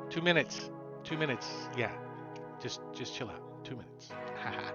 2 minutes. 2 minutes. Yeah. Just chill out. 2 minutes. Haha.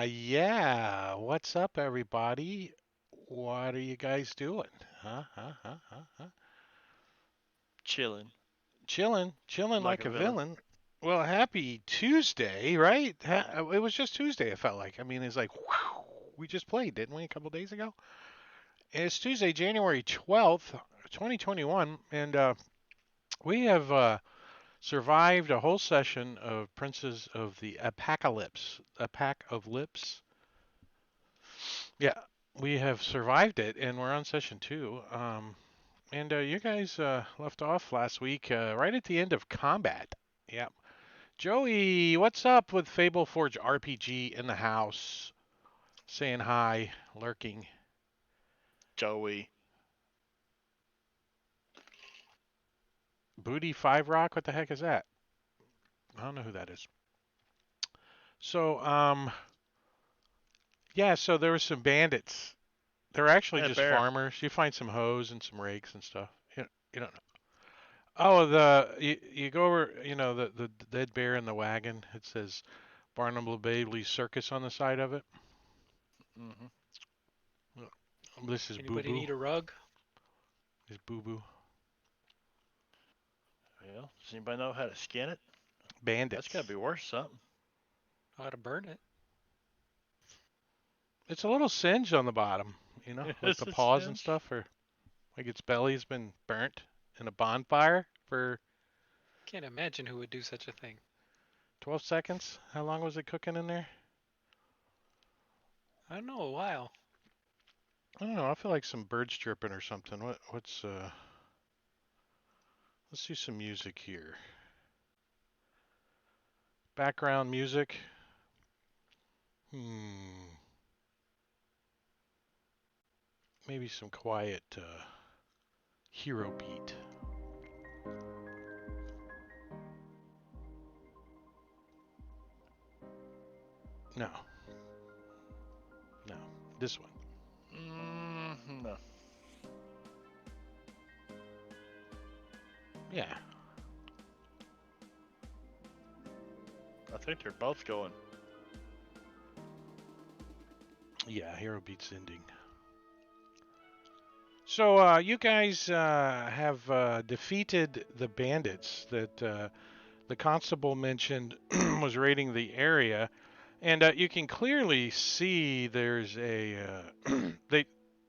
Yeah. What's up, everybody? What are you guys doing? Huh? Huh? Huh? Huh? Huh? Chilling Chilling like like a a villain. villain. Well, happy Tuesday, right? It was just Tuesday, it felt like. I mean, it's like, whew, we just played, didn't we, a couple days ago? And it's Tuesday, January 12th, 2021, and we have survived a whole session of Princes of the Apocalypse. A Pack of Lips. Yeah, we have survived it, and we're on session two. And you guys left off last week right at the end of combat. Yeah. Joey, what's up with Fable Forge RPG in the house? Saying hi, lurking. Joey. Booty 5 Rock? What the heck is that? I don't know who that is. So, yeah, so there were some bandits. They're actually And a just bear. farmers. You find some hoes and some rakes and stuff. You don't know. Oh, you go over, the dead bear in the wagon. It says Barnum Bailey Circus on the side of it. Mm-hmm. This is Boo Anybody Boo. need a rug? This is Boo Boo. Well, does anybody know how to skin it? That's got to Bandits. be worth something. How to burn it? It's a little singed on the bottom, like Is the it paws and singed? stuff, or like its belly's been burnt in a bonfire for Can't imagine who would do such a thing. 12 seconds. How long was it cooking in there? I don't know, a while. I don't know. I feel like some birds chirping or something. Let's do some music here. Background music. Maybe some quiet hero beat. No, no, this one. No. Yeah, I think they're both going. yeah, hero beat's ending. So you guys have defeated the bandits that the constable mentioned was raiding the area, and you can clearly see there's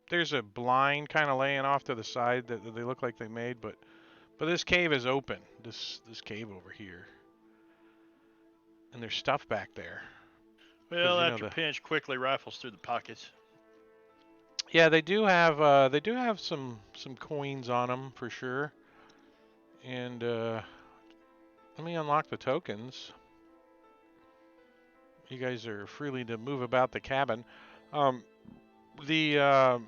there's a blind kind of laying off to the side that they look like they made, but this cave is open. This cave over here, and there's stuff back there. Because Well, after pinch quickly rifles through the pockets. yeah, they do have some coins on them for sure. And let me unlock the tokens. You guys are freely to move about the cabin. Um, the uh,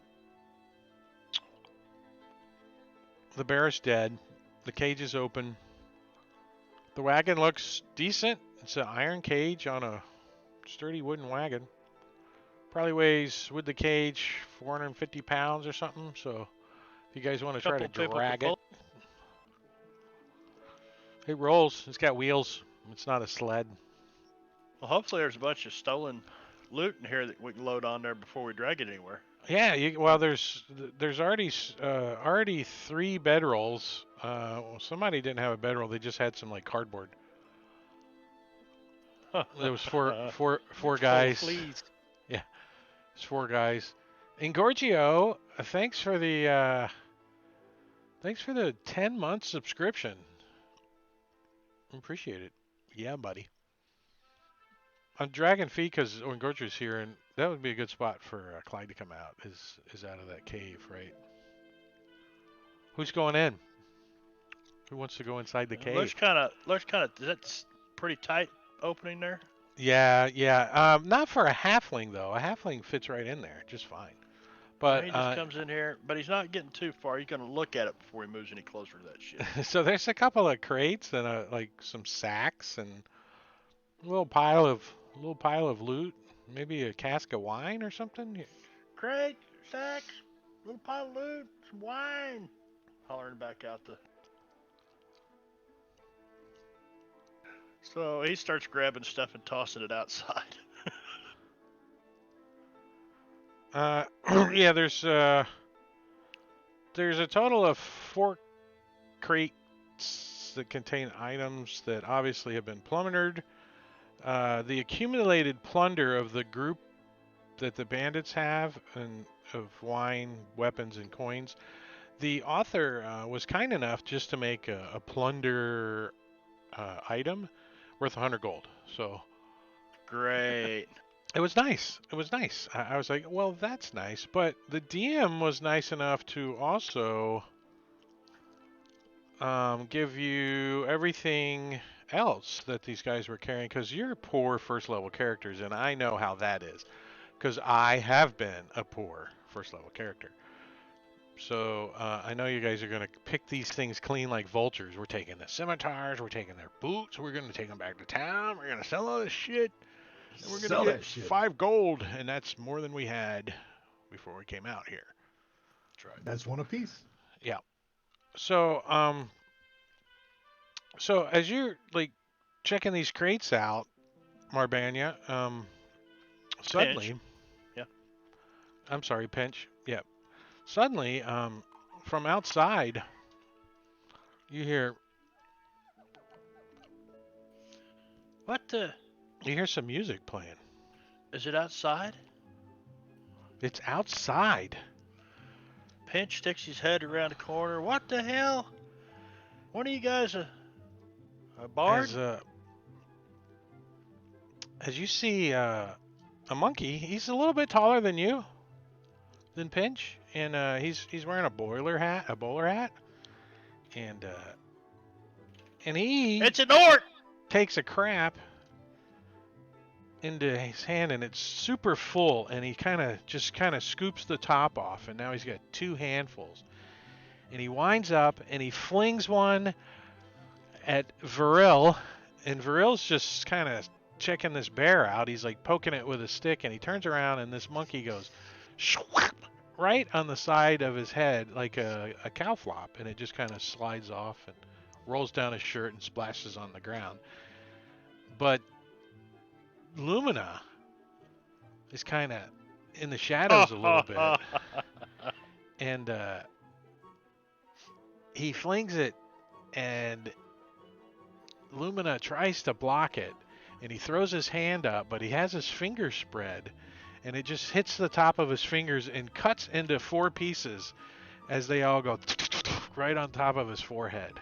the bear is dead. The cage is open. The wagon looks decent. It's an iron cage on a sturdy wooden wagon. Probably weighs, with the cage, 450 pounds or something. So if you guys want to try to Couple people could drag it, pull. it rolls. It's got wheels. It's not a sled. Well, hopefully there's a bunch of stolen loot in here that we can load on there before we drag it anywhere. Yeah, well, there's already 3 bedrolls. Well, somebody didn't have a bedroll; they just had some like cardboard. There was four Full of guys. fleas. Yeah, it's 4 guys. And Gorgio, thanks for the 10-month subscription. Appreciate it. Yeah, buddy. I'm dragging feet because when Gorgio's here, and that would be a good spot for Clyde to come out. Is out of that cave, right? Who's going in? Who wants to go inside the Looks cave? kind of that's pretty tight opening there. Yeah, yeah. Not for a halfling though. A halfling fits right in there just fine. But He just comes in here, but he's not getting too far. He's gonna look at it before he moves any closer to that shit. so there's a couple of crates and like some sacks and a little pile of loot. Maybe a cask of wine or something. Crate, sacks, little pile of loot, some wine. Hollering back out the. So he starts grabbing stuff and tossing it outside. Yeah. There's a total of 4 crates that contain items that obviously have been plundered. The accumulated plunder of the group that the bandits have, and of wine, weapons, and coins. The author was kind enough just to make a plunder item worth 100 gold. So Great. it was nice. It was nice. I was like, well, that's nice. But the DM was nice enough to also give you everything else that these guys were carrying because you're poor first level characters, and I know how that is because I have been a poor first level character. So I know you guys are going to pick these things clean like vultures. We're taking the scimitars, we're taking their boots, we're going to take them back to town, we're going to sell all this shit, and we're going to Sell get that shit. 5 gold, and that's more than we had before we came out here. That's right. That's one apiece. Yeah. So so as you're like checking these crates out, Marbanya, suddenly, Yeah. I'm sorry, Pinch. Yeah. Suddenly, from outside, you hear What the? some music playing. Is it outside? It's outside. Pinch sticks his head around the corner. What the hell? One of you guys a bard? As you see a monkey, he's a little bit taller than you, than Pinch, and he's wearing a bowler hat, and he It's an orc! takes a crap into his hand, and it's super full, and he kind of scoops the top off, and now he's got 2 handfuls, and he winds up and he flings one at Viril, and Viril's just kind of checking this bear out. He's like poking it with a stick, and he turns around, and this monkey goes right on the side of his head like a cow flop, and it just kind of slides off and rolls down his shirt and splashes on the ground. But Lumina is kind of in the shadows a little bit, and he flings it, and Lumina tries to block it, and he throws his hand up, but he has his fingers spread, and it just hits the top of his fingers and cuts into 4 pieces as they all go right on top of his forehead.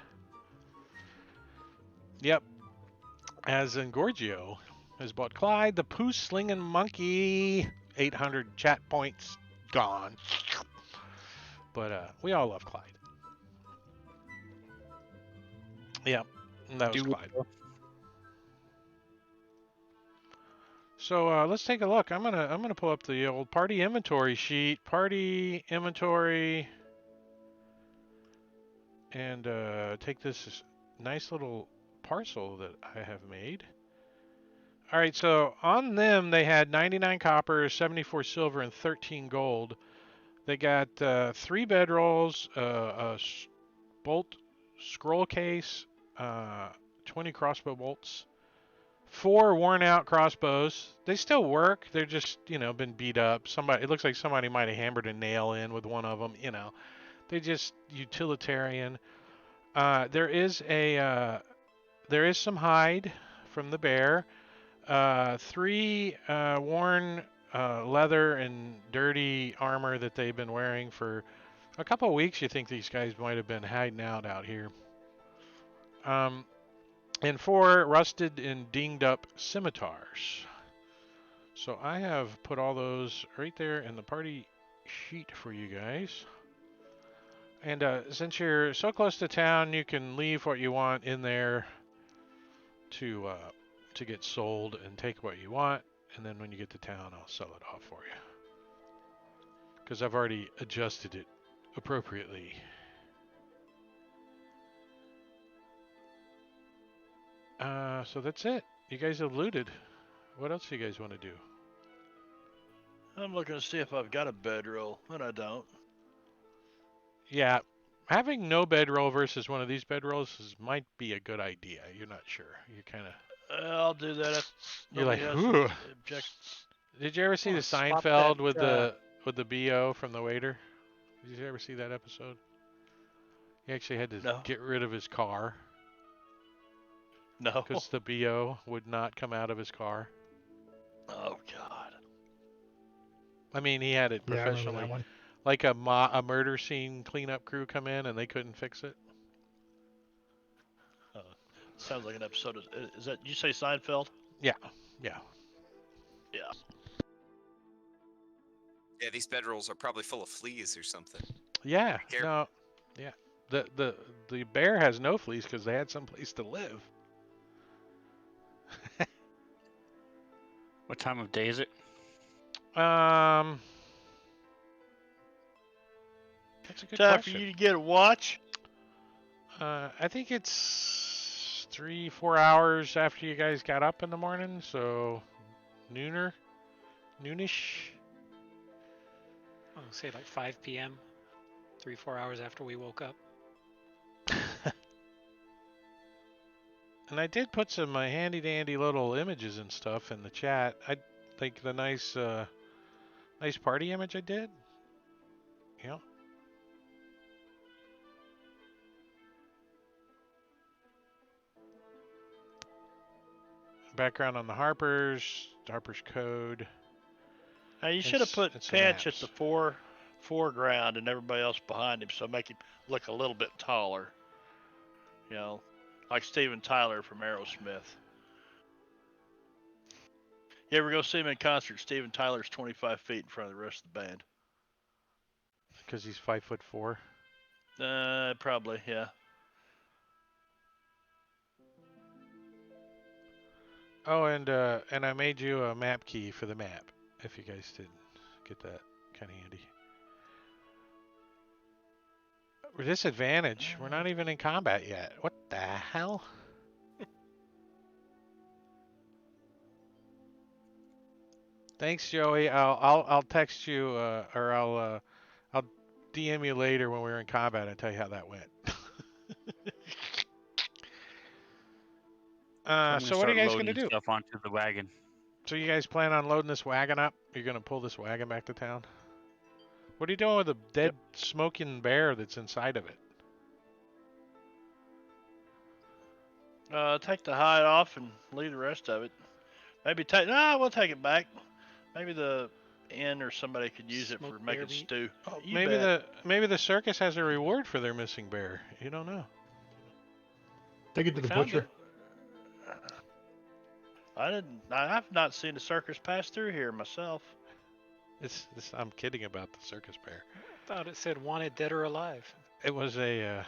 Yep. As Engorgio has bought Clyde, the poo-slinging monkey. 800 chat points gone. But we all love Clyde. Yep. That was Clyde. So let's take a look. I'm gonna pull up the old party inventory sheet. Party inventory, and take this nice little parcel that I have made. All right, so on them they had 99 copper, 74 silver, and 13 gold. They got 3 bedrolls, a bolt scroll case, 20 crossbow bolts, 4 worn out crossbows. They still work. They're just, been beat up. It looks like somebody might have hammered a nail in with one of them. They're just utilitarian. There is some hide from the bear. 3 worn leather and dirty armor that they've been wearing for a couple of weeks. You think these guys might have been hiding out here. And 4 rusted and dinged up scimitars. So I have put all those right there in the party sheet for you guys. And since you're so close to town, you can leave what you want in there to get sold and take what you want. And then when you get to town, I'll sell it off for you. Because I've already adjusted it appropriately. So that's it. You guys have looted. What else do you guys want to do? I'm looking to see if I've got a bedroll, and I don't. Yeah, having no bedroll versus one of these bedrolls might be a good idea. You're not sure. You're kind of... I'll do that if You're like, nobody has "Ooh." any objections. Did you ever see the swap Seinfeld that, with the BO from the waiter? Did you ever see that episode? He actually had to No. get rid of his car No. because the BO would not come out of his car. Oh God. I mean, he had it Yeah, I remember professionally. that one. Like a murder scene cleanup crew come in and they couldn't fix it. Sounds like an episode. Is that you say Seinfeld? Yeah. Yeah. Yeah, these bedrolls are probably full of fleas or something. Yeah. Be careful. No. Yeah. The bear has no fleas because they had someplace to live. What time of day is it? That's a good Time for question. you to get a watch. I think it's 3-4 hours after you guys got up in the morning, so noonish. I'll say like 5 p.m., 3-4 hours after we woke up. And I did put some handy dandy little images and stuff in the chat. I like the nice party image I did. Yeah. Background on the Harper's code, Now you and, should have put and some Pinch at maps. the foreground and everybody else behind him, so make him look a little bit taller. You know, like Steven Tyler from Aerosmith. You ever go see him in concert? Steven Tyler's 25 feet in front of the rest of the band. Because he's 5'4". Probably, yeah. Oh, and I made you a map key for the map. If you guys didn't get that, kind of handy. Disadvantage. We're not even in combat yet. What the hell? Thanks, Joey. I'll text you or I'll DM you later when we're in combat and tell you how that went. I'm gonna So what are start you guys gonna loading do? stuff onto the wagon. So you guys plan on loading this wagon up? You're gonna pull this wagon back to town? What are you doing with the dead Yep. smoking bear that's inside of it? Take the hide off and leave the rest of it. Maybe take. No, we'll take it back. Maybe the inn or somebody could use it for Smoked bear making meat. stew. Oh, You bet. maybe the circus has a reward for their missing bear. You don't know. Take it to We the found butcher. it. I've not seen a circus pass through here myself. I'm kidding about the circus bear. I thought it said wanted dead or alive. It was a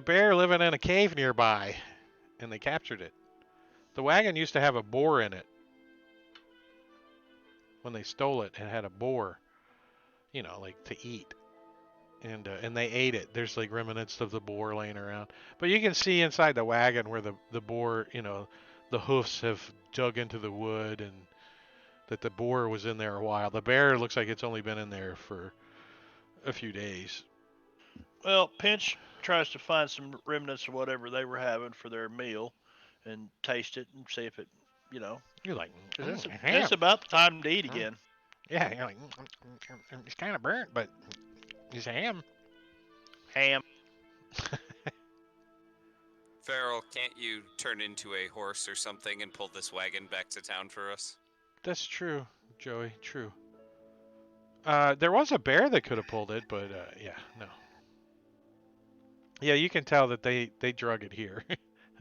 bear living in a cave nearby, and they captured it. The wagon used to have a boar in it. When they stole it, it had a boar, like to eat, and they ate it. There's like remnants of the boar laying around, but you can see inside the wagon where the boar, the hoofs have dug into the wood, and that the boar was in there a while. The bear looks like it's only been in there for a few days. Well, Pinch tries to find some remnants of whatever they were having for their meal, and taste it and see if it, you know, You're like, 'cause it's, ham. it's about the time to eat again. Yeah, you're like, it's kind of burnt, but it's ham. Ham. Farrell, can't you turn into a horse or something and pull this wagon back to town for us? That's true, Joey. True. There was a bear that could have pulled it, but yeah, no. Yeah, you can tell that they drug it here.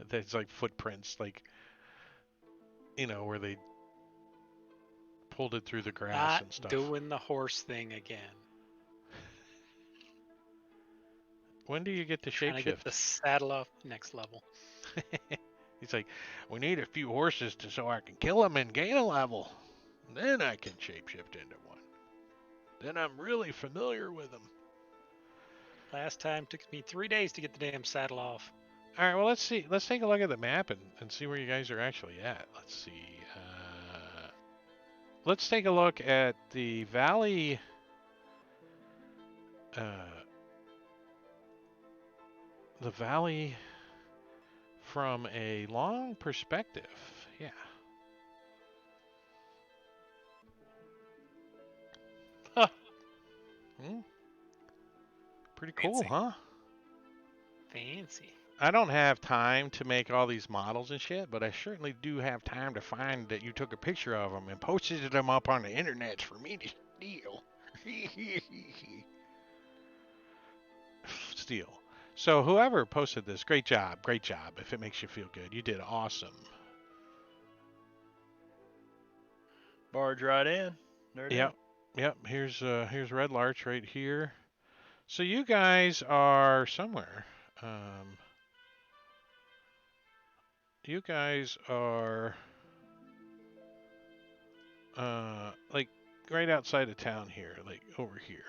There's like footprints, like where they pulled it through the grass Not and stuff. doing the horse thing again. When do you get to Trying to get the shapeshift? saddle off next level. He's like, we need a few horses so I can kill them and gain a level. Then I can shapeshift into one. Then I'm really familiar with them. Last time took me 3 days to get the damn saddle off. All right, well, let's see. Let's take a look at the map and see where you guys are actually at. Let's see. Let's take a look at the valley. The valley from a long perspective. Yeah. Hmm? Pretty cool, Fancy. huh? Fancy. I don't have time to make all these models and shit, but I certainly do have time to find that you took a picture of them and posted them up on the internet for me to steal. Steal. So whoever posted this, great job, great job. If it makes you feel good, you did awesome. Barge right in. There it is. Yep. Here's Red Larch right here. So you guys are somewhere. You guys are like right outside of town here, like over here.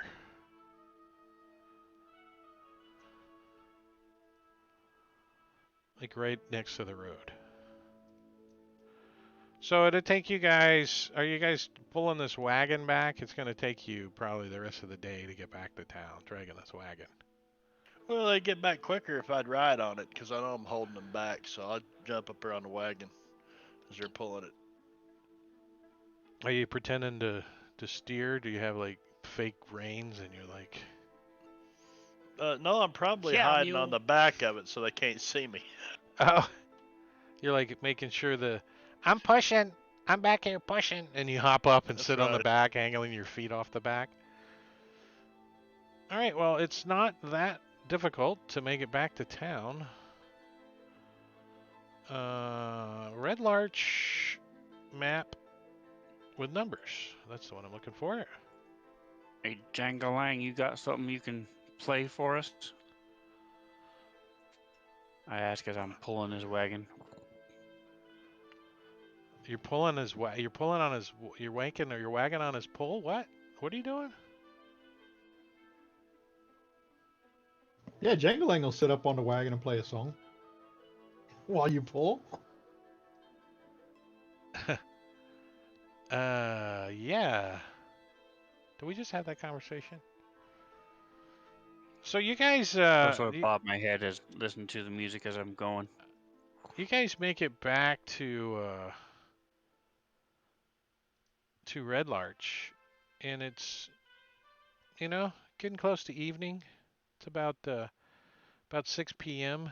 like right next to the road. So it'll take you guys. Are you guys pulling this wagon back? It's going to take you probably the rest of the day to get back to town, dragging this wagon. Well, they get back quicker if I'd ride on it, 'cause I know I'm holding them back. So I'd jump up there on the wagon as they're pulling it. Are you pretending to steer? Do you have like fake reins and you're like, No, I'm probably Yeah, hiding on mule. the back of it so they can't see me. oh, you're like making sure I'm pushing, I'm back here pushing, and you hop up and That's sit on the right. back, angling your feet off the back. All right, well, it's not that difficult to make it back to town. Red Larch map with numbers. That's the one I'm looking for. Hey, Jangalang, you got something you can play for us? I ask as I'm pulling his wagon. You're pulling you're pulling on his, you're wanking or you're wagging on his pull. What? What are you doing? Yeah, Jangling will sit up on the wagon and play a song while you pull. Yeah. Did we just have that conversation? So you guys, That's what bobbed my head as listening to the music as I'm going. you guys make it back to Red Larch, and it's, getting close to evening. It's about 6 p.m.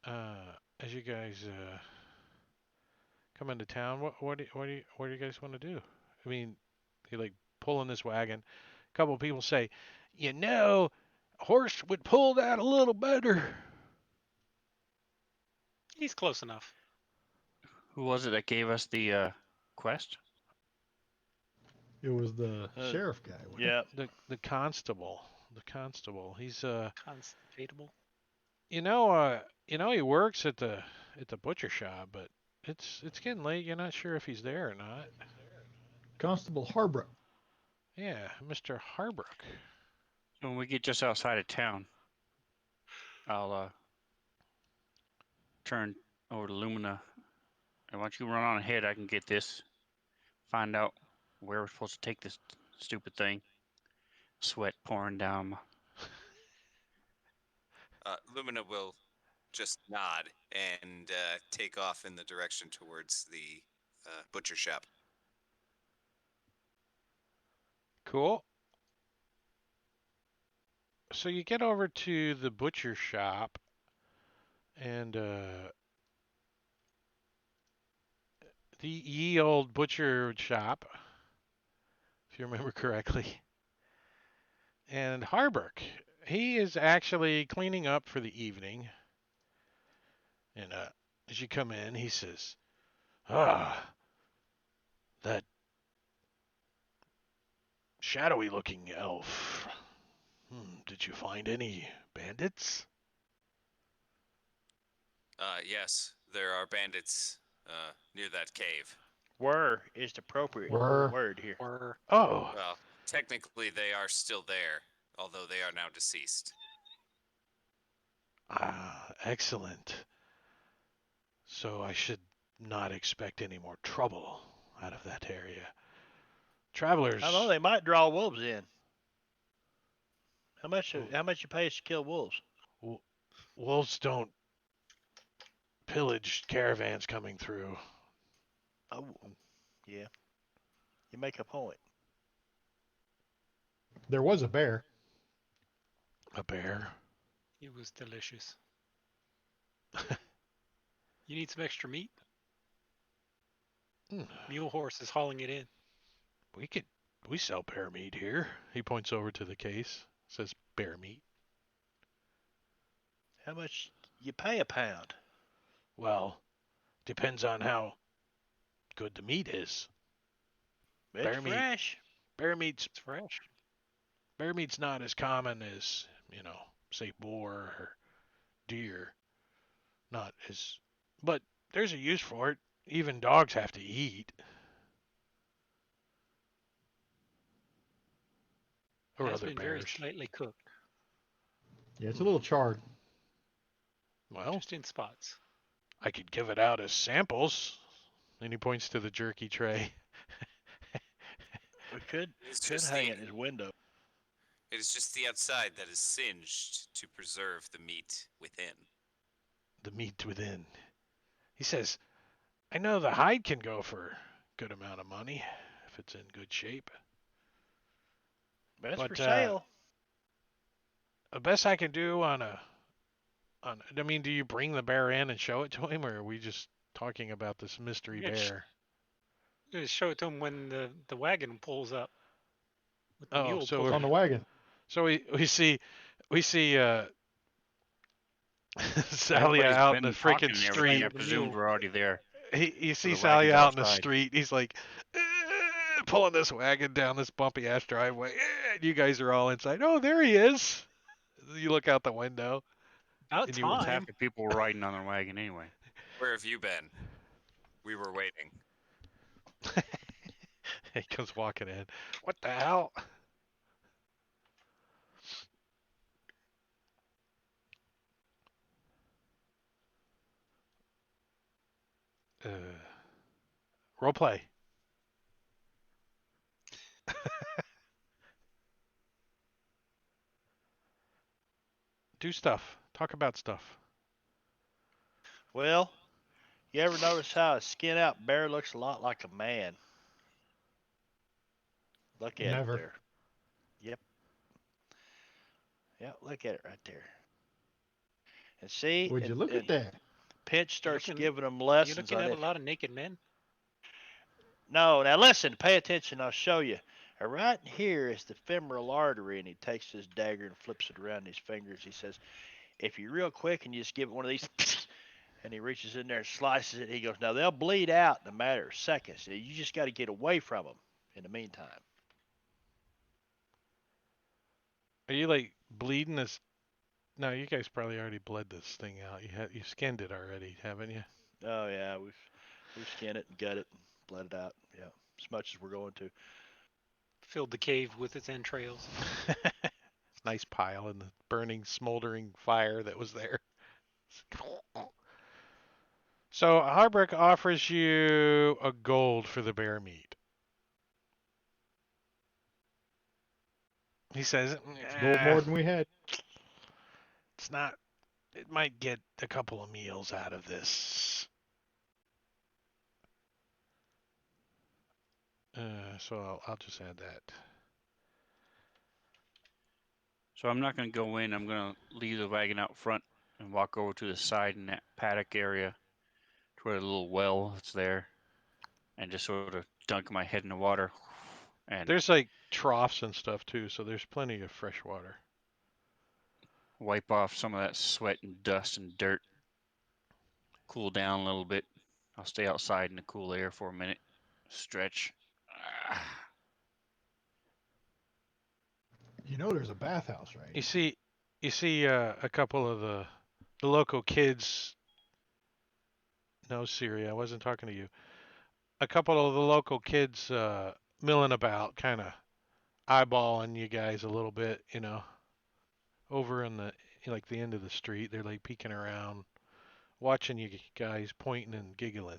As you guys come into town. What do you guys want to do? I mean, you're like pulling this wagon. A couple of people say, horse would pull that a little better. He's close enough. Who was it that gave us the quest? It was the Uh, sheriff guy. wasn't it? Yeah. The constable. The constable. He's Constivatable. he works at the butcher shop, but it's getting late. You're not sure if he's there or not. Constable Harbrook. Yeah, Mr. Harbrook. When we get just outside of town, I'll turn over to Lumina. And once you run on ahead, I can get this. Find out where we're supposed to take this stupid thing. Sweat pouring down my... Lumina will just nod and take off in the direction towards the butcher shop. Cool. So you get over to the butcher shop, and the ye old butcher shop, if you remember correctly. And Harbrook, he is actually cleaning up for the evening. And as you come in, he says, that shadowy looking elf. Did you find any bandits? Yes, there are bandits near that cave. Were is the appropriate Were. word here. Or Oh, Well, technically they are still there, although they are now deceased. excellent. So I should not expect any more trouble out of that area. Travelers. I know they might draw wolves in. How much you pay us to kill wolves? Wolves don't pillage caravans coming through. Oh, yeah. You make a point. There was a bear. A bear. it was delicious. You need some extra meat? Mule horse is hauling it in. We sell bear meat here. He points over to the case. Says bear meat. How much you pay a pound? Well, depends on how good the meat is. It's Bear meat. fresh. Bear meat's It's fresh. bear meat's not as common as, say boar or deer. Not as, but there's a use for it. Even dogs have to eat. Or Has other been very bears. slightly cooked. Yeah, it's a little charred. Well, Just in spots. I could give it out as samples. And he points to the jerky tray. We could It's could just hang the it in his window. it is just the outside that is singed to preserve the meat within. The meat within. He says, I know the hide can go for a good amount of money if it's in good shape. But it's for But sale. the best I can do I mean, do you bring the bear in and show it to him, or are we just talking about this mystery Yeah, bear? Just show it to him when the wagon pulls up. With the Oh, mule so pulls we're- On the wagon. So we see Sally Everybody's out in been the talking freaking and everything. street. I The presumed mule. we're already there. You see the Sally wagon's out in the outside. street. He's like pulling this wagon down this bumpy ass driveway. And you guys are all inside. Oh, there he is. You look out the window. About And you- Almost time. half the people were riding on their wagon anyway. Where have you been? We were waiting. He comes walking in. What the hell? Role play. Do stuff. Talk about stuff. Well, you ever notice how a skin out bear looks a lot like a man? Look at Never. it there. Yep. Yeah, look at it right there. And see, Would you look and at that? Pinch starts looking- giving them You lessons looking on at it. a lot of naked men? No, now listen, pay attention. I'll show you. Right here is the femoral artery, and he takes his dagger and flips it around his fingers. He says, if you're real quick and you just give it one of these, and he reaches in there and slices it, he goes, now they'll bleed out in a matter of seconds. You just got to get away from them in the meantime. Are you like bleeding this? No, you guys probably already bled this thing out. You skinned it already, haven't you? Oh yeah, we've skinned it and gut it and bled it out. Yeah, as much as we're going to. Filled the cave with its entrails. Nice pile in the burning, smoldering fire that was there. So Harbrick offers you a gold for the bear meat. He says, It's gold more than we had. it's not. It might get a couple of meals out of this. So I'll just add that. So I'm not going to go in. I'm going to leave the wagon out front and walk over to the side in that paddock area to where the little well that's there and just sort of dunk my head in the water. And There's like troughs and stuff too, so there's plenty of fresh water. wipe off some of that sweat and dust and dirt. Cool down a little bit. I'll stay outside in the cool air for a minute. Stretch. You know there's a bathhouse, right? You see a couple of the local kids. No, Siri, I wasn't talking to you. A couple of the local kids milling about, kind of eyeballing you guys a little bit, you know. Over in the like the end of the street, they're like peeking around, watching you guys, pointing and giggling.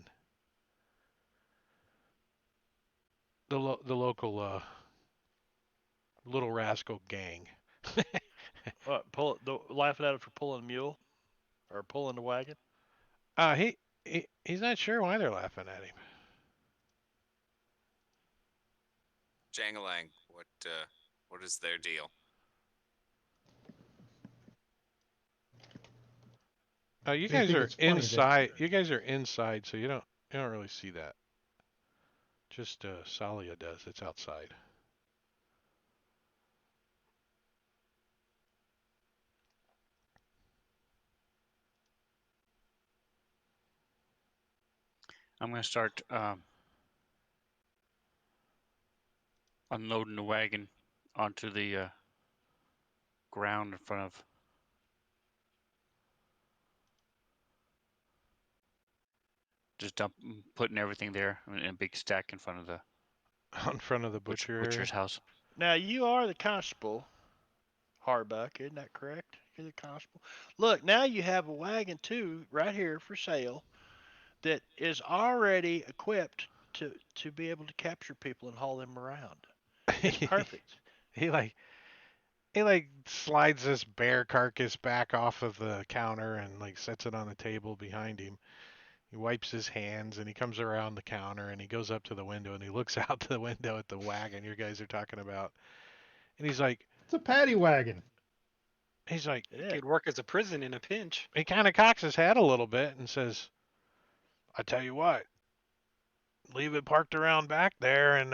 The local little rascal gang. What? Laughing at it for pulling the mule, or pulling the wagon. He's not sure why they're laughing at him. Jangalang, what is their deal? You They guys think are it's funny that- inside. You guys are inside, so you don't really see that. Just Salia does. It's outside. I'm going to start unloading the wagon onto the ground in front of. Just putting everything there in a big stack in front of the In front of the butcher's butcher's house. Now you are the constable, Harbuck, isn't that correct? You're the constable. Look, now you have a wagon too, right here for sale, that is already equipped to be able to capture people and haul them around. It's perfect. he like he like slides this bear carcass back off of the counter and like sets it on the table behind him. He wipes his hands and he comes around the counter and he goes up to the window and he looks out the window at the wagon you guys are talking about. And It's a paddy wagon. he's like, It Yeah. could work as a prison in a pinch. he kind of cocks his head a little bit and says, I tell you what, leave it parked around back there and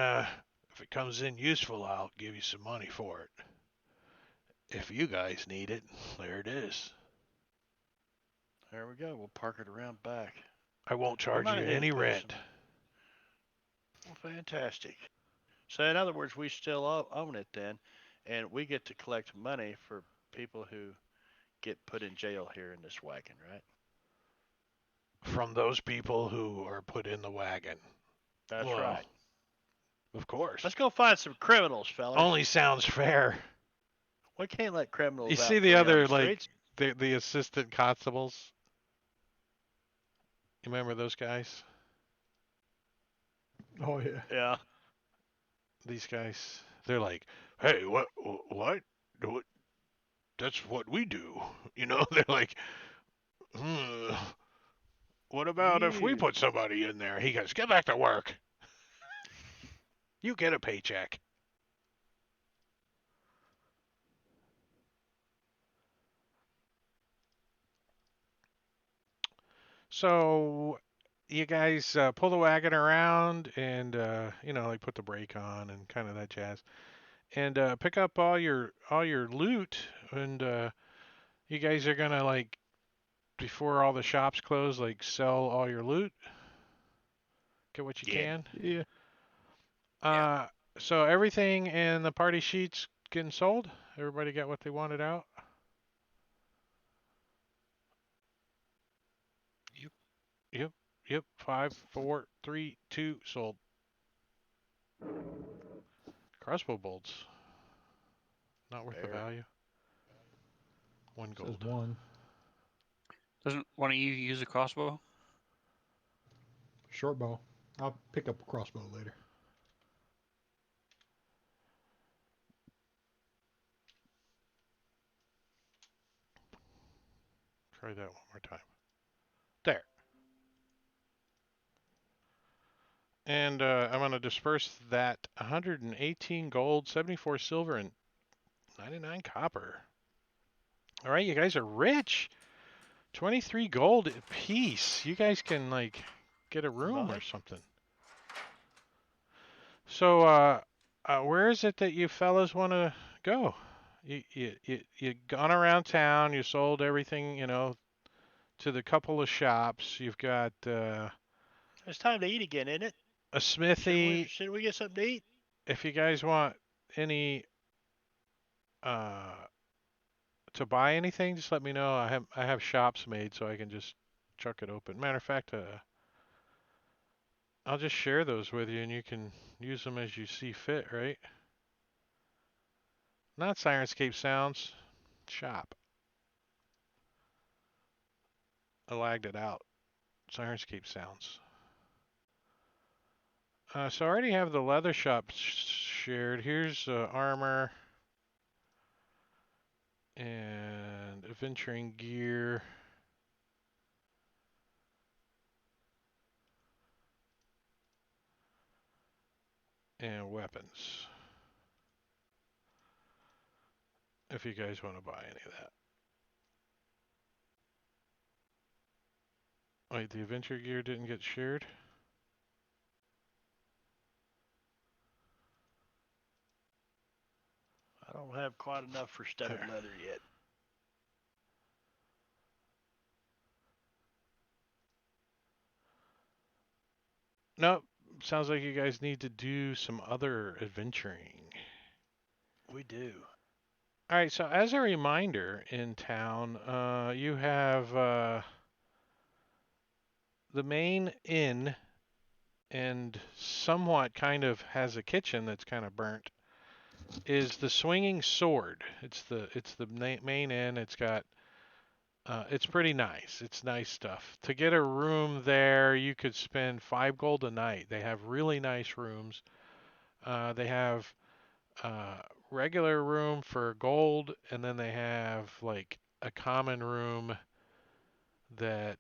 if it comes in useful, I'll give you some money for it. If you guys need it, there it is. There we go. We'll park it around back. I won't We charge you might need any to pay rent. Well, fantastic. So, in other words, we still own it then, and we get to collect money for people who get put in jail here in this wagon, right? From those people who are put in the wagon. That's Well, right. of course. Let's go find some criminals, fellas. Only sounds fair. We can't let criminals You out see the free on other, the like, streets. the assistant constables? You remember those guys? Oh yeah. Yeah. These guys. They're like, hey, what? That's what we do. You know, they're like, hmm, what about if we You. put somebody in there? He goes, get back to work. You get a paycheck. So you guys pull the wagon around and like put the brake on and kind of that jazz, and pick up all your loot, and you guys are gonna like before all the shops close, like sell all your loot, get what you Yeah. can. Yeah. Yeah. Uh, so everything in the party sheets getting sold. Everybody got what they wanted out. Yep. Yep. Yep. 5, 4, 3, 2 sold. Crossbow bolts. Not worth the Fair. value. 1 Says gold. one. Doesn't one of you use a crossbow? Short bow. I'll pick up a crossbow later. Try that one more time. There. And I'm going to disperse that 118 gold, 74 silver, and 99 copper. All right, you guys are rich. 23 gold a piece. You guys can, like, get a room or Right. something. So, where is it that you fellas want to go? You gone around town. You sold everything, to the couple of shops. You've got It's time to eat again, isn't it? a Shouldn't we, smithy. shouldn't we get something to eat? If you guys want any uh, to buy anything, just let me know. I have shops made, so I can just chuck it open. Matter of fact, I'll just share those with you, and you can use them as you see fit, right? Not Sirenscape Sounds. Shop. I lagged it out. Sirenscape Sounds. So I already have the leather shop shared. Here's armor and adventuring gear. And weapons. If you guys want to buy any of that. Wait, the adventure gear didn't get shared? I don't have quite enough for studded There. leather yet. Nope. Sounds like you guys need to do some other adventuring. We do. All right, so as a reminder, in town, you have the main inn and somewhat kind of has a kitchen that's kind of burnt. is the Swinging Sword. It's the main inn. It's pretty nice. It's nice stuff. To get a room there, you could spend 5 gold a night. They have really nice rooms. They have regular room for gold, and then they have like a common room that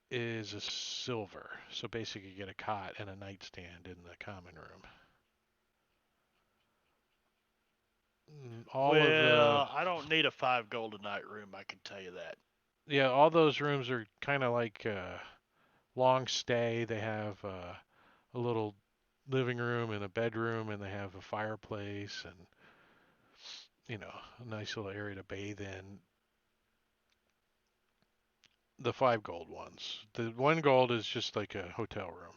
is a silver. So basically, you get a cot and a nightstand in the common room. All of the Well, I don't need a 5 gold a night room. I can tell you that. Yeah, all those rooms are kind of like long stay. They have a little living room and a bedroom, and they have a fireplace and a nice little area to bathe in. The 5 gold ones. The 1 gold is just like a hotel room,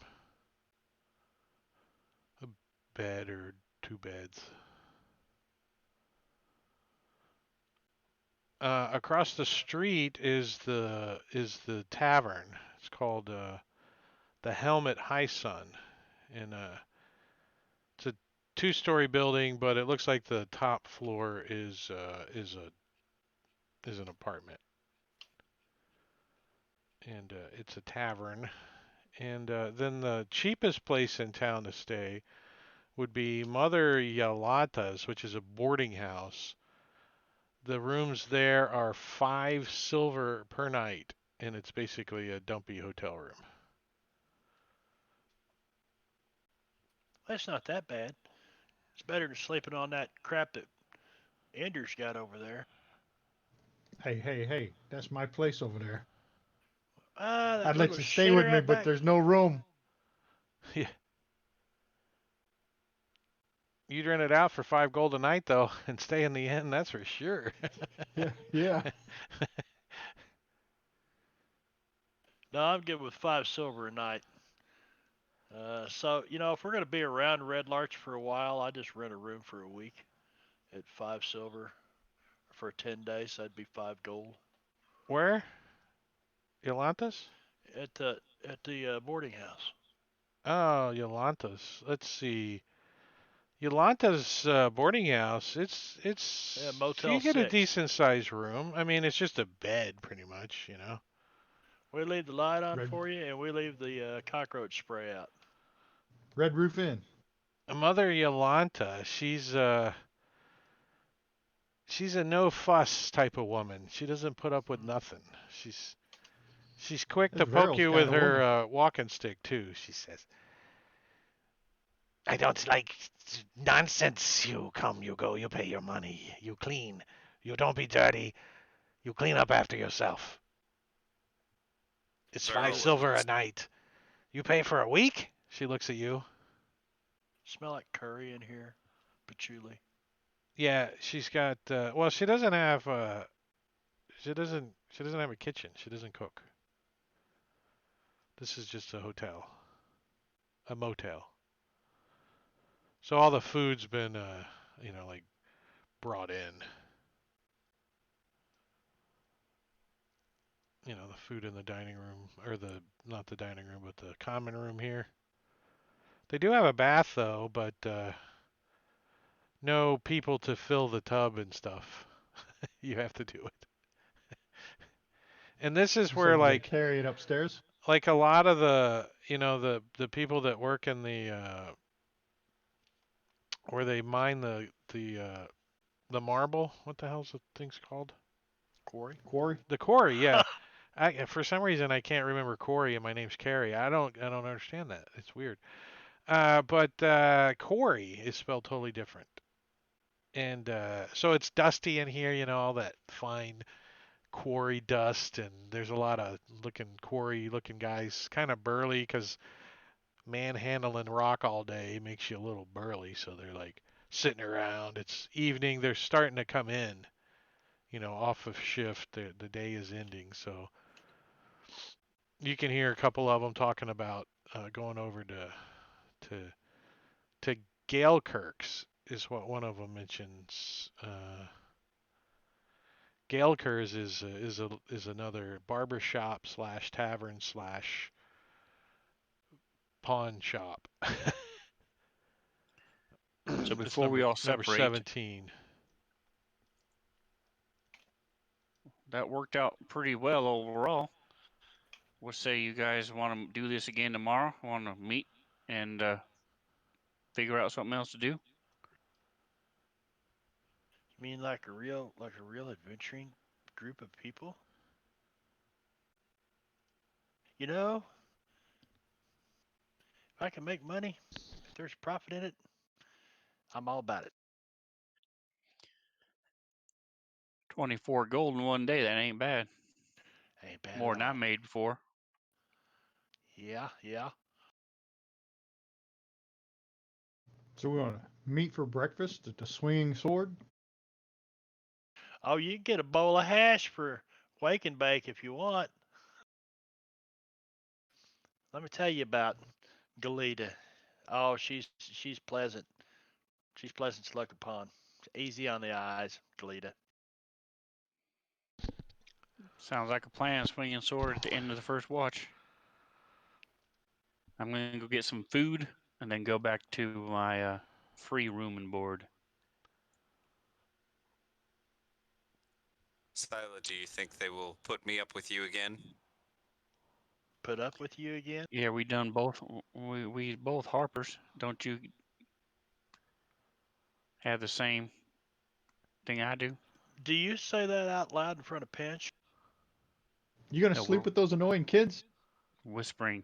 a bed or 2 beds. Across the street is the tavern. It's called the Helmet High Sun, and it's a 2-story building, but it looks like the top floor is an apartment, and it's a tavern. And then the cheapest place in town to stay would be Mother Yalata's, which is a boarding house. The rooms there are 5 silver per night, and it's basically a dumpy hotel room. That's not that bad. It's better than sleeping on that crap that Ender's got over there. Hey, hey, hey! That's my place over there. Ah, that I'd let little you stay with shitter me, out but back. there's no room. Yeah, you'd rent it out for 5 gold a night though, and stay in the inn. That's for sure. Yeah, yeah. No, I'm good with 5 silver a night. So if we're gonna be around Red Larch for a while, I just rent a room for a week at 5 silver for 10 days. So that'd be 5 gold Where? Yolantas? at the boarding house. Oh, Yolantas. Let's see. Yolanta's boarding house. Yeah, It's Motel you get a 6. decent sized room. I mean, it's just a bed, pretty much. We leave the light on Red for you, and we leave the cockroach spray out. Red Roof Inn. Mother Yolanta, she's a no fuss type of woman. She doesn't put up with nothing. She's quick This to poke Veryl's you kind with of woman. her walking stick too. She says, "I don't like nonsense. You come, you go, you pay your money, you clean, you don't be dirty, you clean up after yourself. It's five Viral silver a looks. night. You pay for a week?" She looks at you. Smell like curry in here, patchouli. Yeah, she's got. Well, she doesn't have. She doesn't have a kitchen. She doesn't cook. This is just a hotel, a motel. So all the food's been, like brought in. The food in the dining room, or the not the dining room, but the common room here. They do have a bath though, but no people to fill the tub and stuff. You have to do it. And this is So where do they carry it upstairs? like a lot of the people that work in the where they mine the marble. What the hell's the thing's called? Quarry. Quarry? The quarry, yeah. For some reason I can't remember Corey and my name's Carrie. I don't understand that. It's weird. But Corey is spelled totally different. And so it's dusty in here, all that fine quarry dust, and there's a lot of quarry looking guys, kind of burly because manhandling rock all day makes you a little burly. So they're like sitting around. It's evening. They're starting to come in, off of shift. The day is ending, so you can hear a couple of them talking about going over to to Gale Kirk's is what one of them mentions. Gale Kirk's is another barber shop slash tavern slash pawn shop. So It's before we all number separate, 17. that worked out pretty well overall. What say you guys want to do this again tomorrow? Want to meet and figure out something else to do? You mean like a real adventuring group of people? You know, if I can make money, if there's profit in it, I'm all about it. 24 gold in one day, that ain't bad. Ain't bad More at than I all. made before. Yeah, yeah. So we want to meet for breakfast at the Swinging Sword. Oh, you can get a bowl of hash for wake and bake if you want. Let me tell you about Galita. Oh, she's pleasant. She's pleasant to look upon. Easy on the eyes, Galita. Sounds like a plan. Swinging sword at the end of the first watch. I'm gonna go get some food and then go back to my free room and board. Sila, do you think they will put me up with you again? Put up with you again? Yeah, we done both. We both Harpers. Don't you have the same thing I do? Do you say that out loud in front of Pinch? You gonna No, sleep we're with those annoying kids? whispering.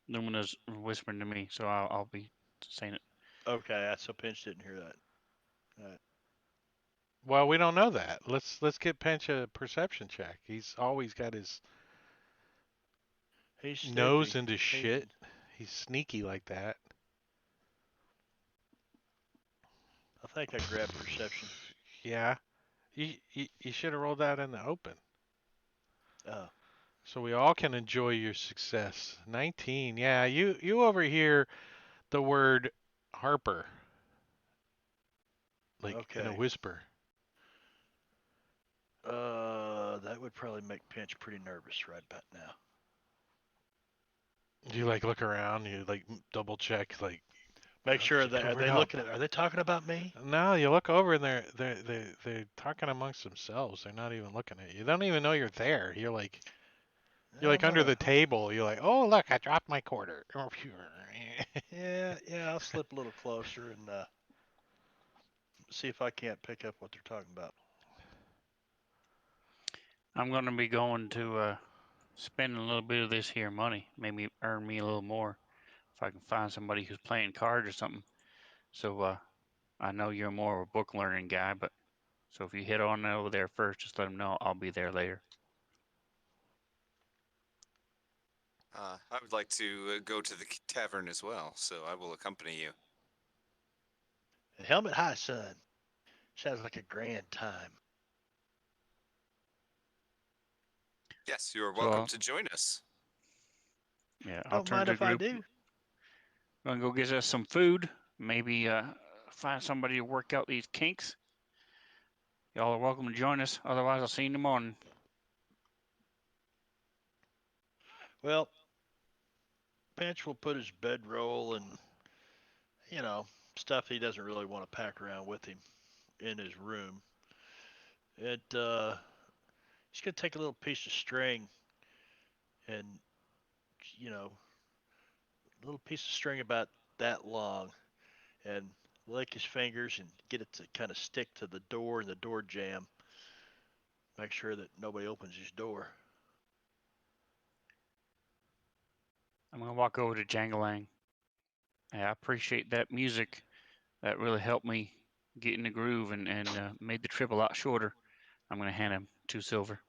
Lumina's whispering to me, so I'll be saying it. Okay, so Pinch didn't hear that. All right. Well, we don't know that. Let's get Pinch a perception check. He's always got his He's nose snoopy. into shit. He's sneaky like that. I think I grabbed perception. Yeah. You should have rolled that in the open. Oh, So we all can enjoy your success. 19. Yeah, you overhear the word Harper like in a okay. whisper. That would probably make Pinch pretty nervous right about now. You like look around, you like double check like Make sure that are cover it they up. looking at? Are they talking about me? No, you look over and they're talking amongst themselves. They're not even looking at you. They don't even know you're there. You're like I'm under gonna. the table. You're like, "Oh, look, I dropped my quarter." Yeah. I'll slip a little closer and see if I can't pick up what they're talking about. I'm gonna be going to spend a little bit of this here money. Maybe earn me a little more if I can find somebody who's playing cards or something. So I know you're more of a book learning guy, but so if you hit on over there first, just let them know I'll be there later. I would like to go to the tavern as well, so I will accompany you. Helmet High, son. Sounds like a grand time. Yes, you are So welcome to join us. yeah, I'll Don't turn mind to the if I group. do. Gonna go get us some food. Maybe find somebody to work out these kinks. Y'all are welcome to join us. Otherwise, I'll see you in the morning. Well, Pinch will put his bedroll and stuff he doesn't really want to pack around with him in his room. He's gonna take a little piece of string and you know a little piece of string about that long and lick his fingers and get it to kind of stick to the door and the door jamb. Make sure that nobody opens his door. I'm gonna walk over to Jangalang. I appreciate that music. That really helped me get in the groove and made the trip a lot shorter. I'm gonna hand him 2 silver.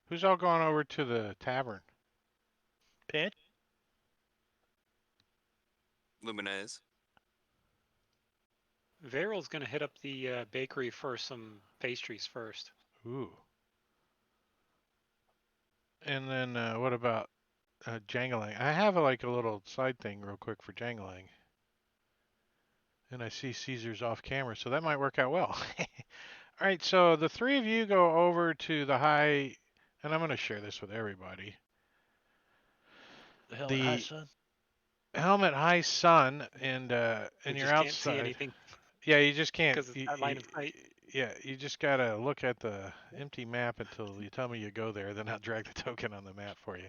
Who's all going over to the tavern? Pinch. Lumina is. Veryl's gonna hit up the bakery for some pastries first. Ooh. And then what about Jangling? I have like a little side thing real quick for Jangling. And I see Caesar's off camera, so that might work out well. All right, so the three of you go over to the high, and I'm going to share this with everybody. The Helmet High the Sun. helmet high sun, and We you're just can't see outside. anything Yeah, you just can't. because it's our line of sight. Yeah, you just gotta look at the empty map until you tell me you go there. Then I'll drag the token on the map for you.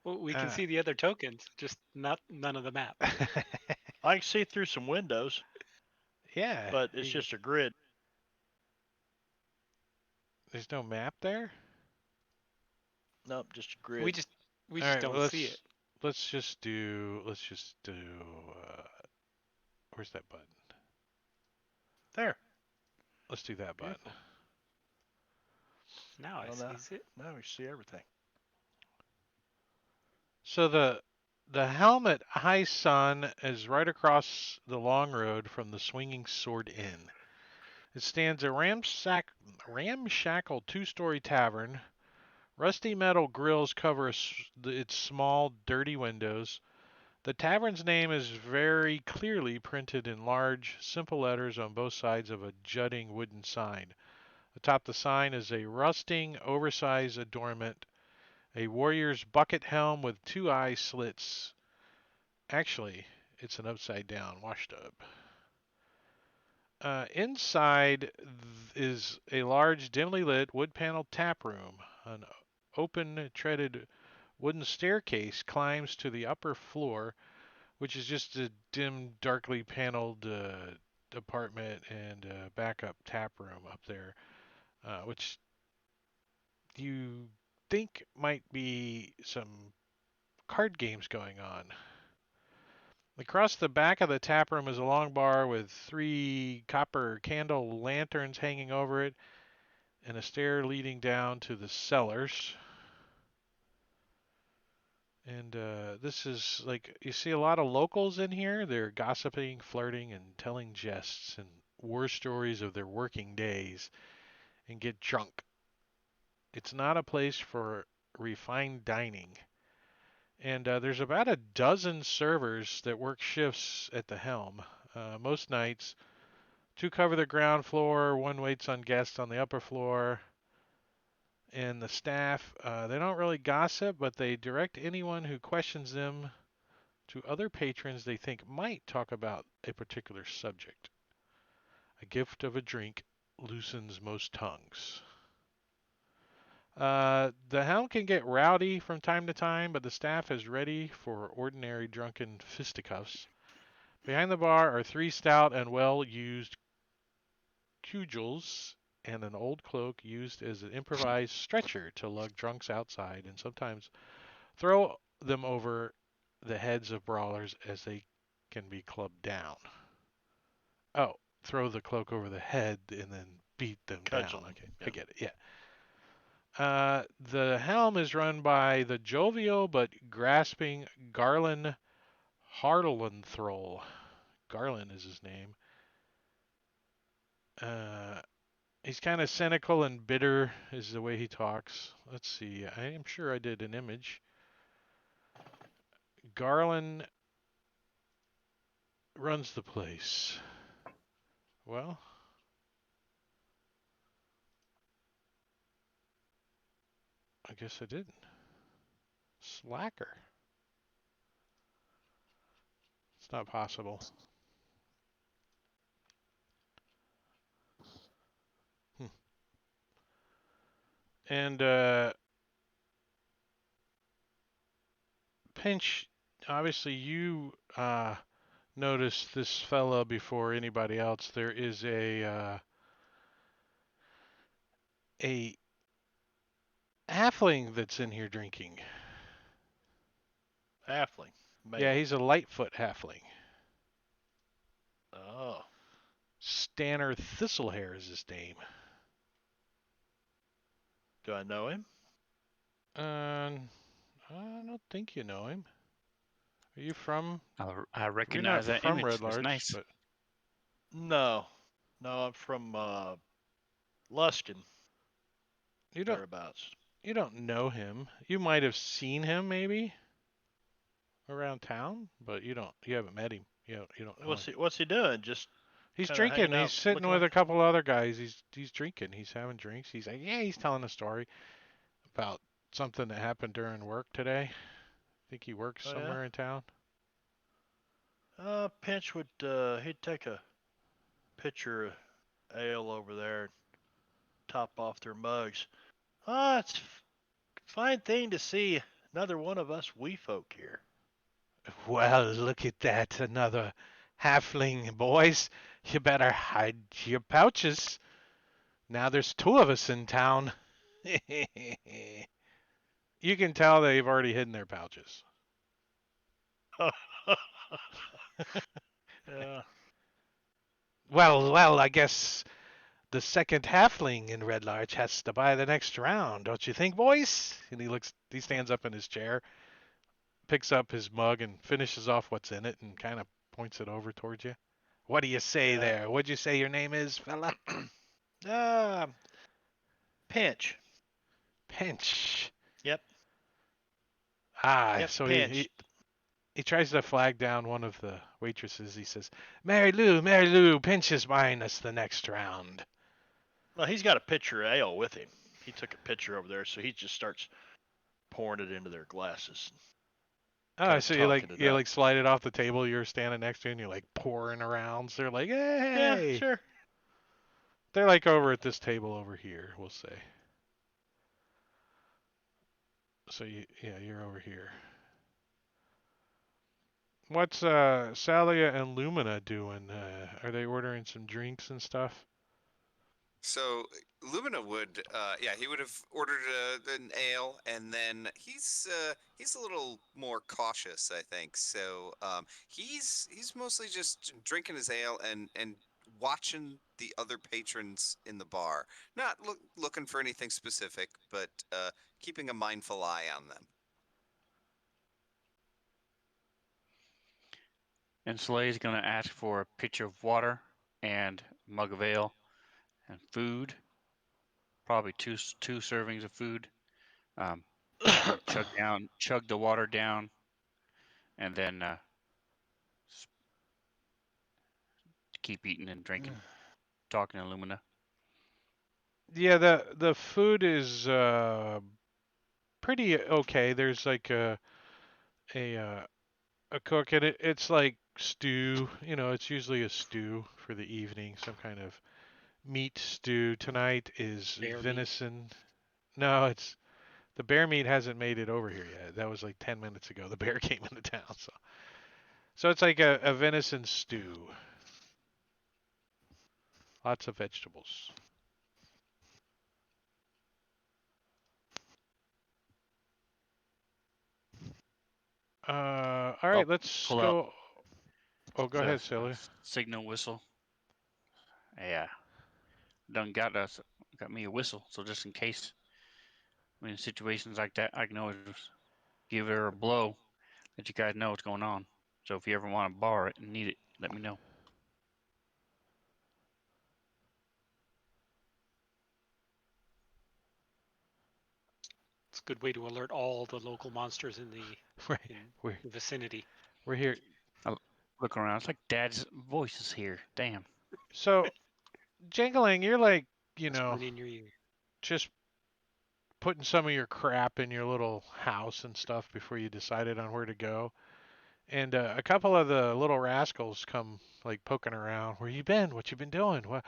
Well, we can Uh, see the other tokens, just none of the map. I can see through some windows, yeah, but it's just a grid. there's no map there. Nope, just a We grid. just we All just right, well don't see it. let's just do. Where's that button? There. Let's do that button. Beautiful. Now I Well, now, sees it. now we see everything. So the helmet high sun is right across the long road from the Swinging Sword Inn. It stands a ramshackle two-story tavern. Rusty metal grills cover its small, dirty windows. The tavern's name is very clearly printed in large, simple letters on both sides of a jutting wooden sign. Atop the sign is a rusting, oversized adornment, a warrior's bucket helm with two eye slits. Actually, it's an upside down washtub. Inside is a large, dimly lit, wood paneled tap room. An open, treaded wooden staircase climbs to the upper floor, which is just a dim, darkly paneled apartment and backup tap room up there, which you think might be some card games going on. Across the back of the tap room is a long bar with three copper candle lanterns hanging over it and a stair leading down to the cellars. And this is like, you see a lot of locals in here. They're gossiping, flirting, and telling jests and war stories of their working days and get drunk. It's not a place for refined dining. And there's about a dozen servers that work shifts at the helm. Most nights, two cover the ground floor, one waits on guests on the upper floor. And the staff, they don't really gossip, but they direct anyone who questions them to other patrons they think might talk about a particular subject. A gift of a drink loosens most tongues. The helm can get rowdy from time to time, but the staff is ready for ordinary drunken fisticuffs. Behind the bar are three stout and well-used cudgels and an old cloak used as an improvised stretcher to lug drunks outside and sometimes throw them over the heads of brawlers as they can be clubbed down. Oh, throw the cloak over the head and then beat them Cudgel down. them. Okay, I Yep. get it. Yeah. The helm is run by the jovial but grasping Garland Harlanthroll. Garland is his name. Uh, he's kind of cynical and bitter, is the way he talks. Let's see. I am sure I did an image. Garland runs the place. Well, I guess I didn't. Slacker. It's not possible. And Pinch, obviously you noticed this fella before anybody else. There is a halfling that's in here drinking. Halfling. Yeah, Male. he's a Lightfoot halfling. Oh. Stanner Thistlehair is his name. Do I know him? I don't think you know him. Are you from? I You're not recognize that from image. Red It's Larch, nice. but No. No, I'm from Luskin, you don't thereabouts. you don't know him. You might have seen him maybe around town, but you haven't met him. You don't know him. What's he doing? Just He's kind of drinking. hanging He's out, sitting looking with around? a couple other guys. He's drinking. He's having drinks. He's telling a story about something that happened during work today. Think he works Oh yeah. somewhere in town? Pinch would he'd take a pitcher of ale over there and top off their mugs. Ah, it's a fine thing to see another one of us wee folk here. Well, look at that. Another halfling, boys. You better hide your pouches. Now there's two of us in town. You can tell they've already hidden their pouches. Yeah. Well, I guess the second halfling in Red Larch has to buy the next round, don't you think, boys? And he stands up in his chair, picks up his mug, and finishes off what's in it, and kind of points it over towards you. What do you say Yeah. there? What'd you say your name is, fella? Ah, Pinch. Pinch. Yep. Ah, Yep. so Pinch. he tries to flag down one of the waitresses. He says, Mary Lou, Pinch is buying us the next round. Well, he's got a pitcher of ale with him. He took a pitcher over there, so he just starts pouring it into their glasses. Oh, Kind of so talking it you up. like slide it off the table you're standing next to, and you're like pouring around. So they're like, Yeah, hey, sure. they're like over at this table over here, we'll say. So you're over here. What's Salia and Lumina doing? Are they ordering some drinks and stuff? So Lumina would, yeah, he would have ordered an ale, and then he's a little more cautious, I think. So he's mostly just drinking his ale and watching the other patrons in the bar, not looking for anything specific, but keeping a mindful eye on them. And Slay's gonna ask for a pitcher of water and a mug of ale and food. Probably two servings of food. Gonna chug the water down, and then keep eating and drinking, talking to Lumina. Yeah, the food is pretty okay. There's like a uh, a cook, and it's like stew. You know, it's usually a stew for the evening, some kind of meat stew. Tonight is Bear meat. venison. No, it's the bear meat hasn't made it over here yet. That was like 10 minutes ago. The bear came into town, so it's like a venison stew. Lots of vegetables. All I'll right, let's pull out go. Oh, go the ahead, Silly. signal whistle. Yeah, got me a whistle, so just in case, in situations like that, I can always give her a blow, let you guys know what's going on. So if you ever want to borrow it and need it, let me know. It's a good way to alert all the local monsters in the Right, in we're the vicinity. we're here. I look around. It's like Dad's voice is here. Damn. So, Jingling, you're like, you know, Whispering in your ear. just putting some of your crap in your little house and stuff before you decided on where to go. And a couple of the little rascals come like poking around. Where you been? What you been doing? What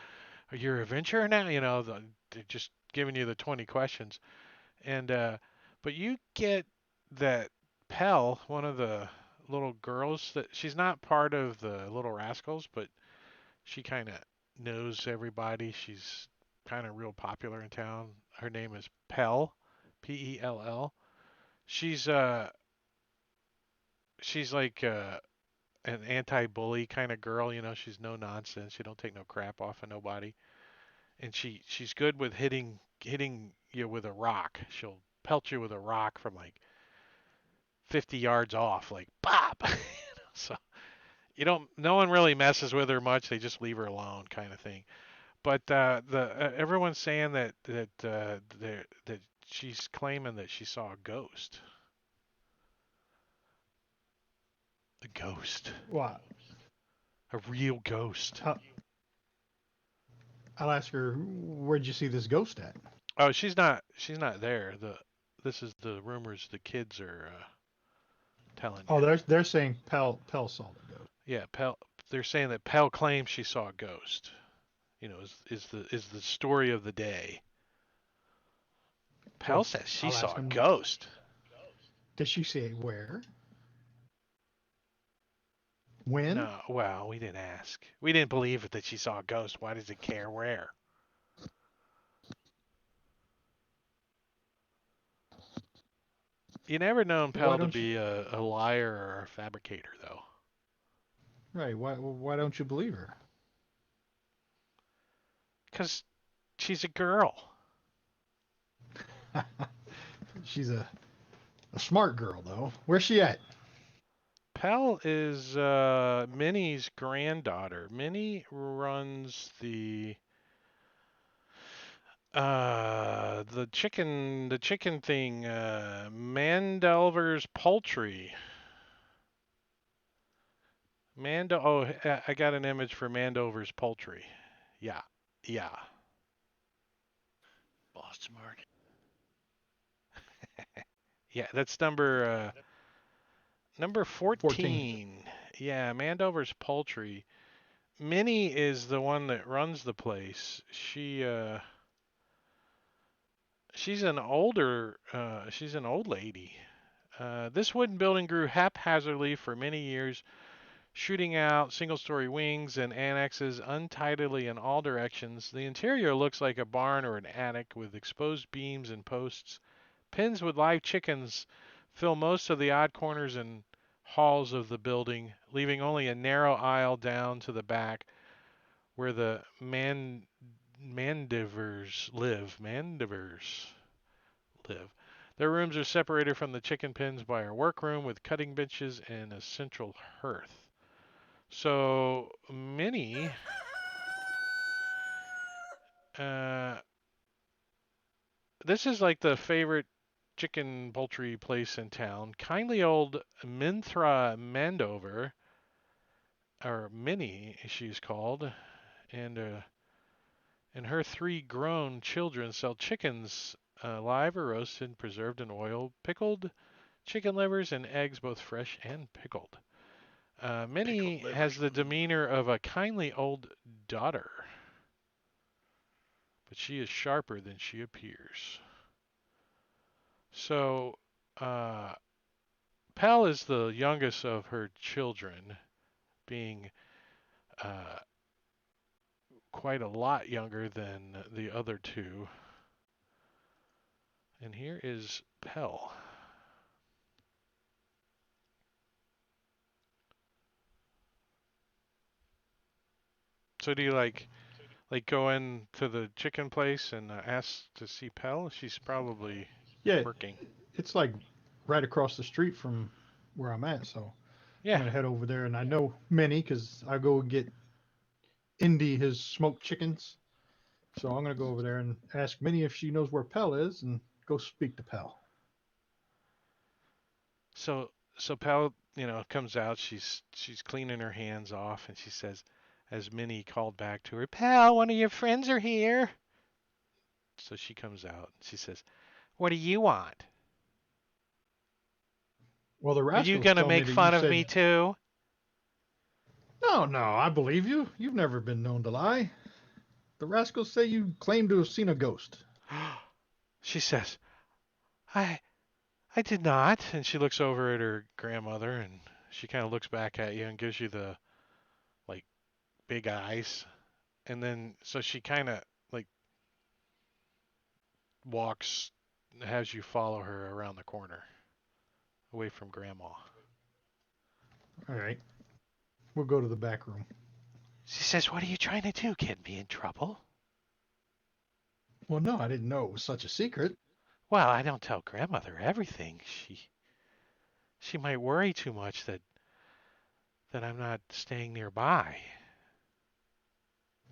are you an adventurer now? You know, they're just giving you the 20 questions. And but you get that Pell, one of the little girls that she's not part of the little rascals, but she kind of knows everybody. She's kind of real popular in town. Her name is Pell, Pell. She's she's like an anti-bully kind of girl. You know, she's no nonsense. She don't take no crap off of nobody, and she's good with hitting you with a rock. She'll pelt you with a rock from like 50 yards off, like pop. So you don't. No one really messes with her much. They just leave her alone, kind of thing. But the everyone's saying that she's claiming that she saw a ghost. A ghost. What? A real ghost. I'll ask her, where'd you see this ghost at? Oh, she's not there. This is the rumors the kids are telling Oh, you. they're saying Pell saw the ghost. Yeah, Pell. They're saying that Pell claims she saw a ghost. Is the story of the day. Pell Well, says she I'll saw ask a him. ghost. Did she say where? When? No, well, we didn't ask. We didn't believe that she saw a ghost. Why does it care where? You never known Why Pell to don't you? be a liar or a fabricator, though. Right. Why don't you believe her? Because she's a girl. She's a smart girl, though. Where's she at? Pell is Minnie's granddaughter. Minnie runs the chicken thing, Mandelver's Poultry. I got an image for Mandover's Poultry. Yeah, yeah. Boston Market. Yeah, that's number 14. 14. Yeah, Mandover's Poultry. Minnie is the one that runs the place. She's an old lady. This wooden building grew haphazardly for many years, shooting out single-story wings and annexes untidily in all directions. The interior looks like a barn or an attic with exposed beams and posts. Pens with live chickens fill most of the odd corners and halls of the building, leaving only a narrow aisle down to the back where the mandivers live. Mandivers live. Their rooms are separated from the chicken pens by a workroom with cutting benches and a central hearth. So Minnie, uh, this is like the favorite chicken poultry place in town. Kindly old Minthra Mandover, or Minnie, she's called, and uh, and her three grown children sell chickens, live or roasted, preserved in oil, pickled chicken livers, and eggs, both fresh and pickled. Pickled Minnie has livers. the demeanor of a kindly old daughter, but she is sharper than she appears. So, uh, Pal is the youngest of her children, being uh, quite a lot younger than the other two. And here is Pell. So do you like go into the chicken place and ask to see Pell? She's probably Yeah, working. it's like right across the street from where I'm at, so I'm Yeah. gonna head over there. And I know Minnie because I go get Indy his smoked chickens. So I'm gonna go over there and ask Minnie if she knows where Pell is, and go speak to Pell. So Pell, comes out. She's cleaning her hands off, and she says, as Minnie called back to her, "Pal, one of your friends are here." So she comes out. She says, "What do you want? Well, the Are you rascals gonna tell me make that you fun of me said too?" no, no. I believe you. You've never been known to lie. The rascals say you claim to have seen a ghost. She says, "I I did not." And she looks over at her grandmother, and she kind of looks back at you and gives you the like big eyes. And then so she kind of like walks, has you follow her around the corner, away from grandma. All right, we'll go to the back room. She says, "What are you trying to do? Get me in trouble?" Well, no, I didn't know it was such a secret. Well, I don't tell grandmother everything. She might worry too much that I'm not staying nearby.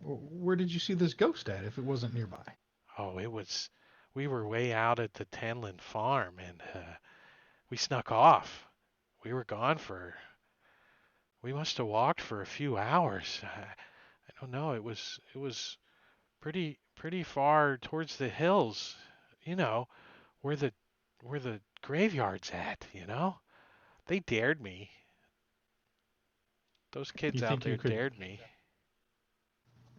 Where did you see this ghost at if it wasn't nearby? Oh, we were way out at the Tanlin farm, and we snuck off. We were gone we must have walked for a few hours. I don't know. It was pretty far towards the hills, you know, where the where the graveyard's at. They dared me. Those kids You out think there you could? dared me.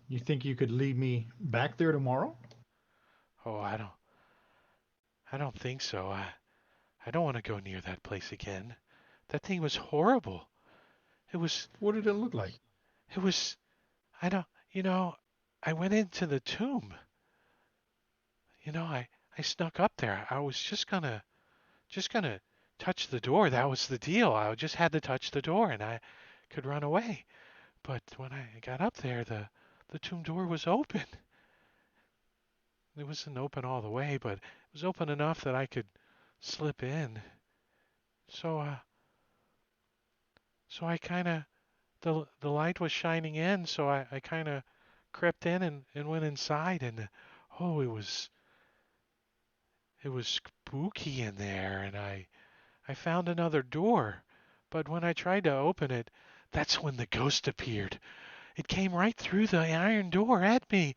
You think you could lead me back there tomorrow? Oh, I don't think so. I don't want to go near that place again. That thing was horrible. It was, What did it look like? it was, I don't, you know, I went into the tomb. I snuck up there. I was just gonna touch the door. That was the deal. I just had to touch the door and I could run away. But when I got up there, the tomb door was open. It wasn't open all the way, but it was open enough that I could slip in. So, so I kind of the light was shining in, so I kind of crept in and went inside, and oh, it was spooky in there, and I found another door, but when I tried to open it, that's when the ghost appeared. It came right through the iron door at me.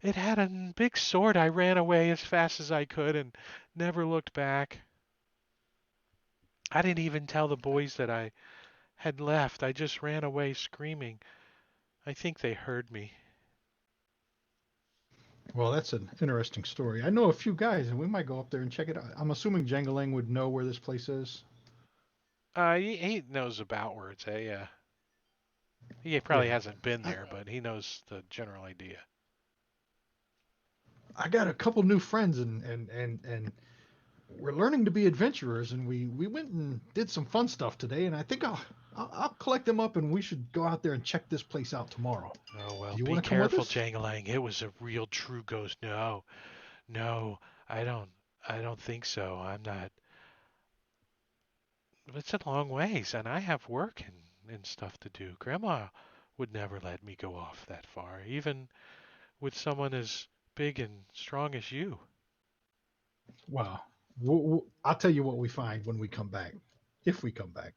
It had a big sword. I ran away as fast as I could and never looked back. I didn't even tell the boys that I had left. I just ran away screaming. I think they heard me. Well, that's an interesting story. I know a few guys, and we might go up there and check it out. I'm assuming Jangalang would know where this place is. He knows about where it's at, yeah. He probably Yeah. hasn't been I, there, but he knows the general idea. I got a couple new friends, and we're learning to be adventurers, and we went and did some fun stuff today, and I think I'll collect them up, and we should go out there and check this place out tomorrow. Oh, Do well, you be want to come with careful, us? Jangalang. It was a real true ghost. No, no, I don't. I don't think so. I'm not. It's a long ways, and I have work and stuff to do. Grandma would never let me go off that far, even with someone as big and strong as you. Well, I'll tell you what we find when we come back, if we come back.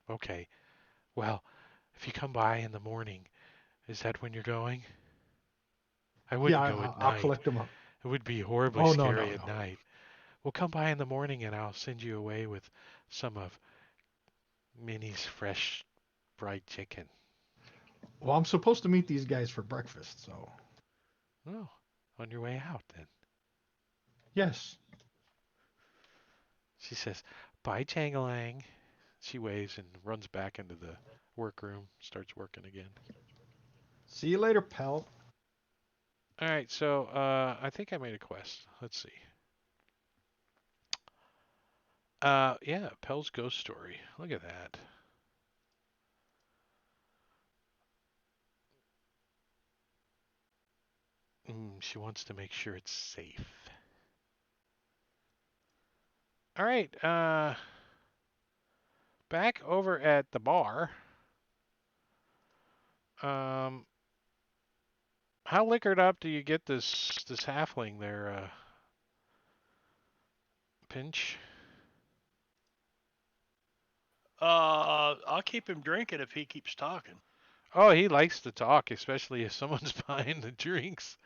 Okay, well, if you come by in the morning, is that when you're going? I Yeah, wouldn't go at I'll night. collect them up. It would be horribly Oh no, scary no, at no. night. Well, come by in the morning and I'll send you away with some of Minnie's fresh fried chicken. Well, I'm supposed to meet these guys for breakfast, so Oh, on your way out then. yes. She says, bye, Changalang. She waves and runs back into the workroom, starts working again. See you later, pal. All right, so I think I made a quest. Let's see. Yeah, Pell's ghost story. Look at that. She wants to make sure it's safe. All right, back over at the bar. Um, how liquored up do you get this halfling there, Pinch? I'll keep him drinking if he keeps talking. Oh, he likes to talk, especially if someone's buying the drinks.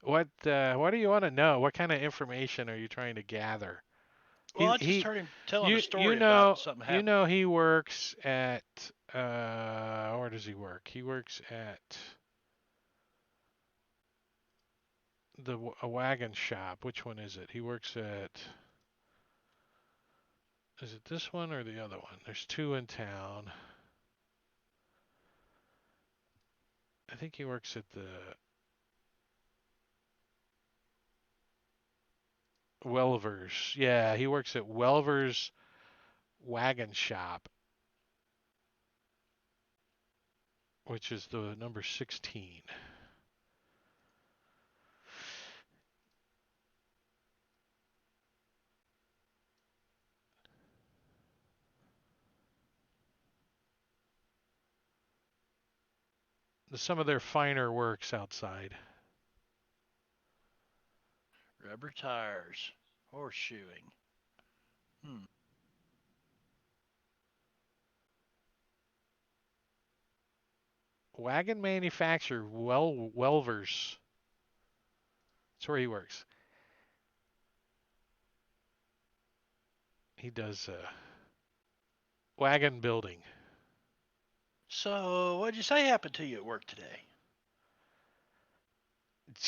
What do you want to know? What kind of information are you trying to gather? Well, He I just he heard him telling a you story about something you happening. know he works at where does he work? He works at a wagon shop. Which one is it? He works at is it this one or the other one? There's two in town. I think he works at the Welver's. Yeah, he works at Welver's Wagon Shop, which is the number 16. Some of their finer works outside. Rubber tires, horseshoeing. Hmm. Wagon manufacturer, Welver's. That's where he works. He does wagon building. So, what'd you say happened to you at work today?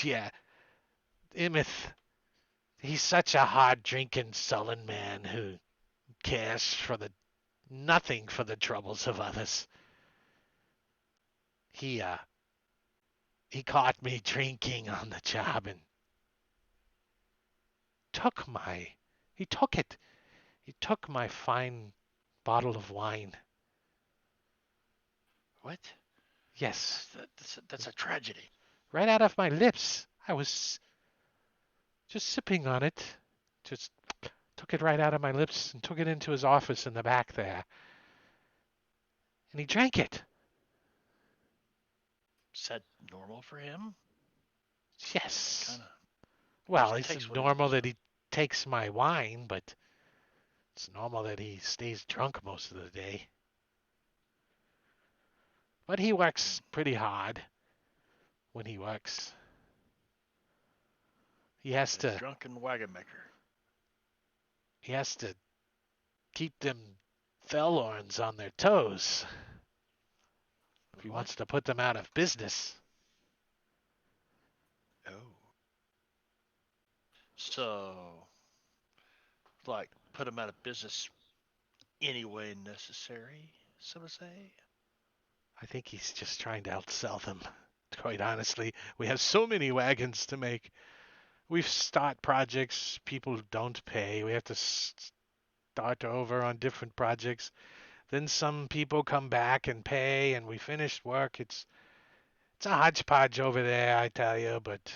Yeah, Imith. He's such a hard drinking, sullen man who cares for the nothing for the troubles of others. He he caught me drinking on the job and took my he took it. He took my fine bottle of wine. What? Yes, That's a tragedy. right out of my lips. I was just sipping on it. Just took it right out of my lips and took it into his office in the back there. And he drank it. Is that normal for him? Yes. Kind of. Well, Usually it's takes what he normal wants. that he takes my wine, but it's normal that he stays drunk most of the day. But he works pretty hard when he works. He has A to drunken wagon maker. he has to keep them Fellorns on their toes if he What? wants to put them out of business. Oh. So, like, put him out of business any way necessary, so to say? I think he's just trying to outsell them. Quite honestly, we have so many wagons to make. We've start projects, people don't pay. We have to start over on different projects. Then some people come back and pay, and we finish work. It's a hodgepodge over there, I tell you. But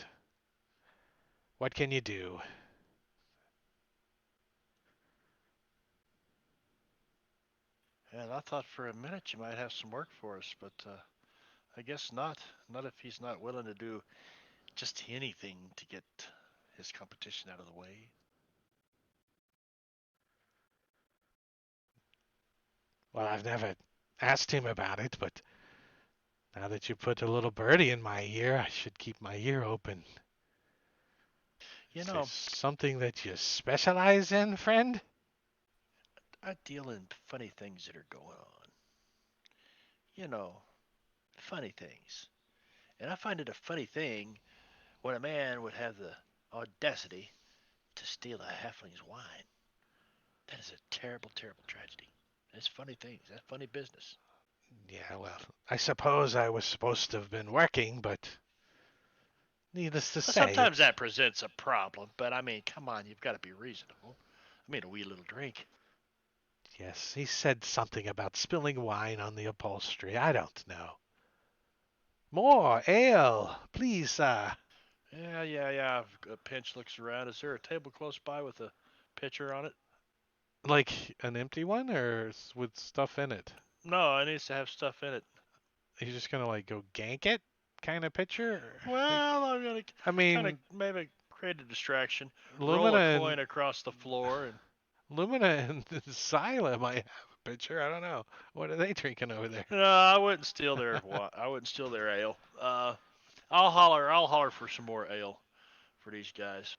what can you do? And I thought for a minute you might have some work for us, but I guess not. Not if he's not willing to do just anything to get his competition out of the way. Well, I've never asked him about it, but now that you put a little birdie in my ear, I should keep my ear open. You Is there know, something that you specialize in, friend? I deal in funny things that are going on. You know, funny things. And I find it a funny thing when a man would have the audacity to steal a halfling's wine. That is a terrible, terrible tragedy. That's funny things. That's funny business. Yeah, well, I suppose I was supposed to have been working, but needless to Well, say, sometimes that presents a problem, but I mean, come on, you've got to be reasonable. I mean, a wee little drink. yes, he said something about spilling wine on the upholstery. I don't know. More ale, please, sir. Yeah. A pinch looks around. Is there a table close by with a pitcher on it? Like an empty one or with stuff in it? No, it needs to have stuff in it. He's just gonna like go gank it kind of picture? Like, Well, I'm gonna I kind of mean, maybe create a distraction. Roll Lumina a and coin across the floor, and Lumina and Zyla might have a picture. I don't know. What are they drinking over there? no, I wouldn't steal their I wouldn't steal their ale. I'll holler for some more ale for these guys.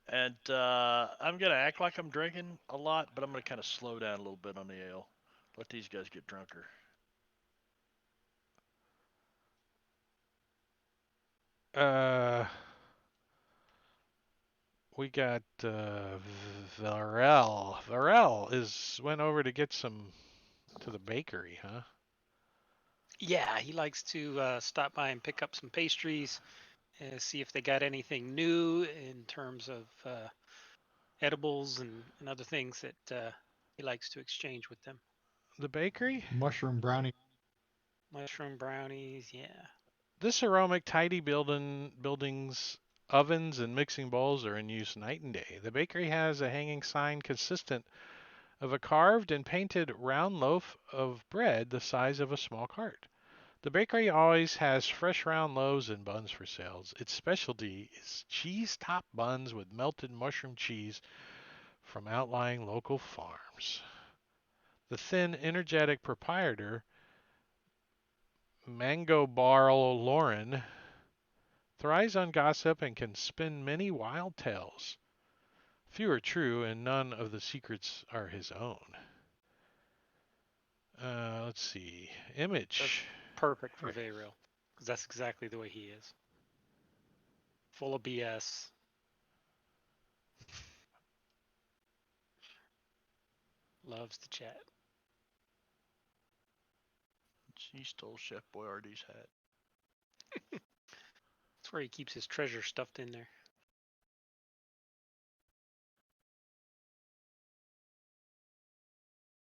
And I'm gonna act like I'm drinking a lot, but I'm gonna kind of slow down a little bit on the ale. Let these guys get drunker. Uh, we got Varel. Varel is went over to get some to the bakery, huh? Yeah, he likes to stop by and pick up some pastries, see if they got anything new in terms of edibles and other things that he likes to exchange with them. The bakery? Mushroom brownie. Mushroom brownies, yeah. This aromatic, tidy buildings, ovens, and mixing bowls are in use night and day. The bakery has a hanging sign consistent of a carved and painted round loaf of bread the size of a small cart. The bakery always has fresh round loaves and buns for sales. Its specialty is cheese top buns with melted mushroom cheese from outlying local farms. The thin, energetic proprietor, Mango Barrel Lauren, thrives on gossip and can spin many wild tales. Few are true, and none of the secrets are his own. Let's see. That's Image. perfect for Right. Vayreal, because that's exactly the way he is. Full of BS. Loves to chat. She stole Chef Boyardee's hat. That's where he keeps his treasure stuffed in there.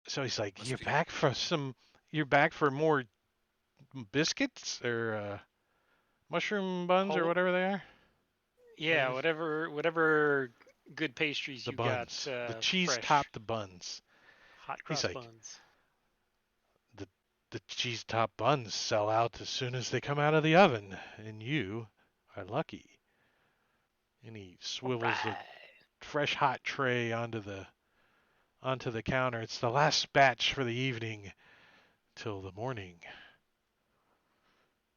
So he's like, Must "You're be. back for some. You're back for more biscuits or mushroom buns or Oh, whatever they are." yeah, Right? whatever good pastries The you got buns, the cheese fresh. topped buns. Hot He's cross like, buns. the the cheese topped buns sell out as soon as they come out of the oven, and you are lucky. And he All swivels a right. fresh hot tray onto the counter. It's the last batch for the evening till the morning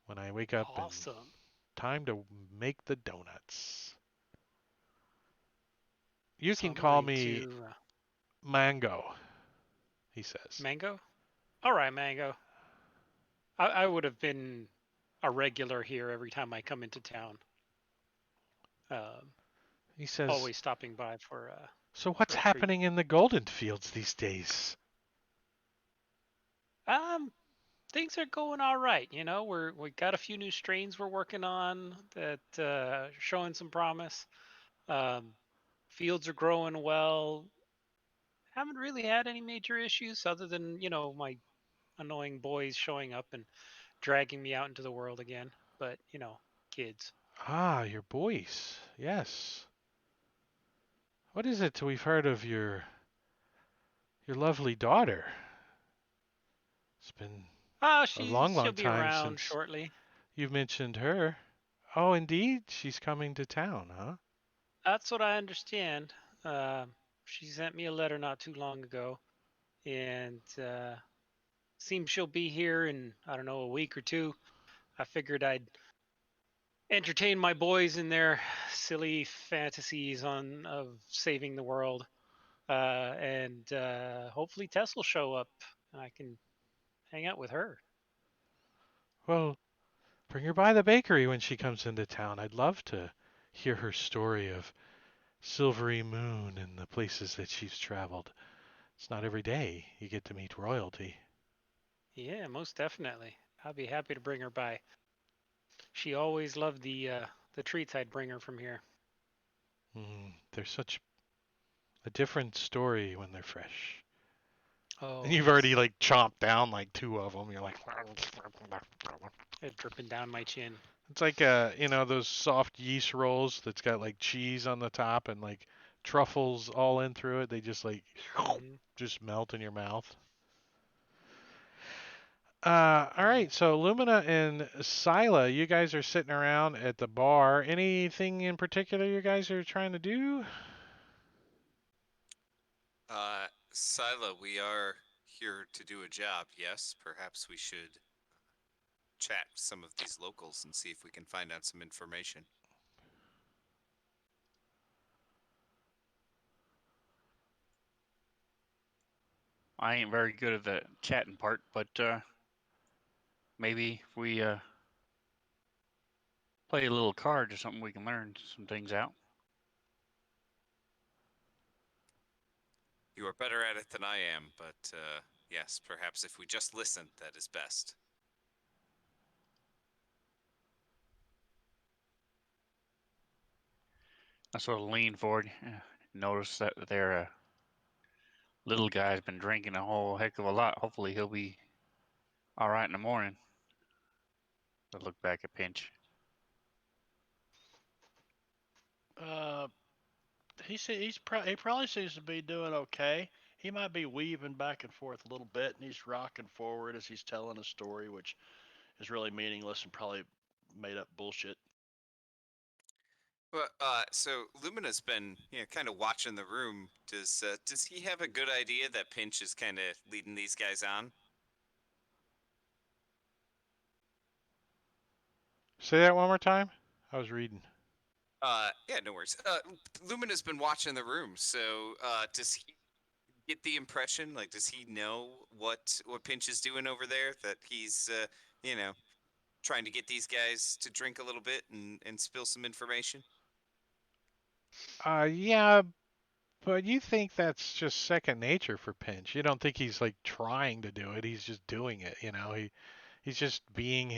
when I wake up and Awesome. time to make the donuts. You So can I'm call going me to Mango, he says. Mango. All right, Mango. I would have been a regular here every time I come into town. Um, He says, always stopping by "So what's for a treat. happening in the golden fields these days?" Um, things are going all right. You know, we got a few new strains we're working on that showing some promise. Um, fields are growing well. Haven't really had any major issues other than my annoying boys showing up and dragging me out into the world again. But kids. Ah, your voice. Yes. What is it we've heard of your lovely daughter? It's been a long, She'll long be time around since shortly. you've mentioned her. Oh, indeed, she's coming to town, huh? That's what I understand. Uh, she sent me a letter not too long ago, and seems she'll be here in I don't know a week or two. I figured I'd entertain my boys in their silly fantasies on of saving the world, and hopefully Tess will show up and I can hang out with her. Well, bring her by the bakery when she comes into town. I'd love to hear her story of Silvery Moon and the places that she's traveled. It's not every day you get to meet royalty. Yeah, most definitely. I'll be happy to bring her by. She always loved the treats I'd bring her from here. They're such a different story when they're fresh. And Oh you've already yes, like chomped down like two of them. You're like, it's dripping down my chin. it's like those soft yeast rolls that's got like cheese on the top and like truffles all in through it. They just like Hmm. just melt in your mouth. All Yeah. right. So Lumina and Sila, you guys are sitting around at the bar. Anything in particular you guys are trying to do? Sila, we are here to do a job. Yes, perhaps we should chat with some of these locals and see if we can find out some information. I ain't very good at the chatting part, but maybe if we play a little card or something, we can learn some things out. You are better at it than I am, but yes, perhaps if we just listen, that is best. I sort of lean forward, notice that their little guy's been drinking a whole heck of a lot. Hopefully he'll be all right in the morning. I look back at Pinch. Uh, he probably seems to be doing okay. He might be weaving back and forth a little bit, and he's rocking forward as he's telling a story, which is really meaningless and probably made up bullshit. Well, so Lumina's been, kind of watching the room. Does he have a good idea that Pinch is kind of leading these guys on? Say that one more time. I was reading. Yeah, no worries. Lumina's been watching the room, so does he get the impression? Like, does he know what Pinch is doing over there? That he's, you know, trying to get these guys to drink a little bit and spill some information? Yeah, but you think that's just second nature for Pinch. You don't think he's like trying to do it. He's just doing it, you know. He's just being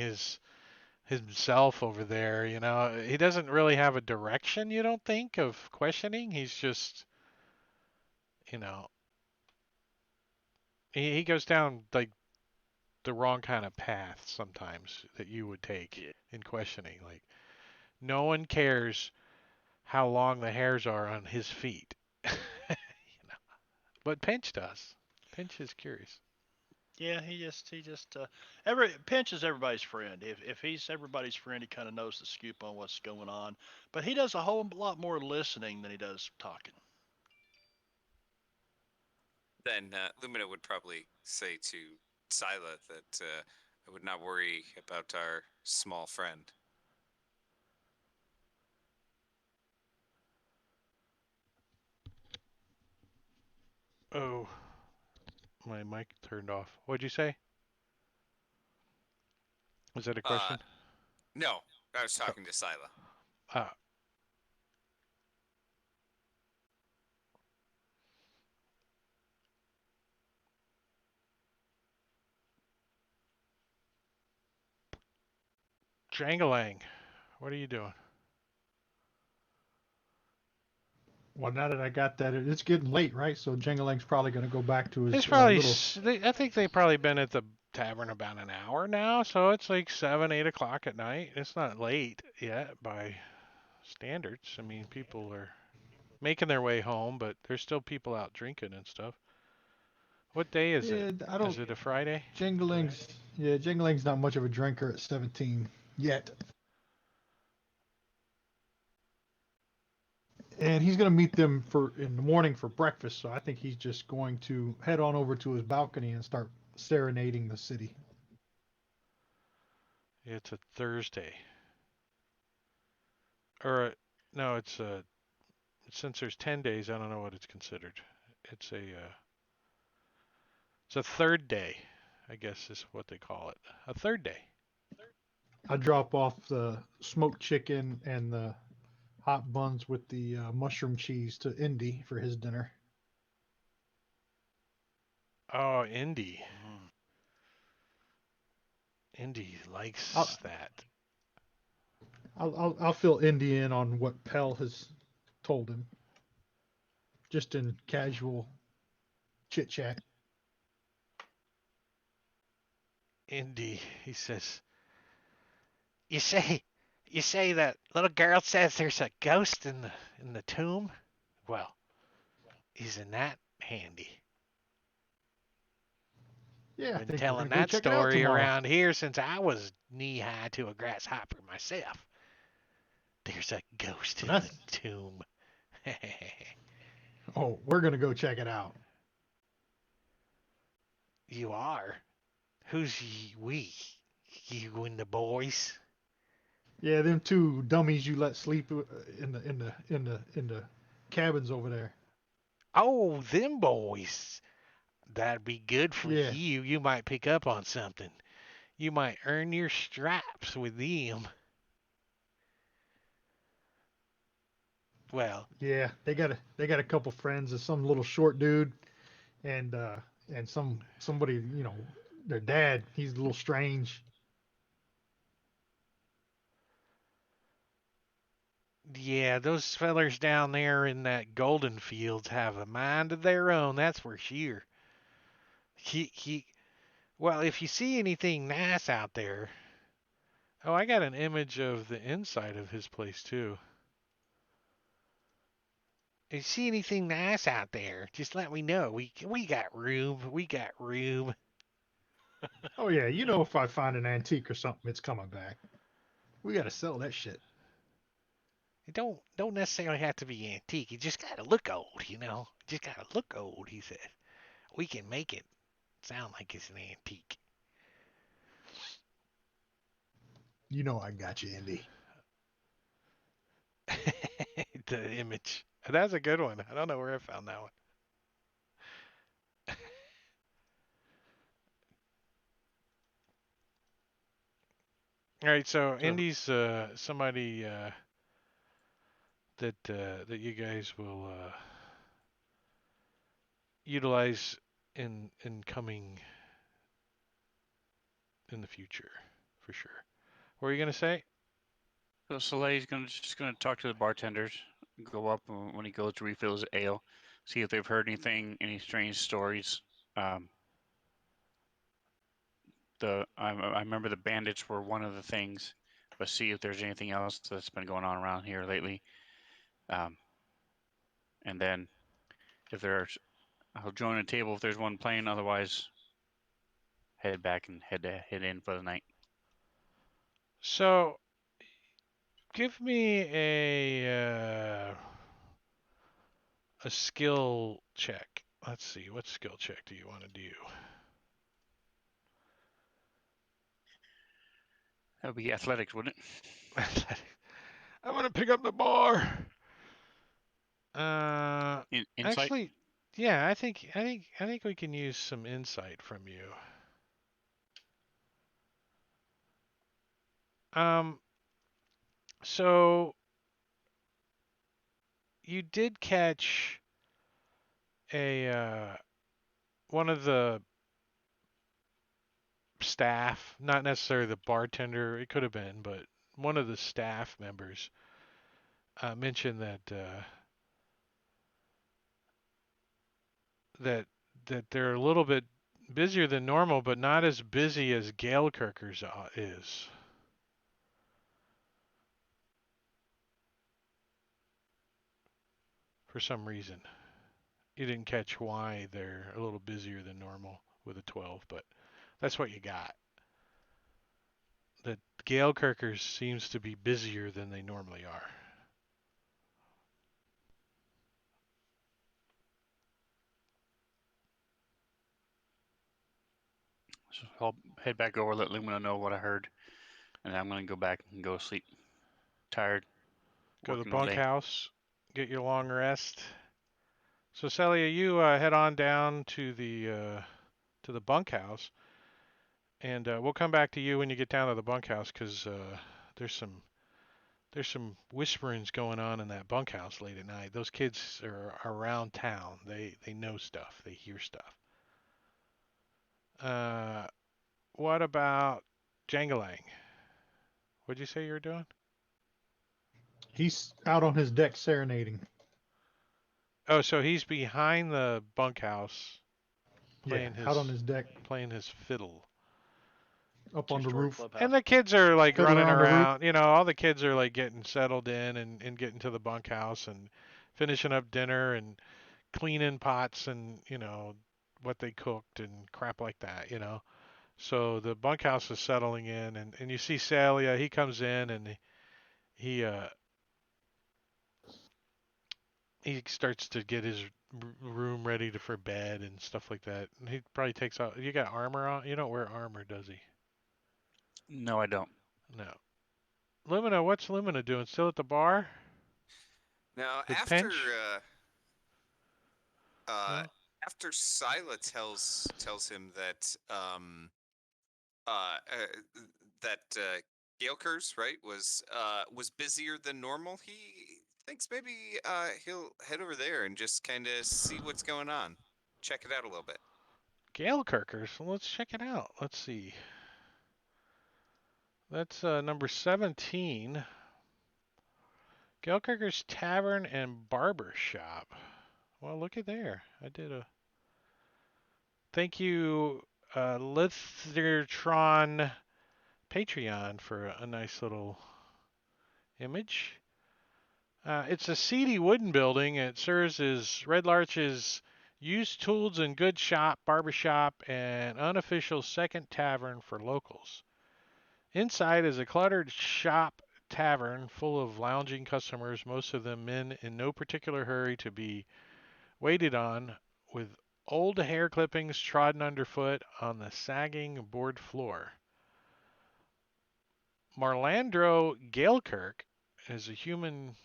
himself over there, you know. He doesn't really have a direction, you don't think, of questioning. He's just, you know, he goes down like the wrong kind of path sometimes that you would take Yeah. in questioning. Like no one cares how long the hairs are on his feet. But Pinch does. Pinch is curious. Yeah, he just every Pinch is everybody's friend. If he's everybody's friend, he kind of knows the scoop on what's going on. But he does a whole lot more listening than he does talking. Then Lumina would probably say to Scylla that I would not worry about our small friend. Oh, my mic turned off. What'd you say? Was that a Uh, question? no, I was Oh, talking to Scylla. uh, Jangalang, what are you doing? Well, now that I got that, it's getting late, right? So Jingling's probably going to go back to It's his probably. little. I think they've probably been at the tavern about an hour now, so it's like 7, 8 o'clock at night. It's not late yet by standards. I mean, people are making their way home, but there's still people out drinking and stuff. What day is it? Yeah, I Is don't. it a Friday? Jingling's not much of a drinker at 17 yet, and he's going to meet them for in the morning for breakfast. So I think he's just going to head on over to his balcony and start serenading the city. It's a Thursday. Or no, it's a since there's 10 days, I don't know what it's considered. It's a third day, I guess is what they call it. A third day. I drop off the smoked chicken and the hot buns with the mushroom cheese to Indy for his dinner. Oh, Indy. Mm. Indy I'll likes that. I'll fill Indy in on what Pell has told him, just in casual chit chat. Indy, he says, "You say, you say that little girl says there's a ghost in the tomb? Well, isn't that handy? Yeah, I Been think we're telling gonna go that check it out story tomorrow. around here since I was knee high to a grasshopper myself. There's a ghost in the That's tomb." oh, we're gonna go check it out. You are? Who's we? You and the boys? Yeah, them two dummies you let sleep in the cabins over there. Oh, them boys. That'd be good for Yeah, you. You might pick up on something. You might earn your stripes with them. Well, yeah, they got a couple friends and some little short dude and somebody their dad. He's a little strange. yeah, those fellers down there in that golden fields have a mind of their own, that's for sure. He, well, if you see anything nice out there. Oh, I got an image of the inside of his place too. If you see anything nice out there, just let me know. We got room. We got room. Oh yeah, if I find an antique or something, it's coming back. We got to sell that shit. It don't necessarily have to be antique. You just gotta look old, you know. Just gotta look old, he said. We can make it sound like it's an antique. You know I got you, Indy. The image. That's a good one. I don't know where I found that one. All right, so So Indy's somebody that you guys will utilize in coming in the future for sure. What were you gonna say? So Soleil's just gonna talk to the bartenders, go up when he goes to refill his ale, see if they've heard anything, any strange stories. Um, I remember the bandits were one of the things, but see if there's anything else that's been going on around here lately. Um, and then if there's, I'll join a table if there's one playing. Otherwise, head back and head in for the night. So give me a skill check. Let's see, what skill check do you want to do? That would be athletics, wouldn't I'm gonna pick up the bar. it? Insight. Actually, yeah, I think we can use some insight from you. Um, so you did catch a one of the staff, not necessarily the bartender, it could have been, but one of the staff members mentioned that that they're a little bit busier than normal, but not as busy as Gale Kirker's is for some reason. You didn't catch why they're a little busier than normal with a 12, but that's what you got. That Gale Kirker's seems to be busier than they normally are. So I'll head back over, let Lumina know what I heard, and I'm gonna go back and go to sleep. Tired, Go to the working all day. bunkhouse, get your long rest. So Celia, you head on down to the bunkhouse, and we'll come back to you when you get down to the bunkhouse because there's some there's some whisperings going on in that bunkhouse late at night. Those kids are around town. They know stuff. They hear stuff. Uh, what about Jangalang? What'd you say you were doing? he's out on his deck serenading. Oh, so he's behind the bunkhouse Yeah, playing out on his deck, his fiddle. up on the Two-story roof, clubhouse. And the kids are like fiddling running around the roof. around. You know, all the kids are like getting settled in and getting to the bunkhouse and finishing up dinner and cleaning pots and, what they cooked and crap like that, you know. So the bunkhouse is settling in and you see Celia, he comes in and he he starts to get his room ready for bed and stuff like that. And he probably takes out. You got armor on? You don't wear armor, does he? No, I don't. No. Lumina, what's Lumina doing? Still at the bar Now, with Pinch? uh, No. after Scylla tells him that uh, uh that Galeker's right was busier than normal, he thinks maybe he'll head over there and just kind of see what's going on, check it out a little bit. Gale Kirkers. So let's check it out. Let's see. That's number 17. Gale Kirker's Tavern and Barber Shop. Well, look at there. I did a. Thank you, Lithertron Patreon for a nice little image. It's a seedy wooden building. It serves as Red Larch's used tools and goods shop, barbershop, and unofficial second tavern for locals. Inside is a cluttered shop tavern full of lounging customers, most of them men in no particular hurry to be waited on, with old hair clippings trodden underfoot on the sagging board floor. Marlandro Galekirk is a human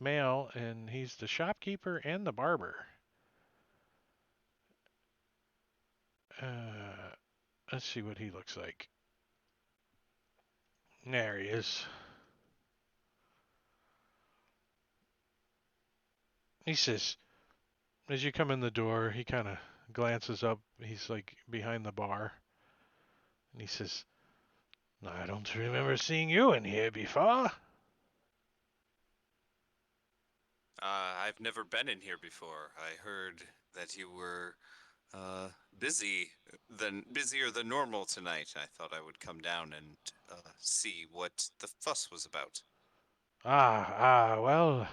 male, and he's the shopkeeper and the barber. Uh, let's see what he looks like. There he is. He says, as you come in the door, he kind of glances up. He's like behind the bar. And he says, I don't remember seeing you in here before. I've never been in here before. I heard that you were busy busier than normal tonight. I thought I would come down and see what the fuss was about. Well,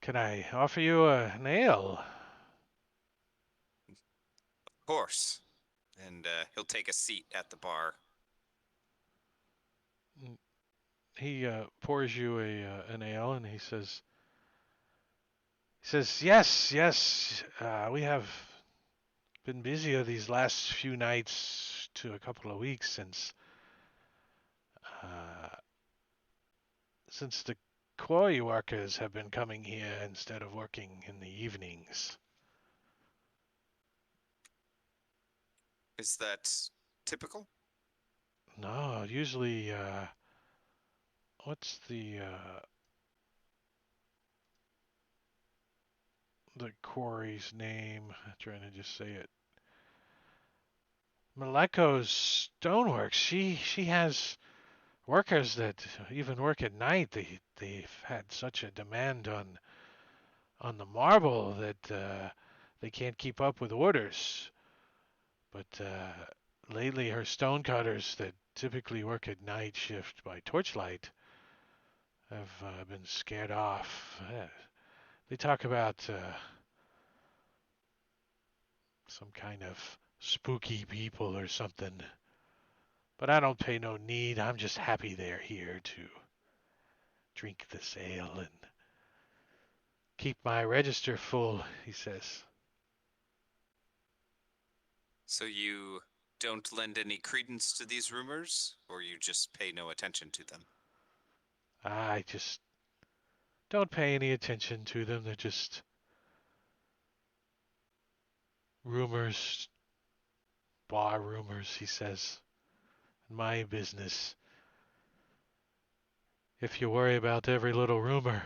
can I offer you a nail? Of course. And he'll take a seat at the bar. He pours you an ale, and he says, yes, we have been busier these last few nights to a couple of weeks uh, since the quarry workers have been coming here instead of working in the evenings. Is that typical? No, usually, what's the quarry's name? I'm trying to just say it. Maleko's stoneworks. She has workers that even work at night. They've had such a demand on the marble that they can't keep up with orders. But lately, her stonecutters that typically work at night shift by torchlight have been scared off. They talk about some kind of spooky people or something. But I don't pay no need. I'm just happy they're here to drink this ale and keep my register full, he says. So you don't lend any credence to these rumors, or you just pay no attention to them? I just don't pay any attention to them. They're just rumors, bar rumors, he says. My business. If you worry about every little rumor,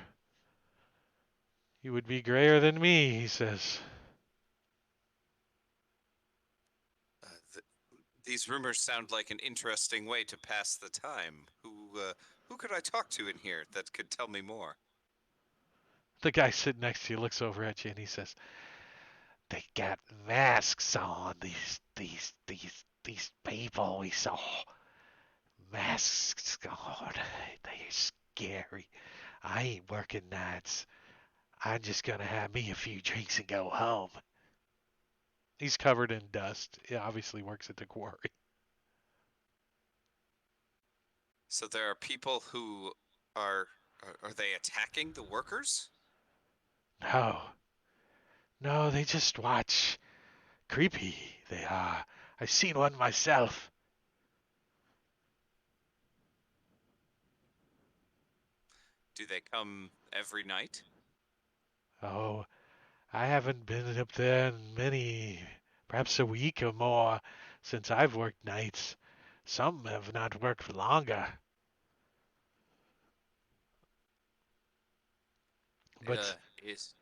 you would be grayer than me, he says. Uh, th- these rumors sound like an interesting way to pass the time. Who could I talk to in here that could tell me more? The guy sitting next to you looks over at you and he says, they got masks on. These people we saw. Masks on. They're scary. I ain't working nights. I'm just gonna have me a few drinks and go home. He's covered in dust. He obviously works at the quarry. So there are people who are they attacking the workers? No, no, they just watch. Creepy they are. I've seen one myself. Do they come every night? Oh, I haven't been up there in perhaps a week or more since I've worked nights. Some have not worked for longer, but Is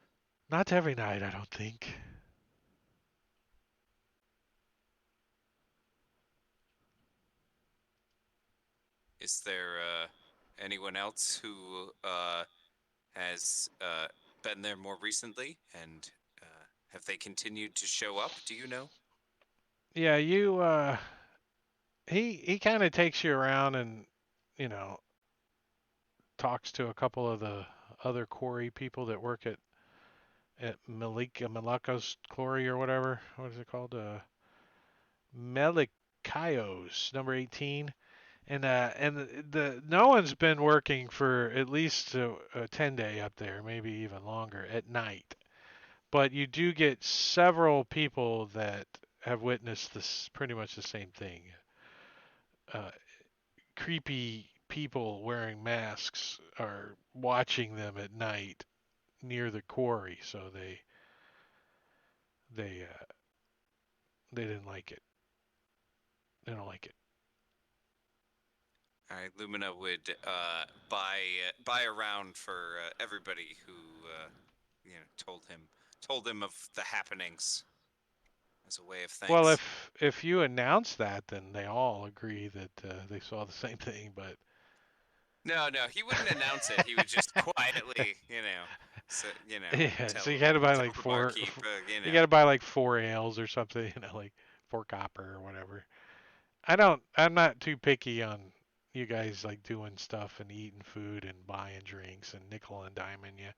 not every night, I don't think. there anyone else who has been there more recently, and have they continued to show up? Do you know? Yeah, he kind of takes you around and, you know, talks to a couple of the other quarry people that work at Malaka's Quarry or whatever. What is it called? Melikaios, number 18. And the no one's been working for at least a 10 day up there, maybe even longer at night. But you do get several people that have witnessed this pretty much the same thing. Uh, Creepy people wearing masks are watching them at night near the quarry, so they they didn't like it. They don't like it. All right, Lumina would buy a round for everybody who told him of the happenings as a way of Well, thanks. if you announce that, then they all agree that they saw the same thing. But No, he wouldn't announce it. He would just quietly, yeah, tell so you got to buy tell like the four. barkeep, You got to buy like 4 ales or something, like 4 copper or whatever. I don't. I'm not too picky on you guys like doing stuff and eating food and buying drinks and nickel and diming you.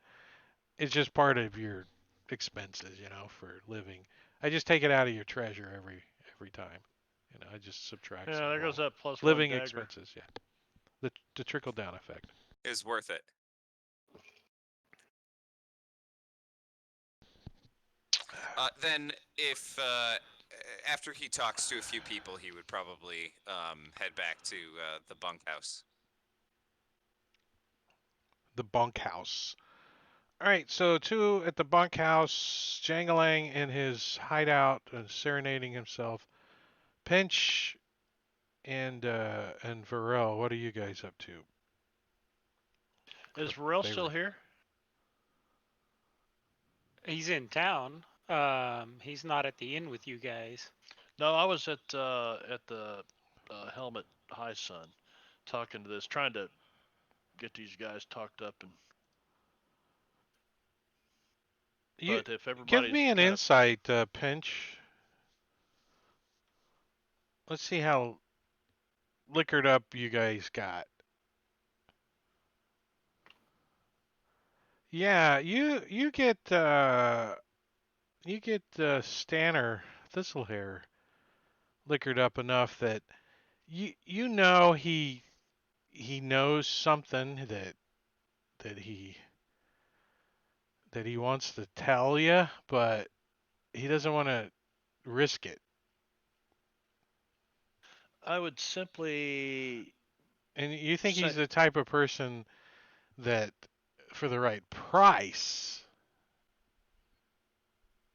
It's just part of your expenses, for living. I just take it out of your treasure every time. I just subtract Yeah, some there goes that +1 living dagger. expenses. Yeah, the trickle down effect. is worth it. Then, if after he talks to a few people, he would probably head back to the bunkhouse. The bunkhouse. All right, so two at the bunkhouse, Jangalang in his hideout, serenading himself. Pinch and Varel, what are you guys up to? Is Varel They still were here? He's in town. He's not at the inn with you guys. No, I was at the Helmet High Sun, talking to this, trying to get these guys talked up, and you. but if Give everybody's me an kind of insight, Pinch. Let's see how liquored up you guys got. Yeah, you get Stanner Thistlehair liquored up enough that he knows something that he that he wants to tell you, but he doesn't want to risk it. I would simply And you think say, he's the type of person that, for the right price,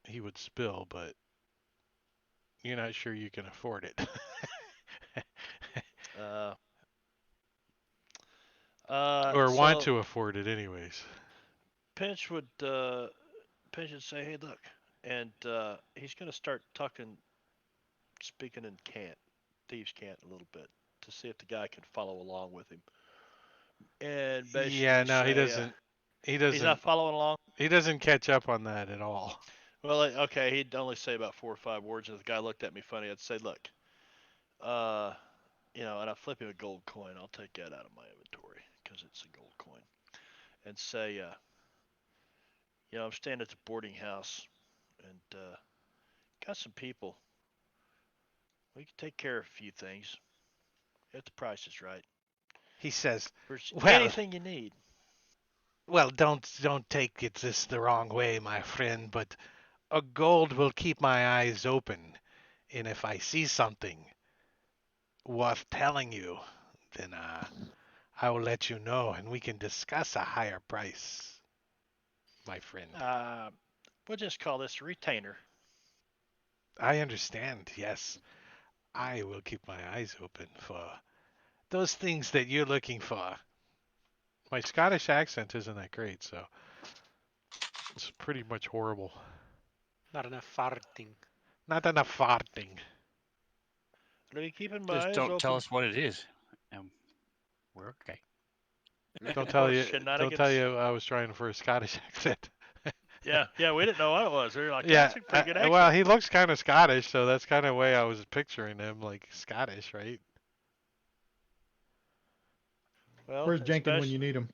he would spill, but you're not sure you can afford it. uh, Or want so to afford it, anyways. Pinch would Pinch would say, "Hey, look," and he's gonna start speaking in thieves' cant a little bit to see if the guy can follow along with him, and Yeah, basically no, he say, doesn't. He he's not doesn't. following along. He doesn't catch up on that at all. Well, okay, he'd only say about 4 or 5 words, and if the guy looked at me funny, I'd say, "Look, uh, and I flip him a gold coin. I'll take that out of my inventory because it's a gold coin, and say, I'm staying at the boarding house, and got some people. We can take care of a few things if the price is right He says, for "Well, anything you need." don't take it this the wrong way, my friend, but a gold will keep my eyes open, and if I see something worth telling you, then I will let you know, and we can discuss a higher price, my friend." Uh, we'll just call this a retainer. I understand. Yes, I will keep my eyes open for those things that you're looking for. My Scottish accent isn't that great, so it's pretty much horrible. Not enough farting. Not enough farting. Let me keep Just my eyes don't tell open. us what it is, and we're okay. Looking Tell for you. Don't tell shenanigans. you I was trying for a Scottish accent. Yeah, we didn't know what it was. We were like, Yeah. that's a pretty good Well, accent. he looks kind of Scottish, so that's kind of the way I was picturing him, like Scottish, right? Well, Where's Jenkins when you especially, need him?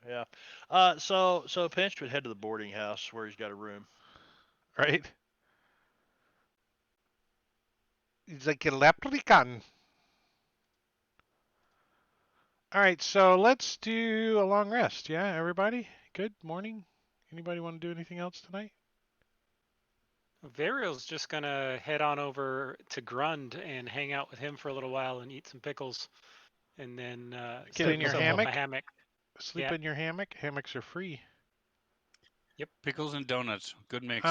yeah. So Pinch would head to the boarding house where he's got a room. Right? He's like a leprechaun. All right, so let's do a long rest. Yeah, everybody? Good morning. Anybody want to do anything else tonight? Varial's just gonna head on over to Grund and hang out with him for a little while and eat some pickles and then Get set in your myself up a hammock. hammock. Sleep Yeah. in your hammock. Hammocks are free. Pickles and donuts, good mix.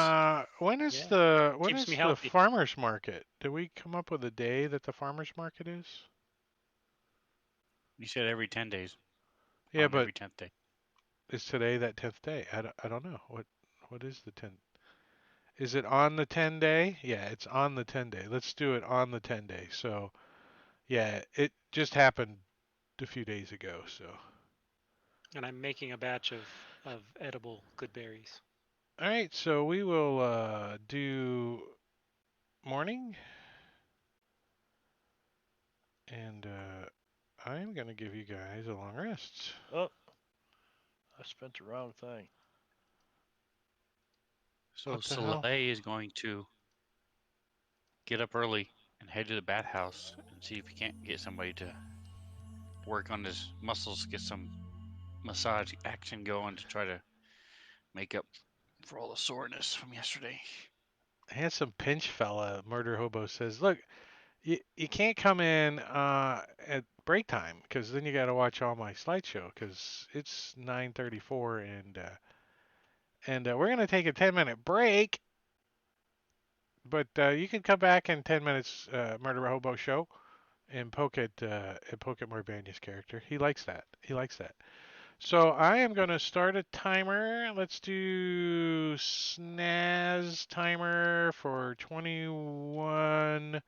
When is Yeah. the me healthy. farmers market? Did we come up with a day that the farmers market is? You said every 10 days. Yeah, On but every 10th day. is today that 10th day? I don't know. What is the 10th? Is it on the 10 day? Yeah, it's on the 10 day. Let's do it on the 10 day. So, yeah, it just happened a few days ago. So, And I'm making a batch of edible good berries. all right. So we will do morning, and I'm gonna give you guys a long rest. Oh, I spent the wrong thing. So What the hell? Soleil is going to get up early and head to the bathhouse and see if he can't get somebody to work on his muscles, get some massage action going to try to make up for all the soreness from yesterday. Handsome pinch fella, murder hobo says, "Look, you can't come in at break time because then you got to watch all my slideshow because it's 9:34 and we're gonna take a 10-minute break, but you can come back in 10 minutes, murder hobo show, and poke at Morbanya's character. He likes that. He likes that. So I am gonna start a timer. Let's do snaz timer for 21:45.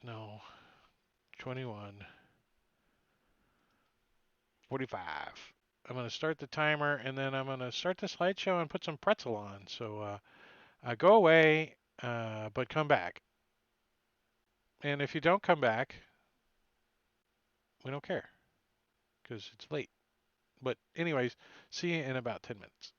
No, 21:45. I'm gonna start the timer and then I'm gonna start the slideshow and put some pretzel on. So go away, but come back. And if you don't come back, we don't care because it's late. But anyways, see you in about 10 minutes.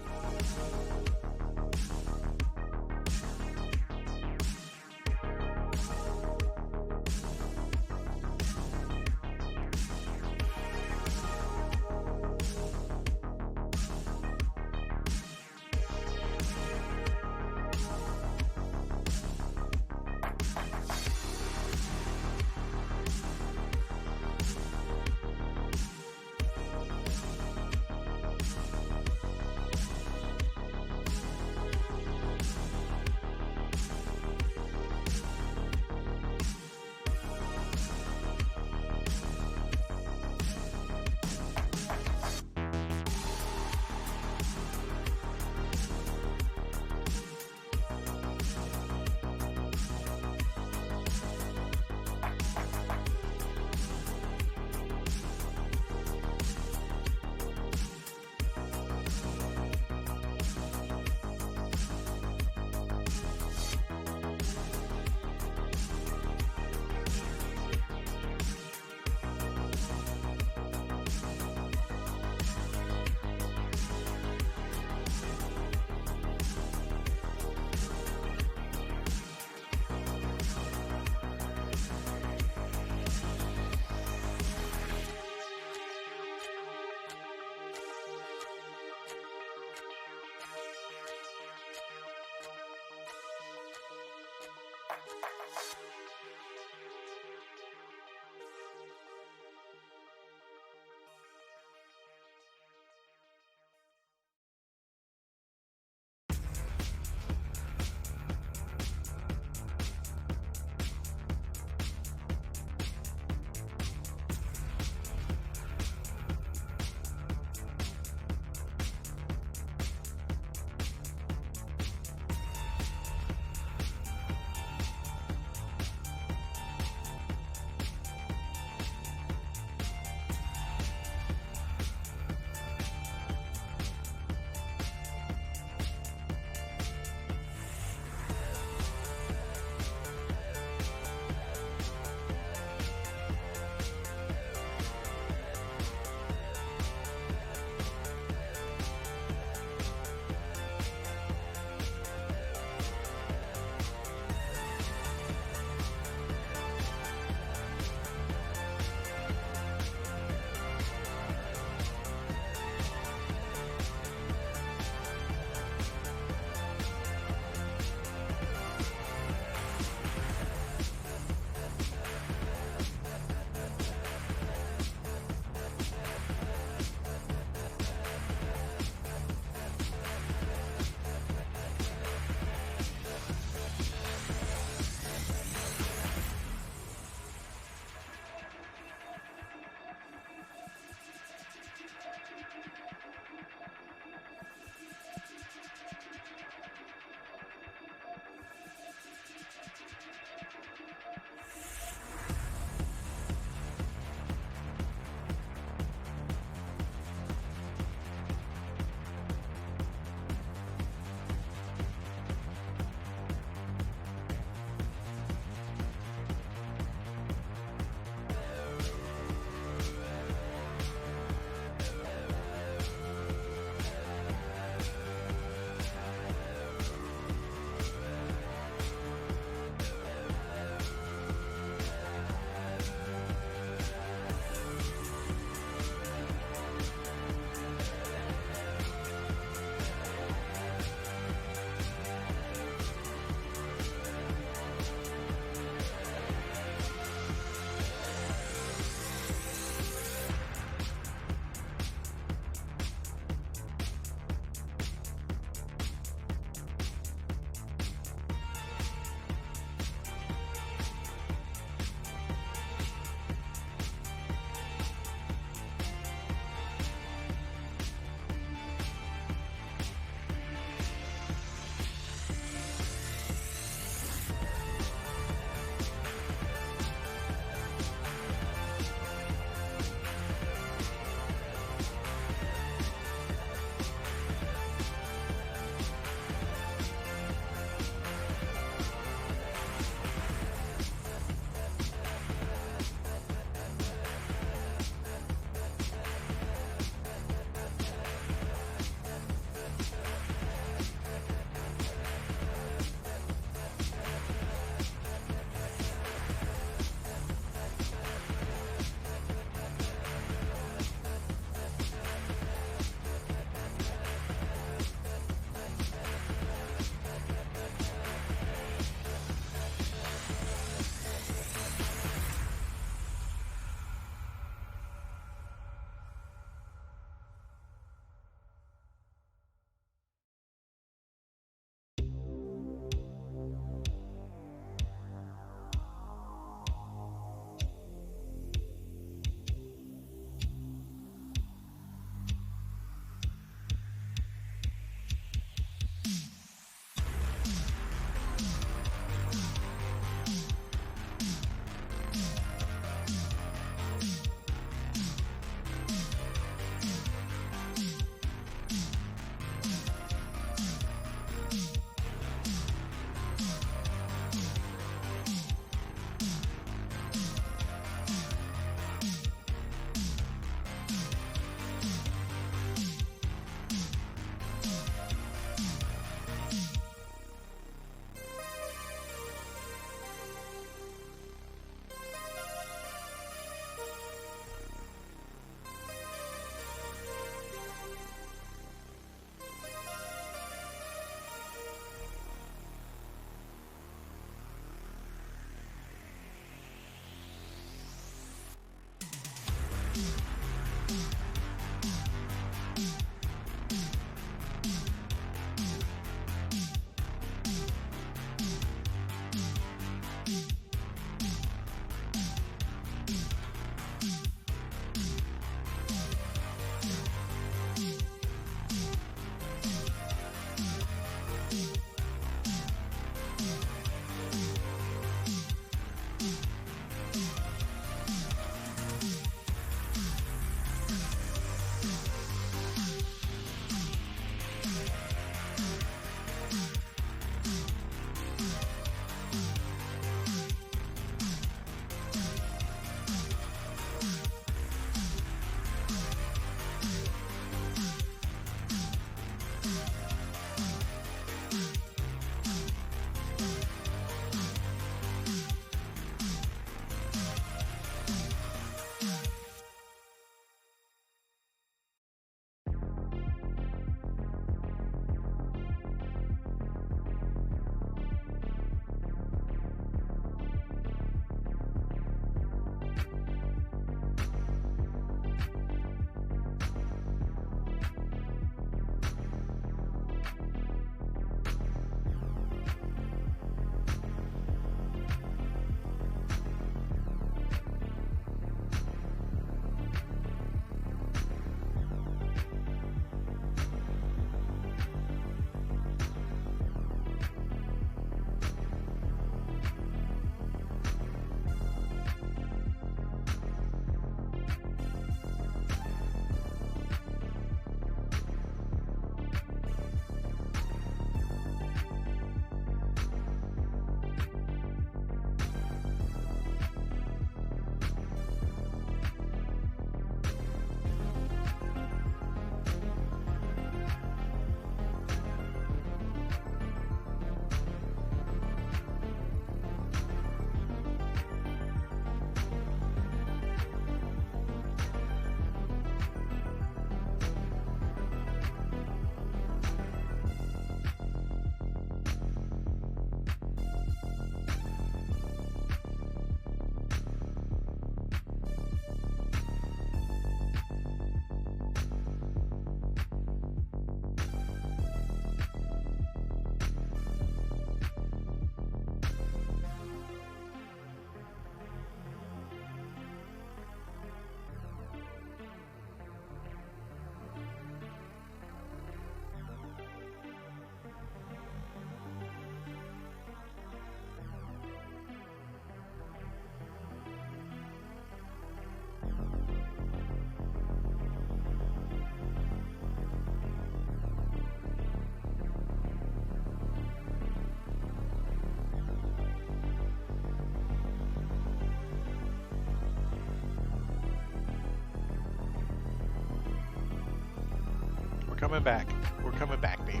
coming back. We're coming back, baby.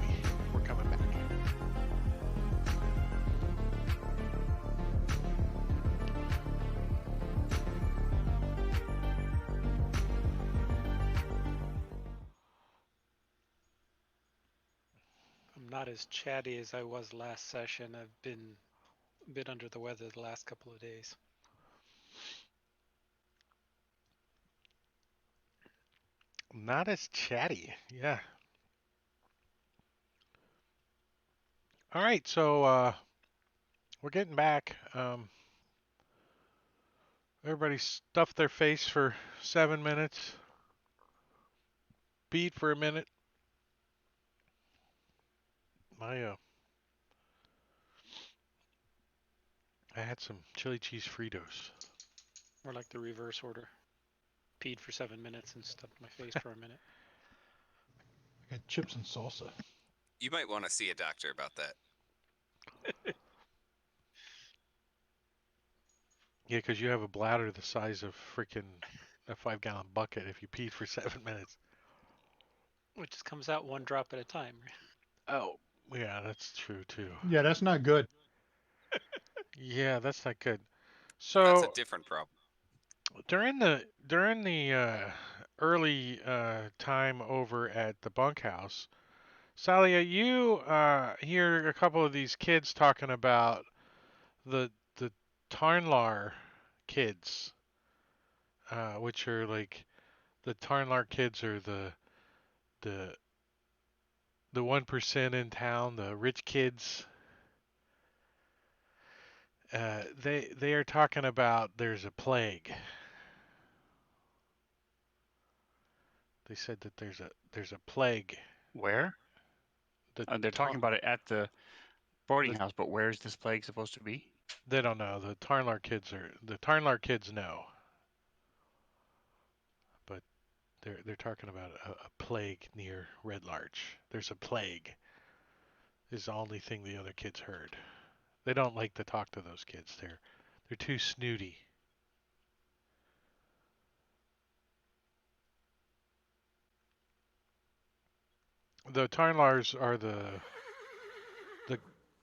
We're coming back. I'm not as chatty as I was last session. I've been a bit under the weather the last couple of days. Not as chatty. Yeah. All right, so we're getting back. Everybody stuffed their face for 7 minutes. Beat for a minute. My I had some chili cheese Fritos. Or like the reverse order. Peed for 7 minutes and stuffed my face for a minute. I got chips and salsa. You might want to see a doctor about that. Yeah, because you have a bladder the size of freaking a 5-gallon bucket if you peed for 7 minutes. Which just comes out one drop at a time. Oh, yeah, that's true too. Yeah, that's not good. Yeah, that's not good. That's a So different problem. during the early time over at the bunkhouse, Salia, you hear a couple of these kids talking about the Tarnlar kids, which are like the Tarnlar kids are the the 1% in town, the rich kids. They are talking about there's a plague. They said that there's a plague. Where? The They're talking about it at the boarding the house, but where is this plague supposed to be? they don't know. The Tarnlar kids know, but they're talking about a plague near Red Larch. There's a plague. Is the only thing the other kids heard. They don't like to talk to those kids. They're too snooty. The Tarnlars are the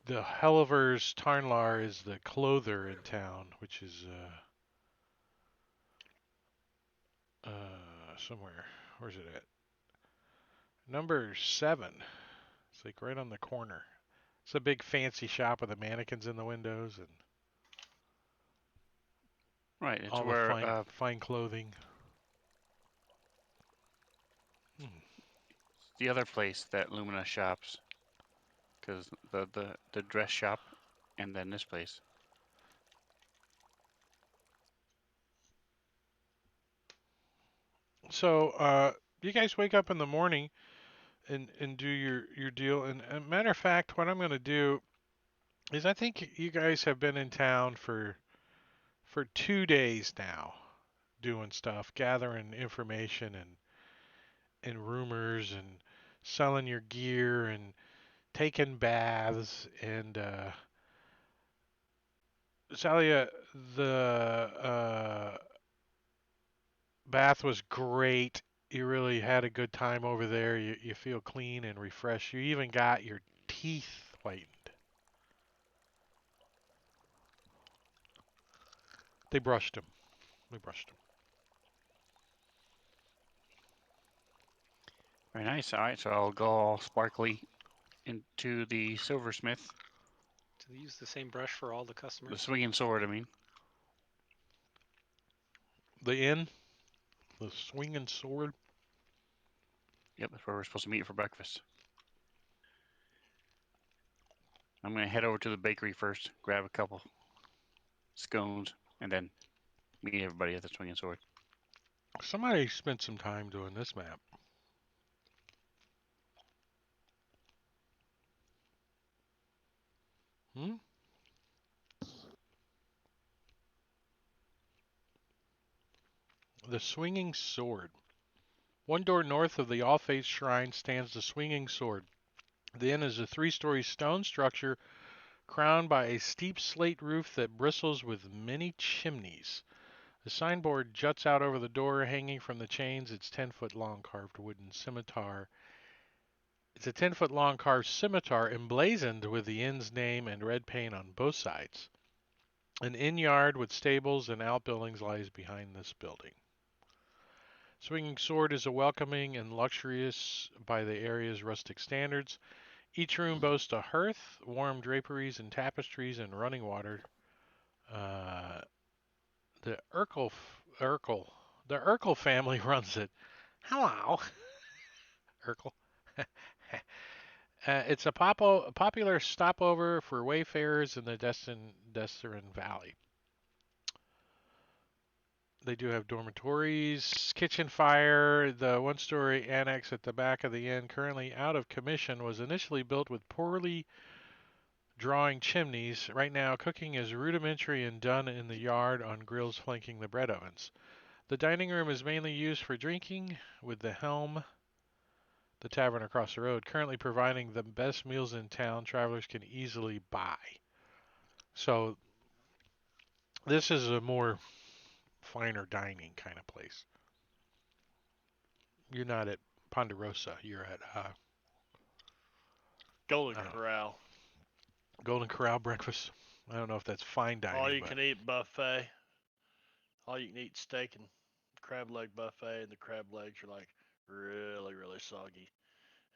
the Helliver's Tarnlar is the clother in town, which is somewhere. Where's it at? Number 7. It's like right on the corner. It's a big fancy shop with the mannequins in the windows and Right, it's all the where fine clothing. Hmm. the other place that Lumina shops, because the dress shop, and then this place. So, you guys wake up in the morning and do your deal. And a matter of fact, what I'm going to do is I think you guys have been in town for 2 days now, doing stuff, gathering information and rumors and selling your gear and taking baths and Salia, the bath was great. You really had a good time over there. You feel clean and refreshed. You even got your teeth whitened. They brushed them. They brushed them. Very nice. All right, so I'll go all sparkly into the silversmith, Do they use the same brush for all the the customers? swinging sword. I mean, The inn, the swinging sword. yep, that's where we're supposed to meet for breakfast. I'm gonna head over to the bakery first, grab a couple scones, and then meet everybody at the swinging sword. Somebody spent some time doing this map. Hmm? The swinging sword. One door north of the All-Faith Shrine stands the swinging sword. The inn is a 3-story stone structure crowned by a steep slate roof that bristles with many chimneys. The signboard juts out over the door, hanging from the chains its 10-foot long carved wooden scimitar It's a 10-foot long carved scimitar emblazoned with the inn's name and red paint on both sides. An inn yard with stables and outbuildings lies behind this building. Swinging Sword is a welcoming and luxurious by the area's rustic standards. Each room boasts a hearth, warm draperies and tapestries, and running water. Uh, Urkel, the Urkel family runs it. Hello, Urkel. It's a popular stopover for wayfarers in the Destin Valley. They do have dormitories, kitchen fire. The one-story annex at the back of the inn, currently out of commission, was initially built with poorly drawing chimneys. Right now, cooking is rudimentary and done in the yard on grills flanking the bread ovens. The dining room is mainly used for drinking, with the Helm, the tavern across the road, currently providing the best meals in town travelers can easily buy. So this is a more finer dining kind of place. You're not at Ponderosa. You're at Golden uh, Corral. Golden Corral breakfast. I don't know if that's fine All dining, you but can eat buffet. All you can eat steak and crab leg buffet, and the crab legs are like really, really soggy,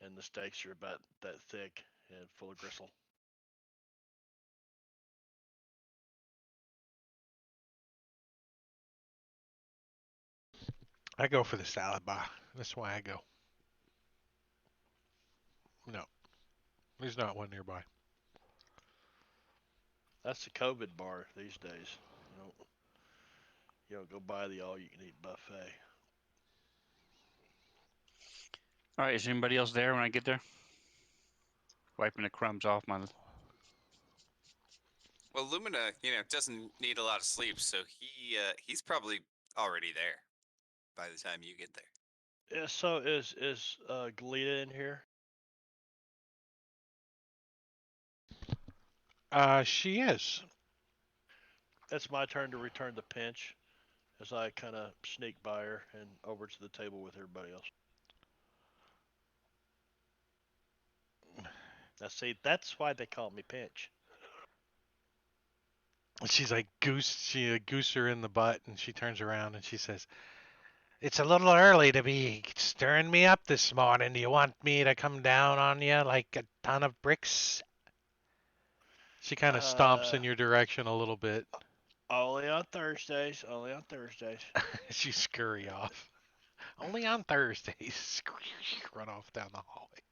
and the steaks are about that thick and full of gristle. I go for the salad bar. That's why I go. No, there's not one nearby. That's the COVID bar these days. You don't go buy the all you can eat buffet. All right, is anybody else there when I get there? Wiping the crumbs off my. Well, Lumina, doesn't need a lot of sleep, so he's probably already there by the time you get there. Yeah, so is Galita in here? She is. It's my turn to return the pinch as I kind of sneak by her and over to the table with everybody else. Now, see, that's why they call me Pinch. She's like goose. She goose her in the butt, and she turns around and she says, "It's a little early to be stirring me up this morning. Do you want me to come down on you like a ton of bricks?" She kind of stomps Uh, in your direction a little bit. Only on Thursdays. Only on Thursdays. She scurry off. Only on Thursdays. Run off down the hallway.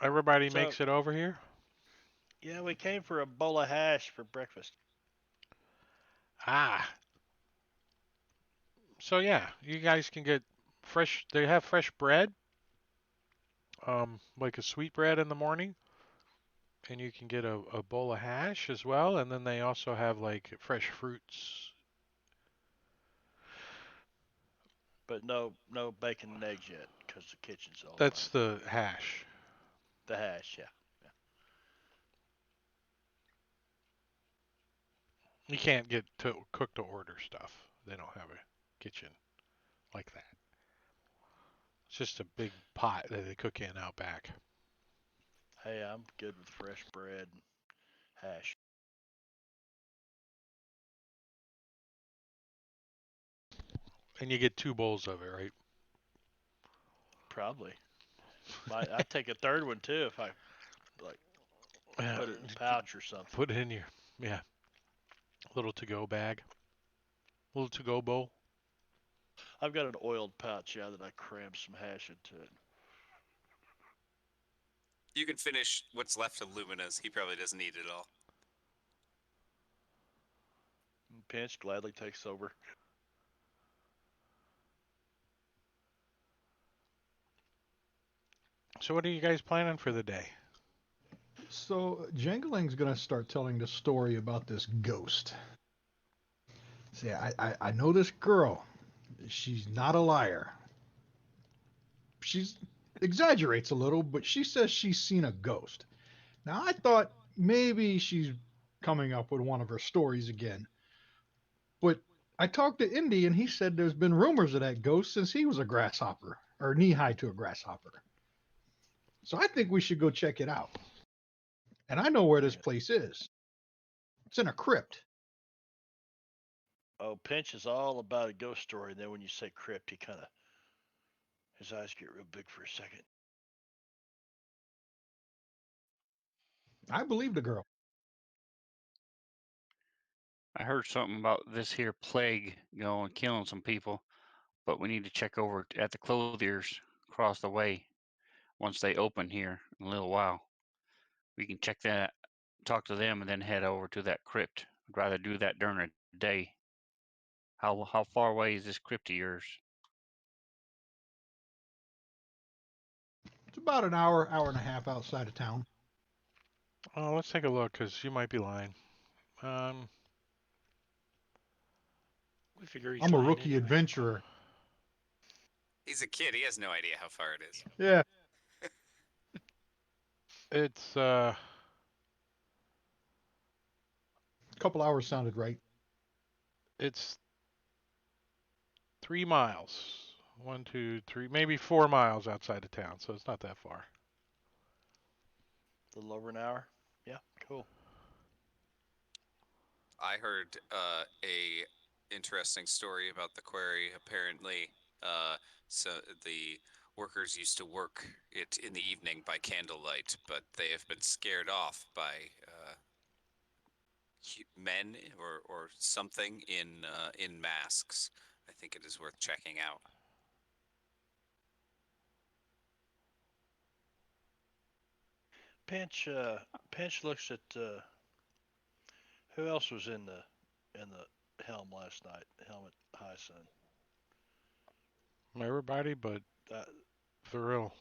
Everybody So, makes it over here? yeah, we came for a bowl of hash for breakfast. Ah. So yeah, you guys can get fresh. They have fresh bread, like a sweet bread in the morning, and you can get a bowl of hash as well. And then they also have like fresh fruits. But no bacon and eggs yet because the kitchen's all That's done. the hash. The hash, yeah. You can't get to cook to order stuff. They don't have a kitchen like that. It's just a big pot that they cook in out back. Hey, I'm good with fresh bread and hash. And you get two bowls of it, right? Probably. I'd take a third one too if I like Yeah, put it in a pouch or something. put it in your, yeah, little to-go bag. Little to-go bowl. I've got an oiled pouch, yeah, that I crammed some hash into it. You can finish what's left of Lumina's. He probably doesn't eat it all. And Pinch gladly takes over. So what are you guys planning for the day? So Jangling's gonna start telling the story about this ghost. See, I know this girl. She's not a liar. She's exaggerates a little, but she says she's seen a ghost. Now I thought maybe she's coming up with one of her stories again. But I talked to Indy, and he said there's been rumors of that ghost since he was a grasshopper or knee high to a grasshopper. So I think we should go check it out. And I know where this place is. It's in a crypt. Oh, Pinch is all about a ghost story. And then when you say crypt, he kind of his eyes get real big for a second. I believe the girl. I heard something about this here plague going killing some people, but we need to check over at the clothiers across the way once they open here in a little while. We can check that, talk to them, and then head over to that crypt. I'd rather do that during a day. How far away is this crypt of yours? It's about an hour, hour and a half outside of town. Oh, let's take a look because you might be lying. Um, We figure he's I'm a lying rookie anyway. adventurer. He's a kid. He has no idea how far it is. Yeah. it's A couple hours sounded right. it's 3 miles. 1, 2, 3, maybe 4 miles outside of town, so it's not that far. A little over an hour. Yeah, cool. I heard a interesting story about the quarry. Apparently, so the workers used to work it in the evening by candlelight, but they have been scared off by men or something in masks. I think it is worth checking out. Pinch Pinch looks at who else was in the helm last night. Helmet High Sun. Everybody but Uh, Thrill.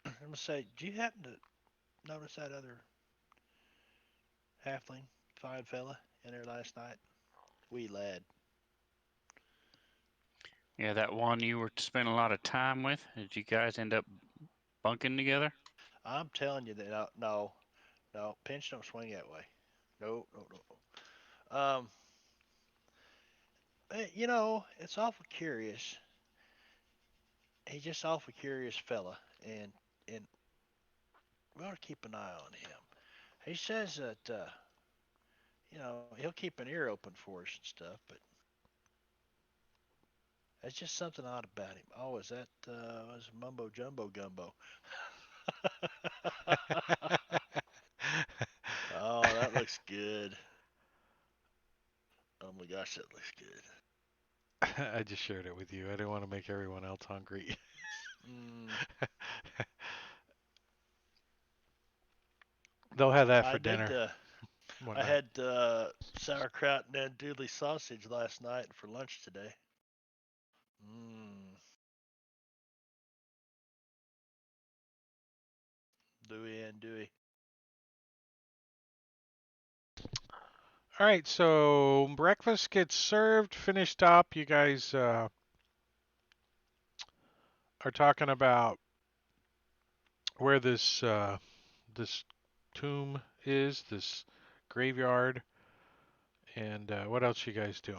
I'm gonna say, do you happen to notice that other halfling, fine fella, in there last night? Wee lad. Yeah, that one you were spending a lot of time with. Did you guys end up bunking together? I'm telling you that no, Pinch don't swing that way. No, no, no, no. It's awful curious. He's just awful curious fella, and we ought to keep an eye on him. He says that he'll keep an ear open for us and stuff, but there's just something odd about him. Oh, is that was mumbo jumbo gumbo? Oh, that looks good. Oh my gosh, that looks good. I just shared it with you. I didn't want to make everyone else hungry. Mm, They'll have that I for did. dinner one I night. had sauerkraut and andouille sausage last night for lunch today. Mmm, Dewey and Dewey. All right, so breakfast gets served, finished up. You guys are talking about where this tomb is, this graveyard, and what else you guys doing?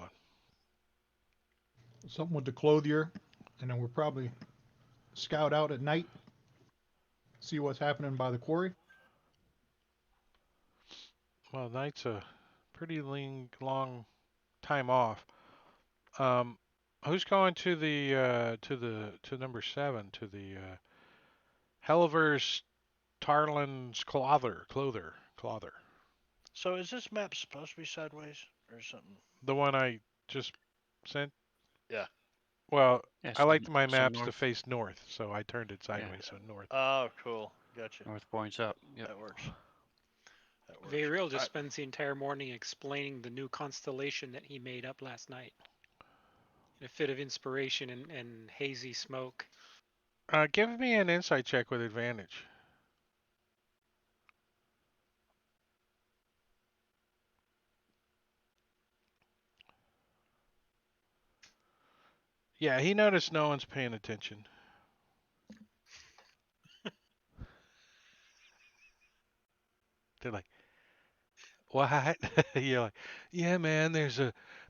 Something with the clothier. And then we'll probably scout out at night, see what's happening by the quarry. Well, night's a pretty long time off. Um, who's going to the to number 7 to the Helliver's Tarlin's Clother? So is this map supposed to be sideways or something? The one I just sent. Yeah. Well, Yeah, I like my so maps to north. face north, so I turned it Yeah, sideways, so north. Oh, cool. Gotcha. north points up. Yep. That works. That works. Variel just Alright. spends the entire morning explaining the new constellation that he made up last night. In a fit of inspiration and hazy smoke. Give me an insight check with advantage. Yeah, he noticed no one's paying attention. They're like, "What?" You're like, "Yeah, man.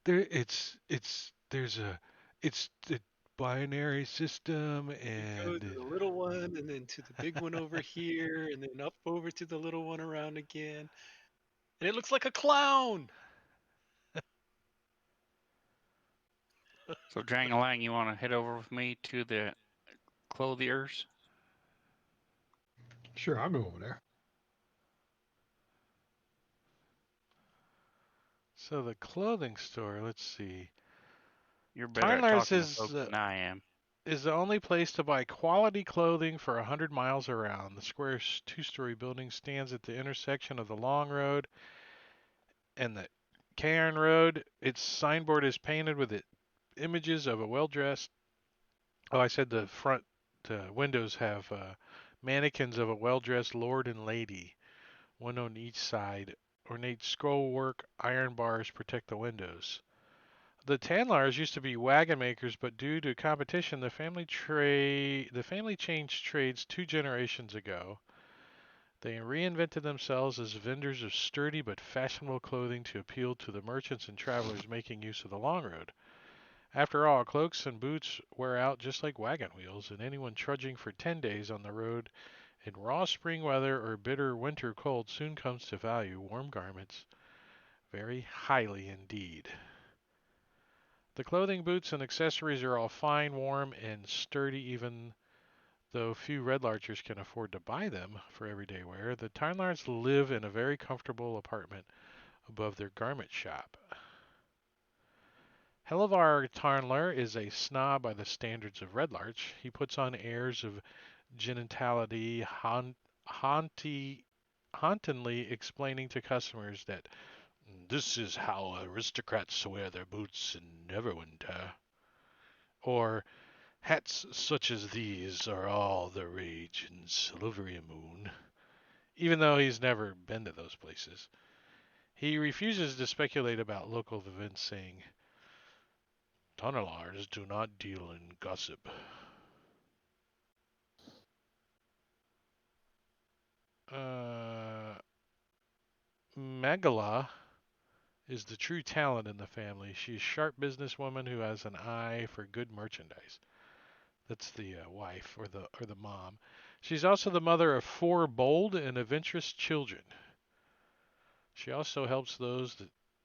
there's a it's the binary system You go to and the little one, and then to the big one over here, and then up over to the little one around again. And it looks like a clown. So, Drang-a-lang, you want to head over with me to the clothiers? Sure, I'll go over there. so the clothing store. Let's see. You're better at Tarnlars talking to folks than I am. is the only place to buy quality clothing for 100 miles around. The square's two-story building stands at the intersection of the Long Road and the Cairn Road. Its signboard is painted with images of a well-dressed. Oh, I said the front windows have mannequins of a well-dressed lord and lady, one on each side. Ornate scrollwork iron bars protect the windows. The Tanlars used to be wagon makers, but due to competition, the family changed trades 2 generations ago. They reinvented themselves as vendors of sturdy but fashionable clothing to appeal to the merchants and travelers making use of the long road. After all, cloaks and boots wear out just like wagon wheels, and anyone trudging for 10 days on the road in raw spring weather or bitter winter cold soon comes to value warm garments very highly indeed. The clothing, boots, and accessories are all fine, warm, and sturdy, even though few red larchers can afford to buy them for everyday wear. The Tarnlars live in a very comfortable apartment above their garment shop. Hellevar Tarnlar is a snob by the standards of Red Larch. He puts on airs of genitality, hauntingly explaining to customers that this is how aristocrats wear their boots in Neverwinter. Or hats such as these are all the rage in Silvery-Moon, even though he's never been to those places. He refuses to speculate about local events, saying, Tunnelars do not deal in gossip. Uh, Megala is the true talent in the family. She's a sharp businesswoman who has an eye for good merchandise. That's the wife or the mom. She's also the mother of 4 bold and adventurous children. She also helps those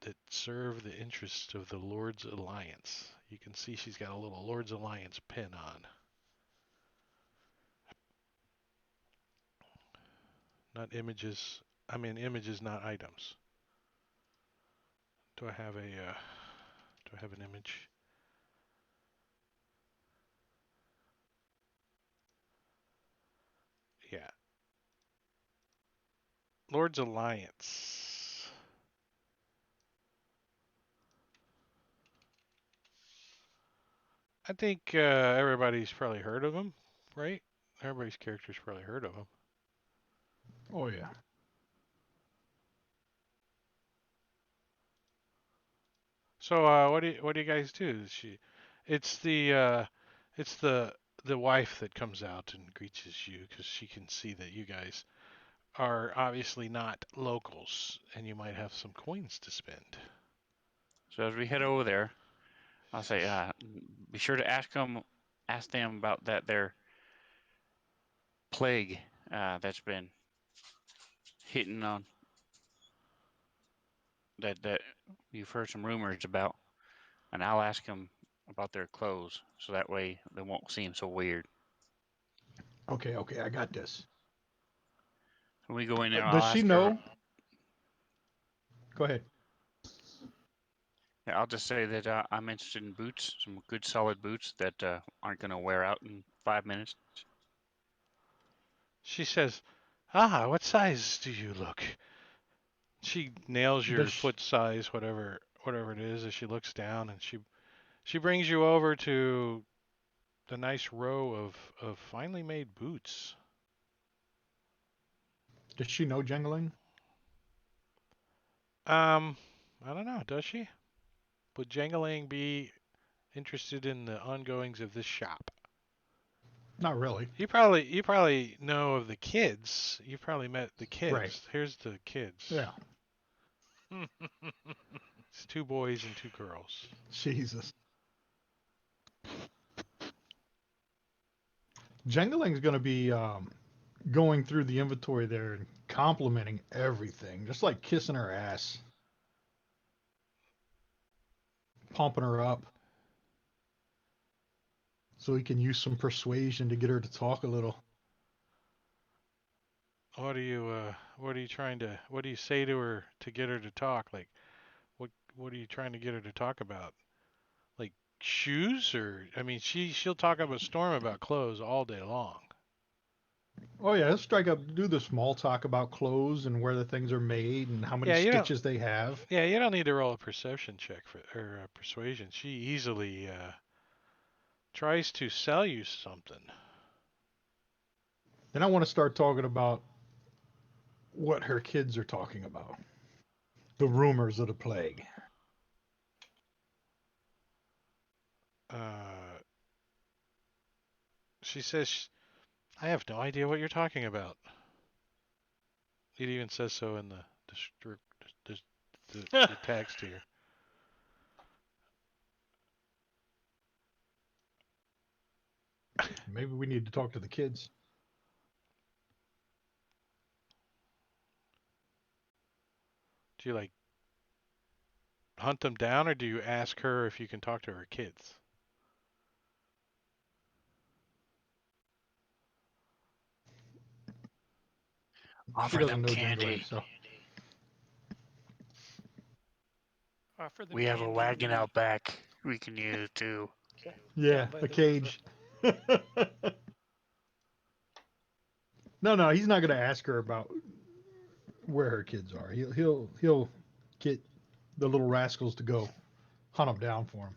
that serve the interests of the Lord's Alliance. You can see she's got a little Lord's Alliance pin on. Not images. I mean images, not items. Do I have a do I have an image? Yeah. Lord's Alliance. I think everybody's probably heard of them, right? Everybody's character's probably heard of them. Oh yeah. So what do you guys do? It's it's the wife that comes out and greets you because she can see that you guys are obviously not locals and you might have some coins to spend. So as we head over there, I'll say, be sure to ask them about their plague that's been hitting on that you've heard some rumors about, and I'll ask them about their clothes, so that way they won't seem so weird. Okay, okay, I got this. When we go in there, Does I'll she ask her. know? Go ahead. Yeah, I'll just say that I'm interested in boots, some good solid boots that aren't going to wear out in 5 minutes. She says, "Ah, what size do you look?" She nails Does your she, foot size, whatever it is, as she looks down, and she brings you over to the nice row of finely made boots. does she know jangling? Um, I don't know, does she? Would Jangalang be interested in the ongoings of this shop? Not really. You probably know of the kids. You probably met the Right. kids. Here's the kids. Yeah. It's 2 boys and 2 girls. Jesus. Jengaling's going to be going through the inventory there and complimenting everything, just like kissing her ass, pumping her up, so he can use some persuasion to get her to talk a little. What are you what do you say to her to get her to talk? Like what are you trying to get her to talk about? Like shoes or I mean she'll talk up a storm about clothes all day long. Oh yeah, let's strike up, do the small talk about clothes and where the things are made and how many Yeah, stitches they have. you don't need to roll a perception check for or persuasion. She easily tries to sell you something. Then I want to start talking about what her kids are talking about. The rumors of the plague. Uh, she says, "I have no idea what you're talking about." It even says so in the text here. Maybe we need to talk to the kids. Do you like hunt them down, or do you ask her if you can talk to her kids? She Offer doesn't them know Jingling, candy. so Offer them We have a candy wagon out back we can use too. yeah, down by a the river. cage. No, he's not going to ask her about where her kids are. He'll get the little rascals to go hunt them down for him.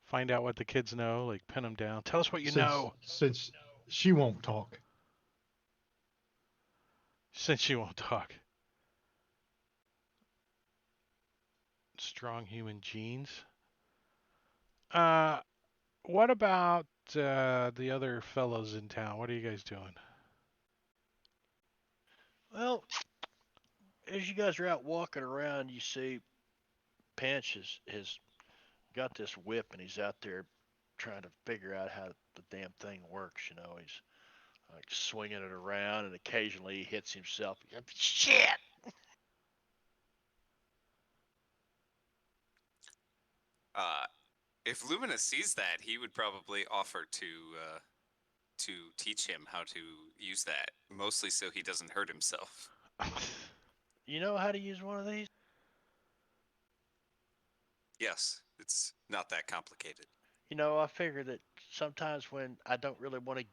Find out what the kids know, like pin them down. Tell us what you Since know. since she won't talk. Since she won't talk. Strong human genes. Uh, what about the other fellows in town? What are you guys doing? Well, as you guys are out walking around, you see Pinch has got this whip and he's out there trying to figure out how the damn thing works. He's like swinging it around and occasionally he hits himself. Shit! Uh, if Lumina sees that, he would probably offer to teach him how to use that, mostly so he doesn't hurt himself. You know how to use one of these? Yes, it's not that complicated. I figure that sometimes when I don't really want to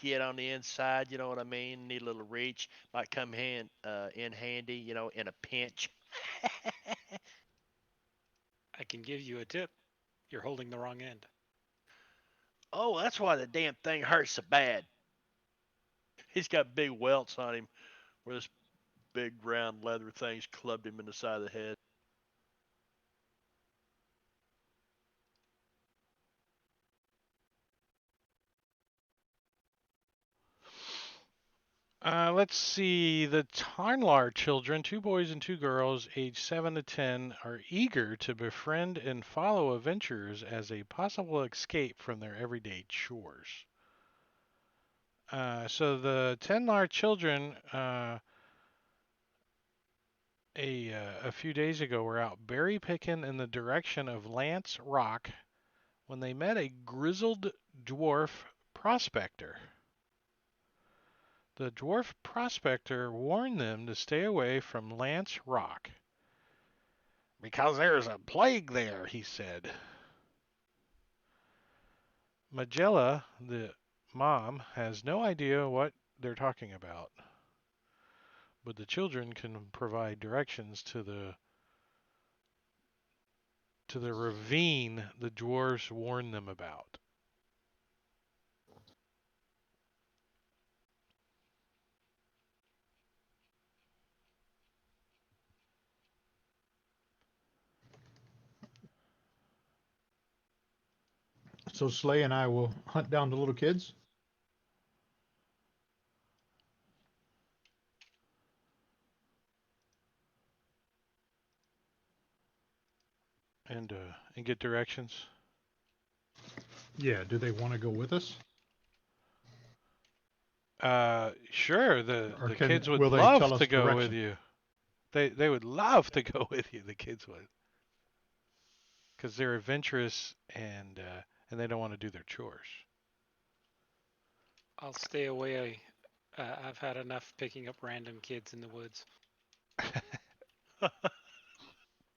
get on the inside, you know what I mean? Need a little reach, might come in handy, in a pinch. I can give you a tip. You're holding the wrong end. Oh, that's why the damn thing hurts so bad. He's got big welts on him where this big round leather thing's clubbed him in the side of the head. Let's see. The Tarnlar children, 2 boys and 2 girls, aged 7 to 10, are eager to befriend and follow adventurers as a possible escape from their everyday chores. So the Tenlar children, a few days ago, were out berry picking in the direction of Lance Rock when they met a grizzled dwarf prospector. The dwarf prospector warned them to stay away from Lance Rock. Because there's a plague there, he said. Megala, the mom, has no idea what they're talking about, but the children can provide directions to the ravine the dwarves warned them about. So Slay and I will hunt down the little kids. and get directions? Yeah. Do they want to go with us, Sure. or The kids would will they love tell to us go with direction? you. They would love to go with you. The kids would, because they're adventurous and they don't want to do their chores. I'll stay away. I've had enough picking up random kids in the woods.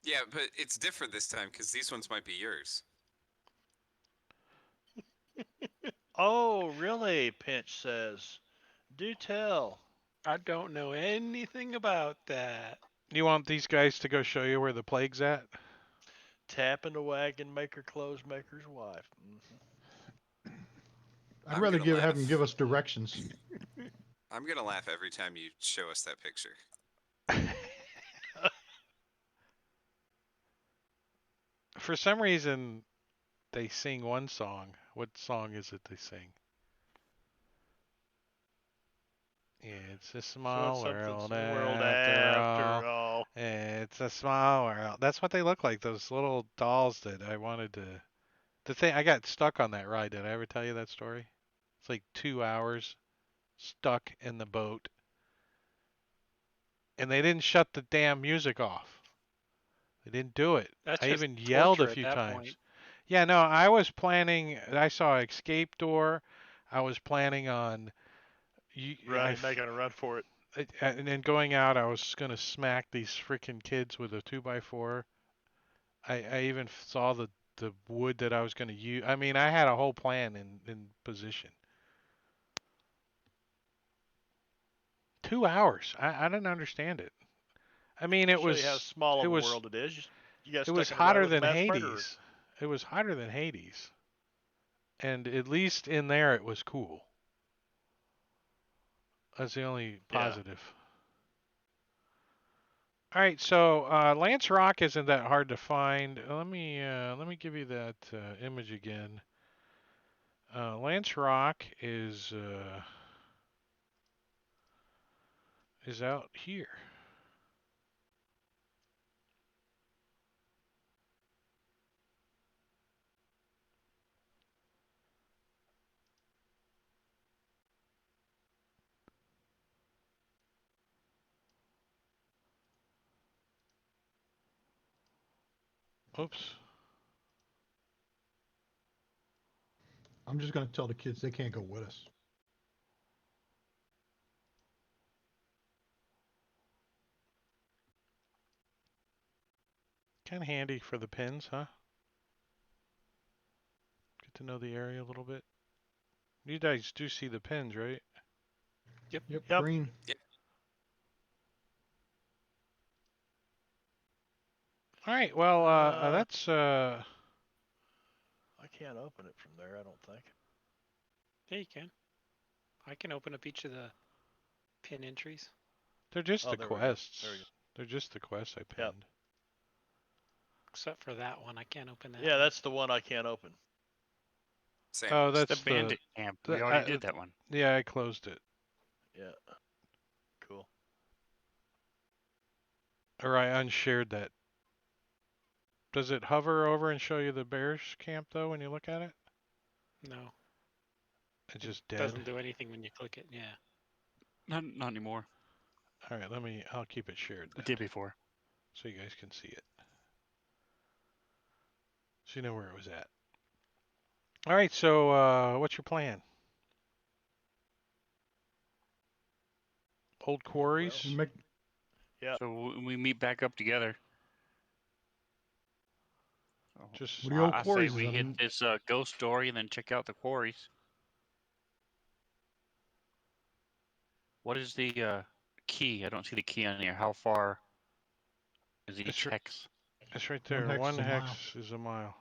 Yeah, but it's different this time because these ones might be yours. Oh, really? Pinch says. Do tell. I don't know anything about that. You want these guys to go show you where the plague's at? Tapping the wagon maker, clothes maker's wife. I'd I'm rather gonna have them give laugh. us directions. I'm gonna laugh every time you show us that picture. For some reason, they sing one song. What song is it they sing? It's a So it's small something's world in the world after after all. all. It's a small world. That's what they look like. Those little dolls that I wanted to. The thing I got stuck on that ride. Did I ever tell you that story? It's like 2 hours stuck in the boat, and they didn't shut the damn music off. They didn't do it. That's I just even yelled a torture at few that point. times. Yeah, no, I was planning. I saw escape door. I was planning on. Running, making a run for it. And then going out, I was gonna smack these freaking kids with a 2x4. I even saw the wood that I was gonna use. I mean, I had a whole plan in position. 2 hours. I didn't understand it. I mean, Show you how small it of a was world it is. You got it was stuck in a ride hotter with a than mass murderer. Hades. It was hotter than Hades, and at least in there it was cool. That's the only Yeah. positive. All right, so Lance Rock isn't that hard to find. Let me give you that image again. Lance Rock is out here. Oops. I'm just going to tell the kids they can't go with us. Kind of handy for the pins, huh? Get to know the area a little bit. You guys do see the pins, right? Yep. Yep. Green. Yeah. All right. Well, that's I can't open it from there, I don't think. Yeah, you can. I can open up each of the pin entries. they're just Oh, the there we go. quests. There we go. They're just the quests I Yep. pinned. Except for that one. I can't open that Yeah, one. that's the one I can't open. Same. Oh, It's that's the bandit camp. We the already did that one. yeah, I closed it. Yeah. Cool. Or I unshared that. Does it hover over and show you the bears camp though when you look at it? No. It's It just dead. doesn't do anything when you click it. Yeah. Not anymore. All right, I'll keep it shared then, It did before. so you guys can see it. So you know where it was at. All right, so what's your plan? Old quarries? We make, Yep. So we meet back up together. So Just What the old I say quarries we is hit this ghost story and then check out the quarries. What is the key? I don't see the key on here. How far is it's, each hex? it's right One there. hex is One a hex mile. is a mile.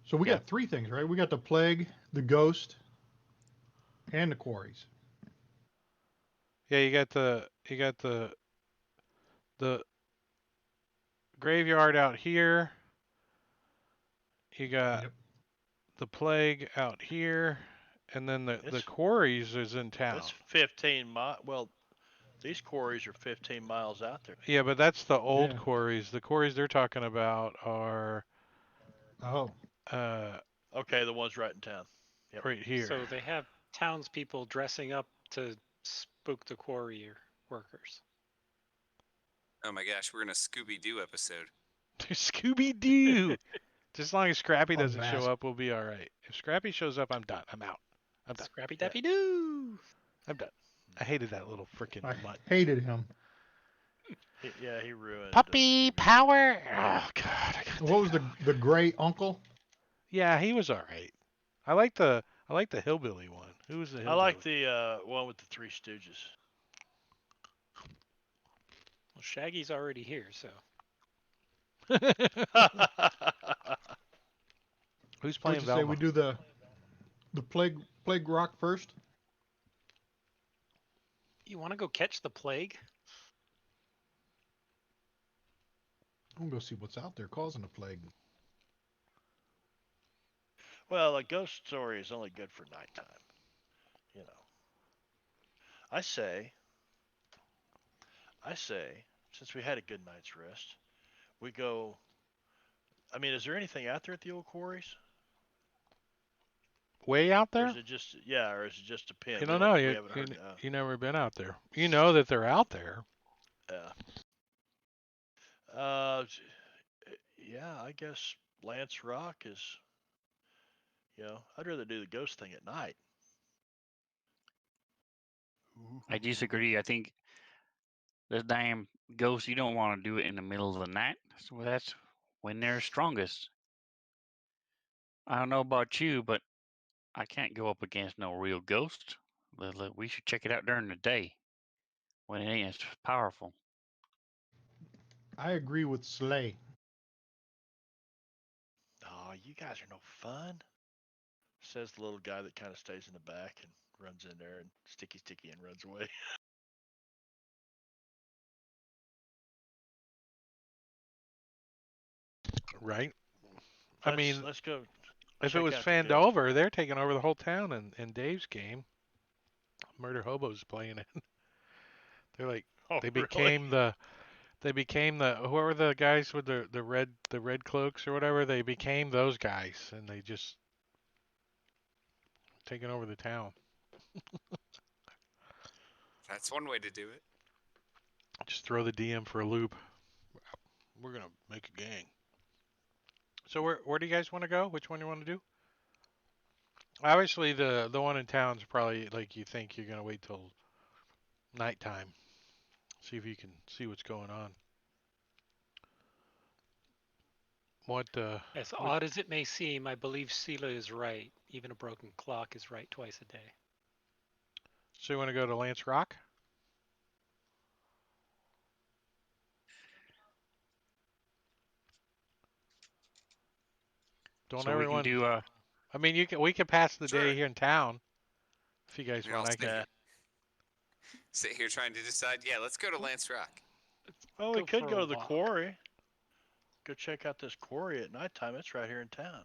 So we Yeah. got three things, right? We got the plague, the ghost, and the quarries. Yeah, you got the graveyard out here. You got Yep. the plague out here, and then the It's quarries is in town. it's 15 miles. Well, These quarries are 15 miles out there. Yeah, but that's the old Yeah. quarries. The quarries they're talking about are Oh, uh, Okay, the ones right in town. Yep. right here. So they have townspeople dressing up to spook the quarry workers. Oh my gosh, we're in a Scooby Doo episode. Scooby Doo. Just as long as Scrappy doesn't show unmasked. up, we'll be all right. If Scrappy shows up, I'm done. I'm out. I'm done. Scrappy Yeah. Dappy Doo! I'm done. I hated that little freaking I mutt. hated him. He ruined. Puppy Scooby-Doo. power. Oh God, I got What was the gray uncle? Yeah, he was all right. I like the hillbilly one. Who was the I like hillbilly? the one with the Three Stooges. Well, Shaggy's already here, so Who's What would playing you say Velma? we do the plague rock first? you want to go catch the plague? I'm gonna go see what's out there causing the plague. Well, a ghost story is only good for nighttime. You know. I say, since we had a good night's rest, we go. I mean, is there anything out there at the old quarries, Way out or is there? it just or is it just a pin? You We don't don't. know. We You haven't you heard. you never been out there. You know that they're out there. Uh, uh, yeah, I guess Lance Rock is. I'd rather do the ghost thing at night. I disagree. I think the damn ghost, you don't want to do it in the middle of the night. So that's when they're strongest. I don't know about you, but I can't go up against no real ghost. We should check it out during the day when it ain't as powerful. I agree with Slay. Oh, you guys are no fun. Says the little guy that kind of stays in the back and runs in there and sticky and runs away. Right? I mean, Let's go if it check was out the ghost. Fandover, they're taking over the whole town in Dave's game. Murder Hobo's playing it. They're like Oh, they really? became the they became the who are the guys with the red cloaks or whatever. They became those guys and they just taking over the town. That's one way to do it. Just throw the DM for a loop. We're gonna make a gang. So where do you guys want to go? Which one do you want to do? Obviously the one in town's probably like you think you're gonna wait till nighttime. See if you can see what's going on. What As which, odd as it may seem, I believe Sela is right. Even a broken clock is right twice a day. so you want to go to Lance Rock? Don't So we can everyone? do I mean, we can pass the day Sure. here in town if you guys We all want. I sit, can. Yeah. sit here trying to decide. Yeah, let's go to Lance Rock. Well, we Go could for go a to the walk. quarry. Go check out this quarry at nighttime. It's right here in town.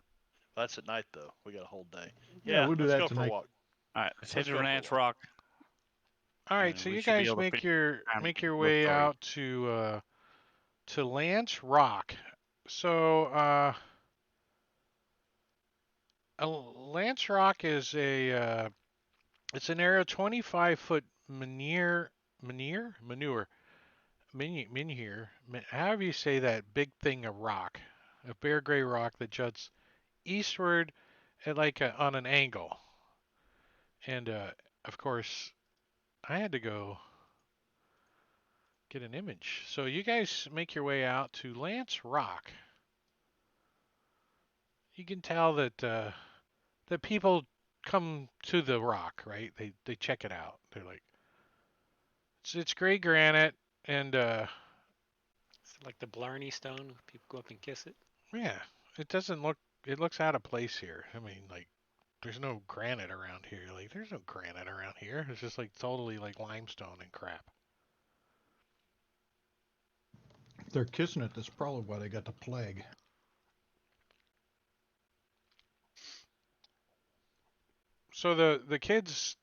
Well, that's at night though. We got a whole day. Yeah, Yeah, we'll do let's that go for a tonight. walk. all right. Let's head Let's to go for a Lance walk. Rock, All right, and so we you should be guys able to finish time make your ghost way story. out to Lance Rock. So Lance Rock is it's an area 25-foot menhir, however you say that big thing of rock, a bare gray rock that juts eastward at on an angle. And of course, I had to go get an image. So you guys make your way out to Lance Rock. You can tell that people come to the rock, right? They check it out. They're like, it's gray granite, and Is it like the Blarney Stone? People go up and kiss it. yeah, it doesn't look. It looks out of place here. I mean, like, there's no granite around here. Like, there's no granite around here. It's just like totally like limestone and crap. If they're kissing it, that's probably why they got the plague. So the kids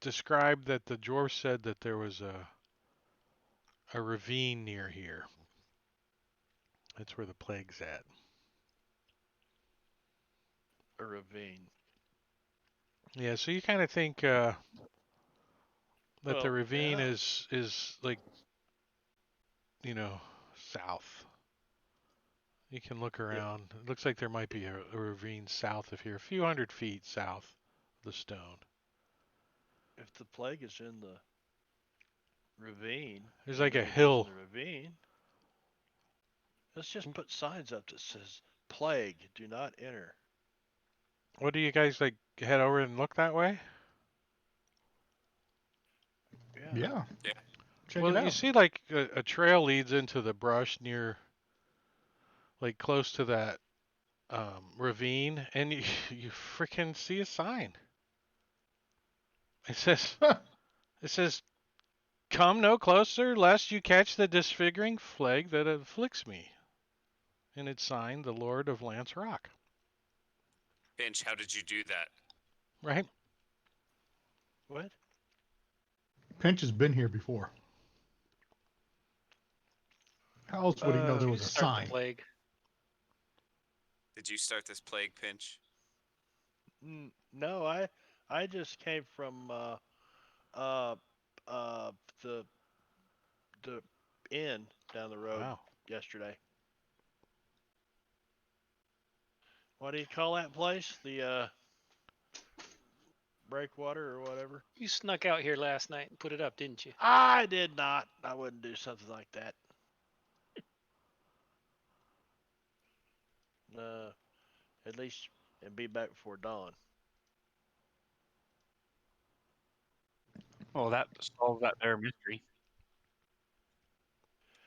described that the dwarf said that there was a ravine near here. That's where the plague's at. A ravine. Yeah, so you kind of think that the Well, ravine yeah. is like, you know, south. You can look If around. It looks like there might be a ravine south of here, a few hundred feet south of the stone. if the plague is in the ravine There's and like the a evil's in hill. the ravine, let's just put signs up that says "Plague, do not enter." What do you guys like? Head over and look that way? Yeah. Yeah, Yeah. check it Well, you out. see, like a trail leads into the brush near, like close to that ravine, and you you freaking see a sign. It says it says, "Come no closer, lest you catch the disfiguring plague that afflicts me." And it's signed, "The Lord of Lance Rock." Pinch, how did you do that? Right? What? Pinch has been here before. How else would he know there You was a start the sign? plague. Did you start this plague, Pinch? No, I just came from uh uh the the inn down the road Wow. yesterday. What do you call that place? The breakwater or whatever. You snuck out here last night and put it up, didn't you? I did not. I wouldn't do something like that. Uh, at least and be back before dawn. Well, that solves that there mystery.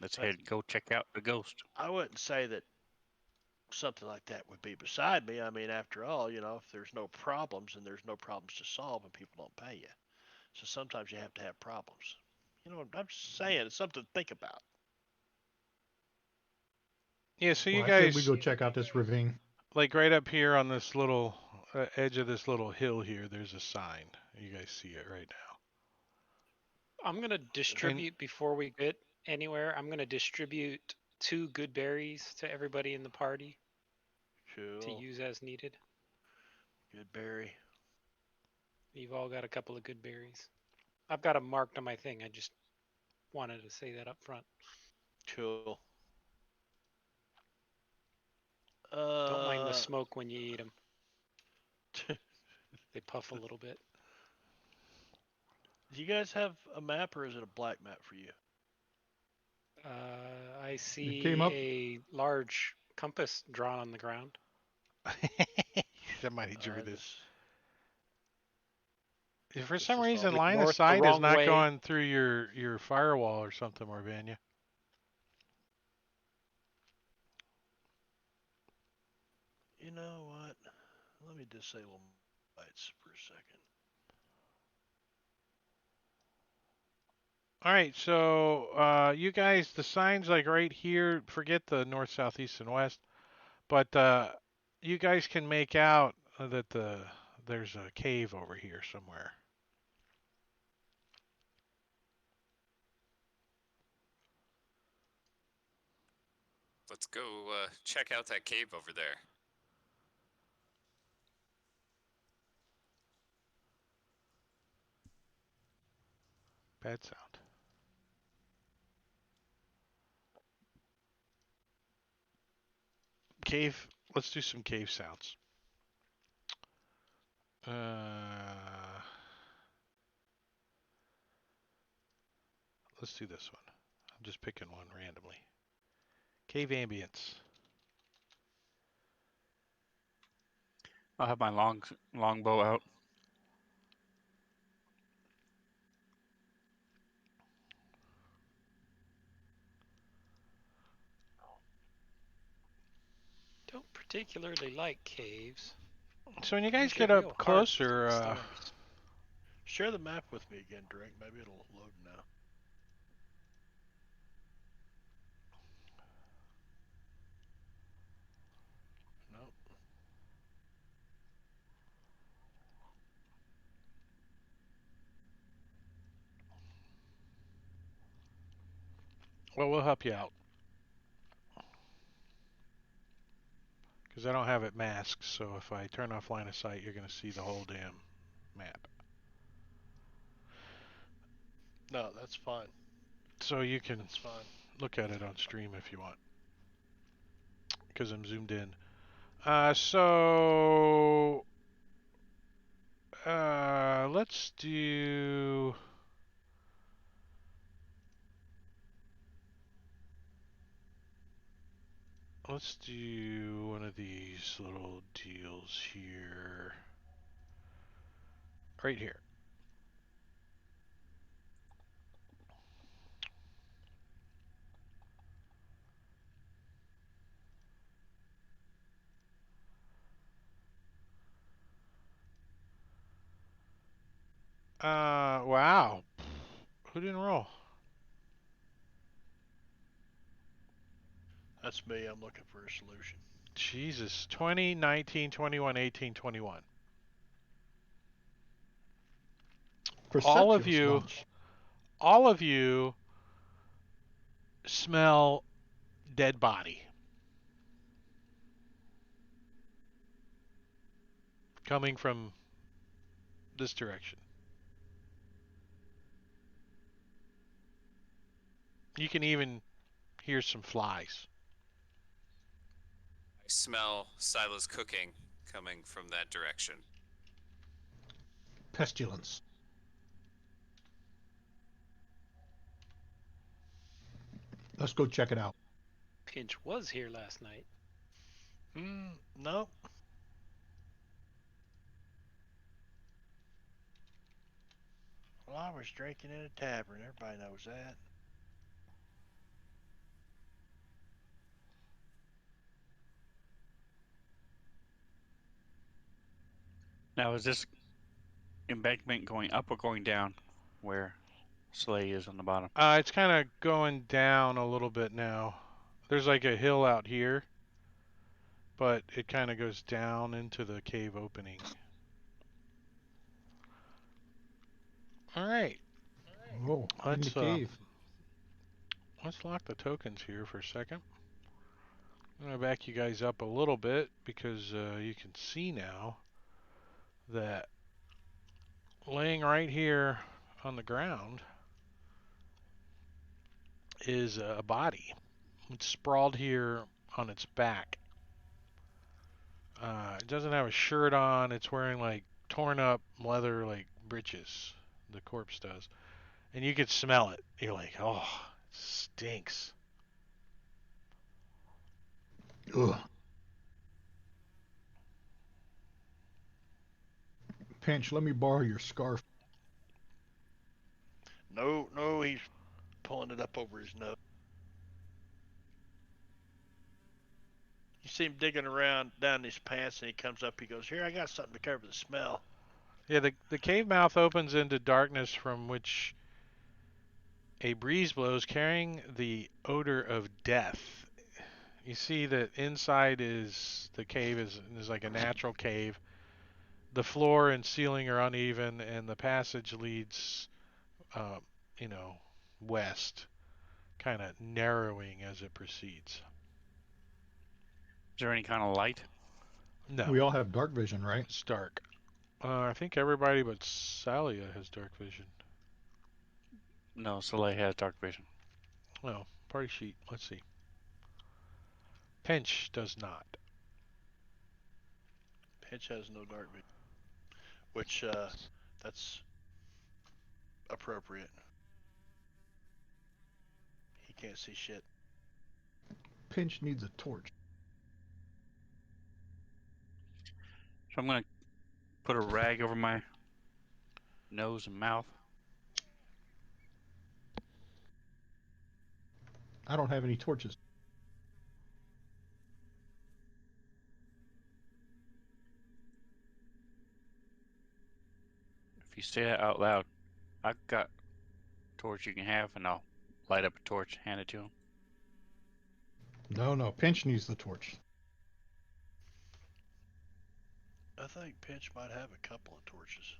Let's But head go check out the ghost. I wouldn't say that something like that would be beside me. I mean, after all, if there's no problems and there's no problems to solve and people don't pay you. So sometimes you have to have problems. I'm just saying, it's something to think about. Yeah, so Well, you I say we guys, go check out this ravine. like right up here on this little edge of this little hill here, there's a sign. You guys see it right now. I'm gonna And distribute before we get anywhere. I'm gonna distribute 2 good berries to everybody in the party to Cool. use as needed. Good berry. You've all got a couple of good berries. I've got them marked on my thing. I just wanted to say that up front. Cool. Don't mind the Uh, smoke when you eat them. They puff a little bit. do you guys have a map or is it a black map for you? I It came see up. a large compass drawn on the ground. somebody drew I this. just For this some is all reason, Going line of north the sight is wrong not way. going through your firewall or something, Morvania. You know what? Let me disable lights for a second. All right, so you guys, the signs like right here. Forget the north, south, east, and west. But you guys can make out that there's a cave over here somewhere. Let's go check out that cave over there. Bad sound. Cave. Let's do some cave sounds. Let's do this one. I'm just picking one randomly. Cave ambience. I'll have my longbow out. Don't particularly like caves. So when you guys These are get up real hard to see closer, the stars. Share the map with me again, Drake. Maybe it'll load now. Nope. Well, we'll help you out because I don't have it masked. So if I turn off line of sight, you're gonna see the whole damn map. No, that's fine. So you can That's fine. look at it on stream if you want because I'm zoomed in. Let's do. Let's do one of these little deals here. Right here. Wow. Who didn't roll? That's me. I'm looking for a solution. Jesus. 20, 19, 21, 18, 21. All of Perception's you, launch. all of you smell dead body coming from this direction. You can even hear some flies. I smell Sila's cooking coming from that direction. Pestilence. Let's go check it out. Pinch was here last night. No. Well, I was drinking in a tavern. Everybody knows that. Now, is this embankment going up or going down where Slay is on the bottom? It's kind of going down a little bit now. There's like a hill out here, but it kind of goes down into the cave opening. All right. Oh, in the Let's cave. let's lock the tokens here for a second. I'm gonna back you guys up a little bit because you can see now that laying right here on the ground is a body. It's sprawled here on its back. It doesn't have a shirt on. It's wearing like torn up leather like breeches. The corpse does, and you could smell it. You're like, oh, it stinks. Ugh. Pinch, let me borrow your scarf. No, no, he's pulling it up over his nose. You see him digging around down his pants, and he comes up. He goes, "Here, I got something to cover the smell." Yeah, the cave mouth opens into darkness from which a breeze blows, carrying the odor of death. You see that inside is the cave is like a natural cave. The floor and ceiling are uneven, and the passage leads, uh, you know, west, kind of narrowing as it proceeds. Is there any kind of light? No, We all have dark vision, right? it's dark. I think everybody but Salia has dark vision. No, Slay has dark vision. Oh, party sheet. Let's see. Pinch does not. Pinch has no dark vision, which that's appropriate. He can't see shit. Pinch needs a torch. So I'm going to put a rag over my nose and mouth. I don't have any torches. If you say that out loud, I've got a torch you can have, and I'll light up a torch, hand it to him. No, Pinch needs the torch. I think Pinch might have a couple of torches.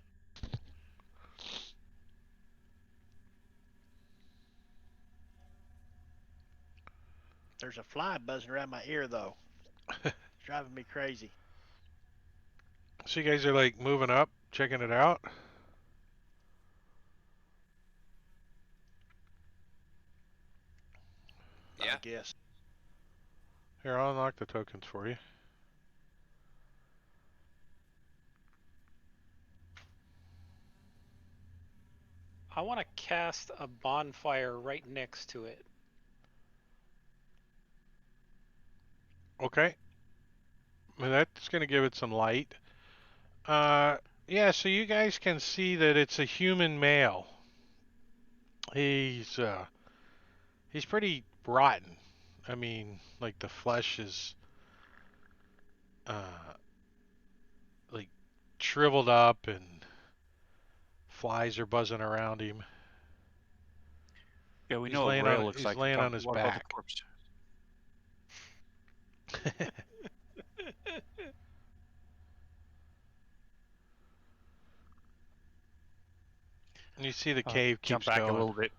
There's a fly buzzing around my ear though. It's driving me crazy. So you guys are like moving up, checking it out. I Yeah. guess. Here, I'll unlock the tokens for you. I want to cast a bonfire right next to it. Okay. Well, that's gonna give it some light. Uh, yeah. So you guys can see that it's a human male. He's uh, he's pretty rotten. I mean, like the flesh is uh, like shriveled up and flies are buzzing around him. Yeah, we He's know what laying Grail on looks he's like. laying on his What about the back. corpse? And you see the cave Jump keeps back a going. little bit.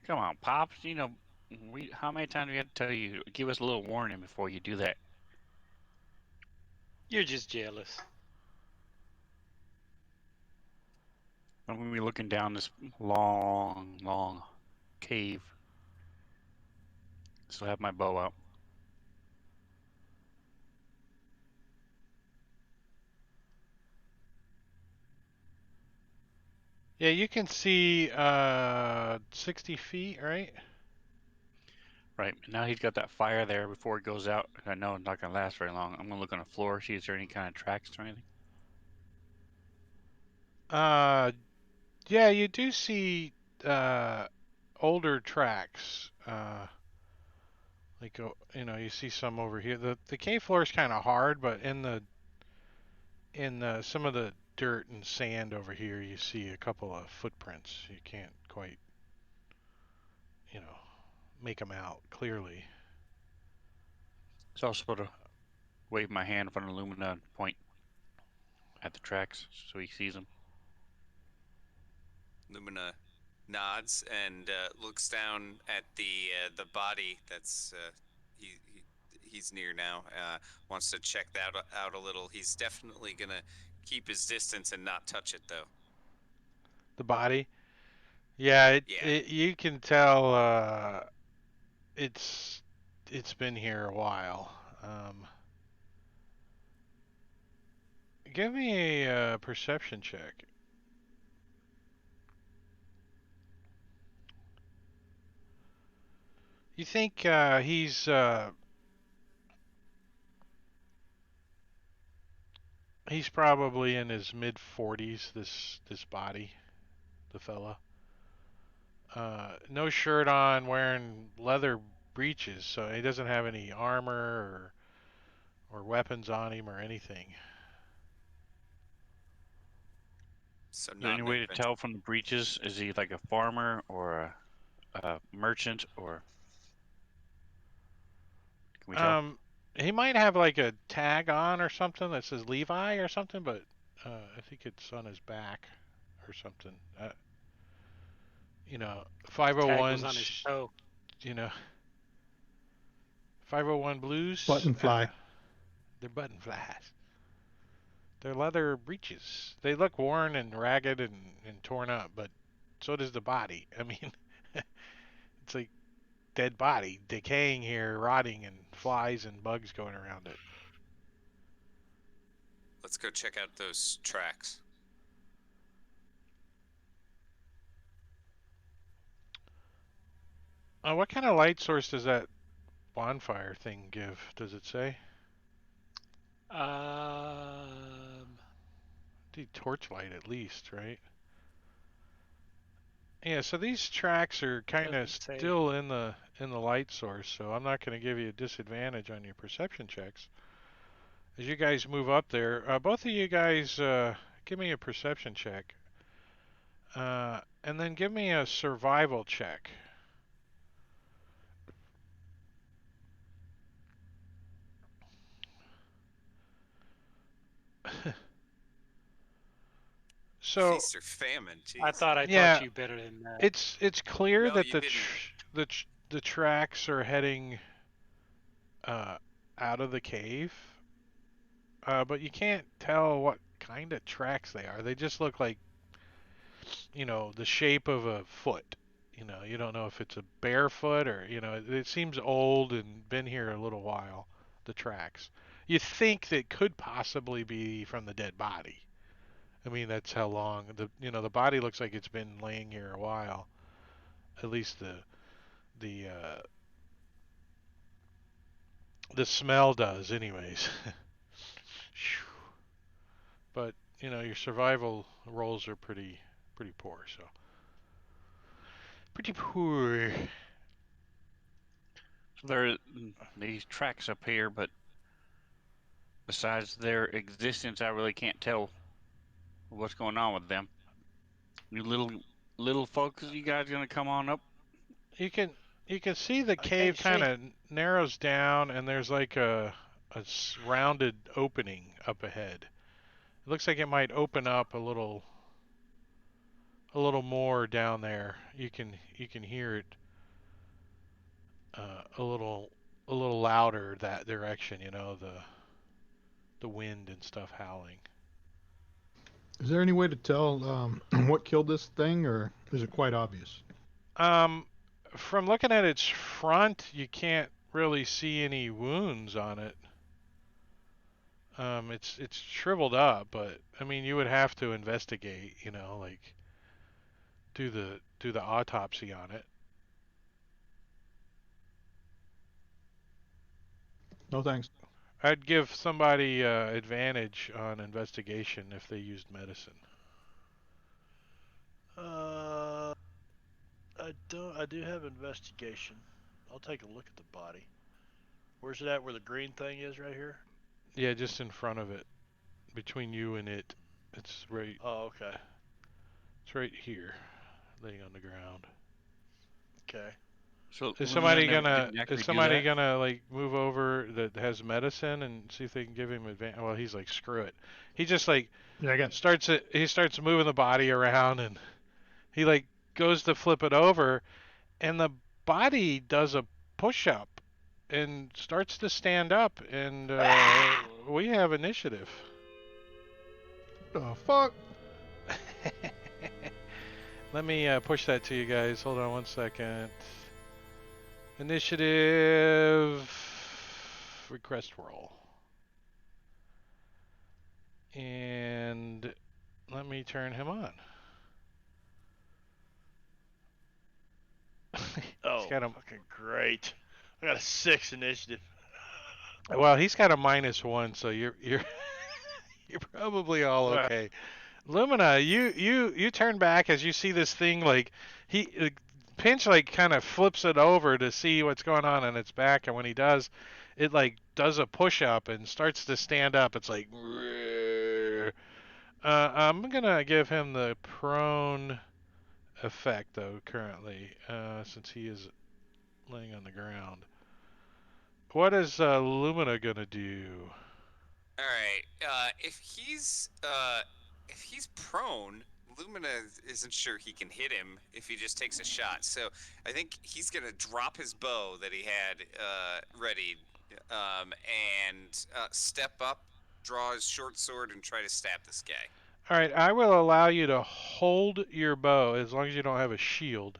Come on, Pops. You know, how many times do we have to tell you? Give us a little warning before you do that. You're just jealous. I'm gonna be looking down this long, long cave. Still have my bow out. Yeah, you can see 60 feet, right? Right now he's got that fire there before it goes out. I know it's not gonna last very long. I'm gonna look on the floor, see if there any kind of tracks or anything. Uh, yeah, you do see uh, older tracks. Like you see some over here. The cave floor is kind of hard, but in some of the dirt and sand over here, you see a couple of footprints. You can't quite, you know, make them out clearly. So I'll sort of wave my hand in front of Lumina and point at the tracks so he sees them. Lumina nods and looks down at the body that's he's near now. Wants to check that out a little. He's definitely gonna keep his distance and not touch it though. The body, yeah, Yeah. you can tell it's it's been here a while. Give me a perception check. You think he's probably in his mid 40s. This body, the fella. No shirt on, wearing leather breeches, so he doesn't have any armor or weapons on him or anything. So Is there not any an way to adventure. tell from the breeches? Is he like a farmer or a merchant, or can we tell? Um, he might have like a tag on or something that says Levi or something, but I think it's on his back or something. Tag was on his 501s, toe. you know, 501 blues. Button fly. They're button flies. They're leather breeches. They look worn and ragged and torn up, but so does the body. I mean, it's like dead body decaying here, rotting, and flies and bugs going around it. Let's go check out those tracks. What kind of light source does that bonfire thing give? Does it say? Um, The torchlight at least, right? Yeah, so these tracks are kind of doesn't say. still in the light source, so I'm not going to give you a disadvantage on your perception checks. As you guys move up there, both of you guys give me a perception check, and then give me a survival check. So Feast or famine, I jeez. thought I taught yeah, you better than that. it's clear No, that you didn't. the tracks are heading uh, out of the cave, but you can't tell what kind of tracks they are. They just look like, the shape of a foot. You don't know if it's a bare foot or, it seems old and been here a little while, the tracks. You think that could possibly be from the dead body. I mean, that's how long the body looks like it's been laying here a while. At least the the smell does, anyways. But your survival rolls are pretty poor, so pretty poor. So there are these tracks up here, but besides their existence, I really can't tell what's going on with them. You little folks, you guys gonna come on up? You can you can see the I cave can't kind see. of narrows down, and there's like a rounded opening up ahead. It looks like it might open up a little more down there. You can hear it a little louder that direction. The wind and stuff howling. Is there any way to tell what killed this thing, or is it quite obvious? Um, from looking at its front, you can't really see any wounds on it. It's shriveled up, but I mean, you would have to investigate. Like do the autopsy on it. No thanks. I'd give somebody advantage on investigation if they used medicine. Uh, I don't. I do have investigation. I'll take a look at the body. Where's it at? Where the green thing is, right here? Yeah, just in front of it, between you and it. It's right. Oh, okay. It's right here, laying on the ground. Okay. So Is Lumina somebody never gonna didn't is actually do somebody that. gonna like move over that has medicine and see if they can give him advantage? Well, he's like, screw it. He just like Yeah, I got. He starts moving the body around, and he like goes to flip it over, and the body does a push up and starts to stand up, and we have initiative. The fuck? Let me push that to you guys. Hold on one second. Initiative request roll. And let me turn him on. He's Oh, got a fucking great. I got a 6 initiative. well, he's got a -1, so you're you're probably all Alright. okay. Lumina, you turn back as you see this thing like he Pinch like kind of flips it over to see what's going on its back, and when he does, it like does a push up and starts to stand up. It's like I'm gonna give him the prone effect though currently, since he is laying on the ground. What is Lumina gonna do? All right. If he's prone, Lumina isn't sure he can hit him if he just takes a shot. So I think he's gonna drop his bow that he had ready, and step up, draw his short sword, and try to stab this guy. All right, I will allow you to hold your bow as long as you don't have a shield.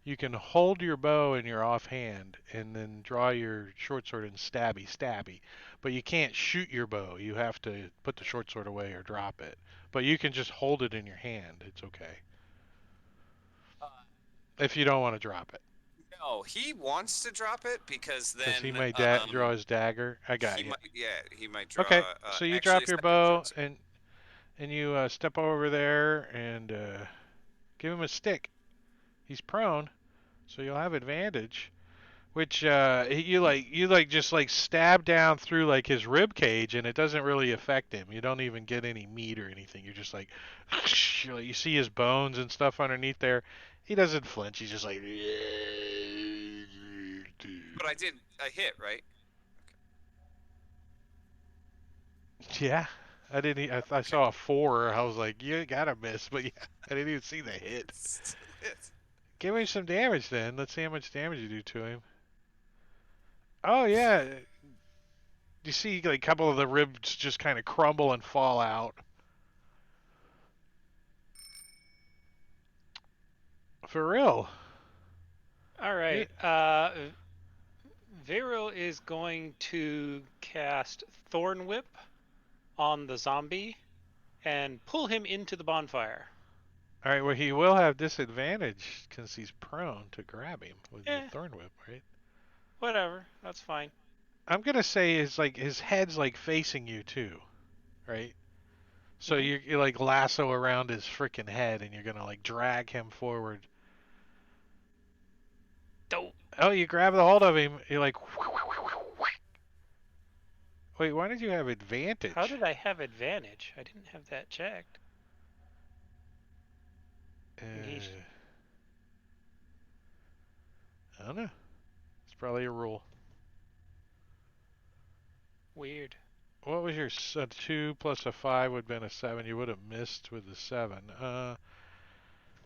You can hold your bow in your offhand and then draw your short sword and stabby stabby. But you can't shoot your bow. You have to put the short sword away or drop it. But you can just hold it in your hand. It's okay. Uh, If you don't want to drop it. no, he wants to drop it because Because he then may draw his dagger. I got he you. might he might draw Okay, so you actually a drop your second bow short sword. and you step over there and give him a stick. He's prone, so you'll have advantage. Which you just like stab down through like his rib cage, and it doesn't really affect him. You don't even get any meat or anything. You're just like you see his bones and stuff underneath there. He doesn't flinch. He's just like But I hit, right? yeah. I didn't. I Okay. saw a 4. I was like, you gotta miss, but yeah, I didn't even see the hit. Still hit. Give me some damage then. Let's see how much damage you do to him. Oh yeah, You see like a couple of the ribs just kind of crumble and fall out. For real. All Yeah. right. Vero is going to cast Thorn Whip on the zombie and pull him into the bonfire. All right. Well, he will have disadvantage because he's prone to grab him with your Eh, thorn whip, right? whatever. That's fine. I'm gonna say his head's like facing you too, right? So Hmm. you like lasso around his freaking head and you're gonna like drag him forward. Dope. Oh, you grab the hold of him. You're like, wait, why did you have How advantage? did I have advantage? I didn't have that checked. Engaged. Uh, I don't know. It's probably a rule. Weird. What was your a two plus a five would have been a seven? You would have missed with the seven.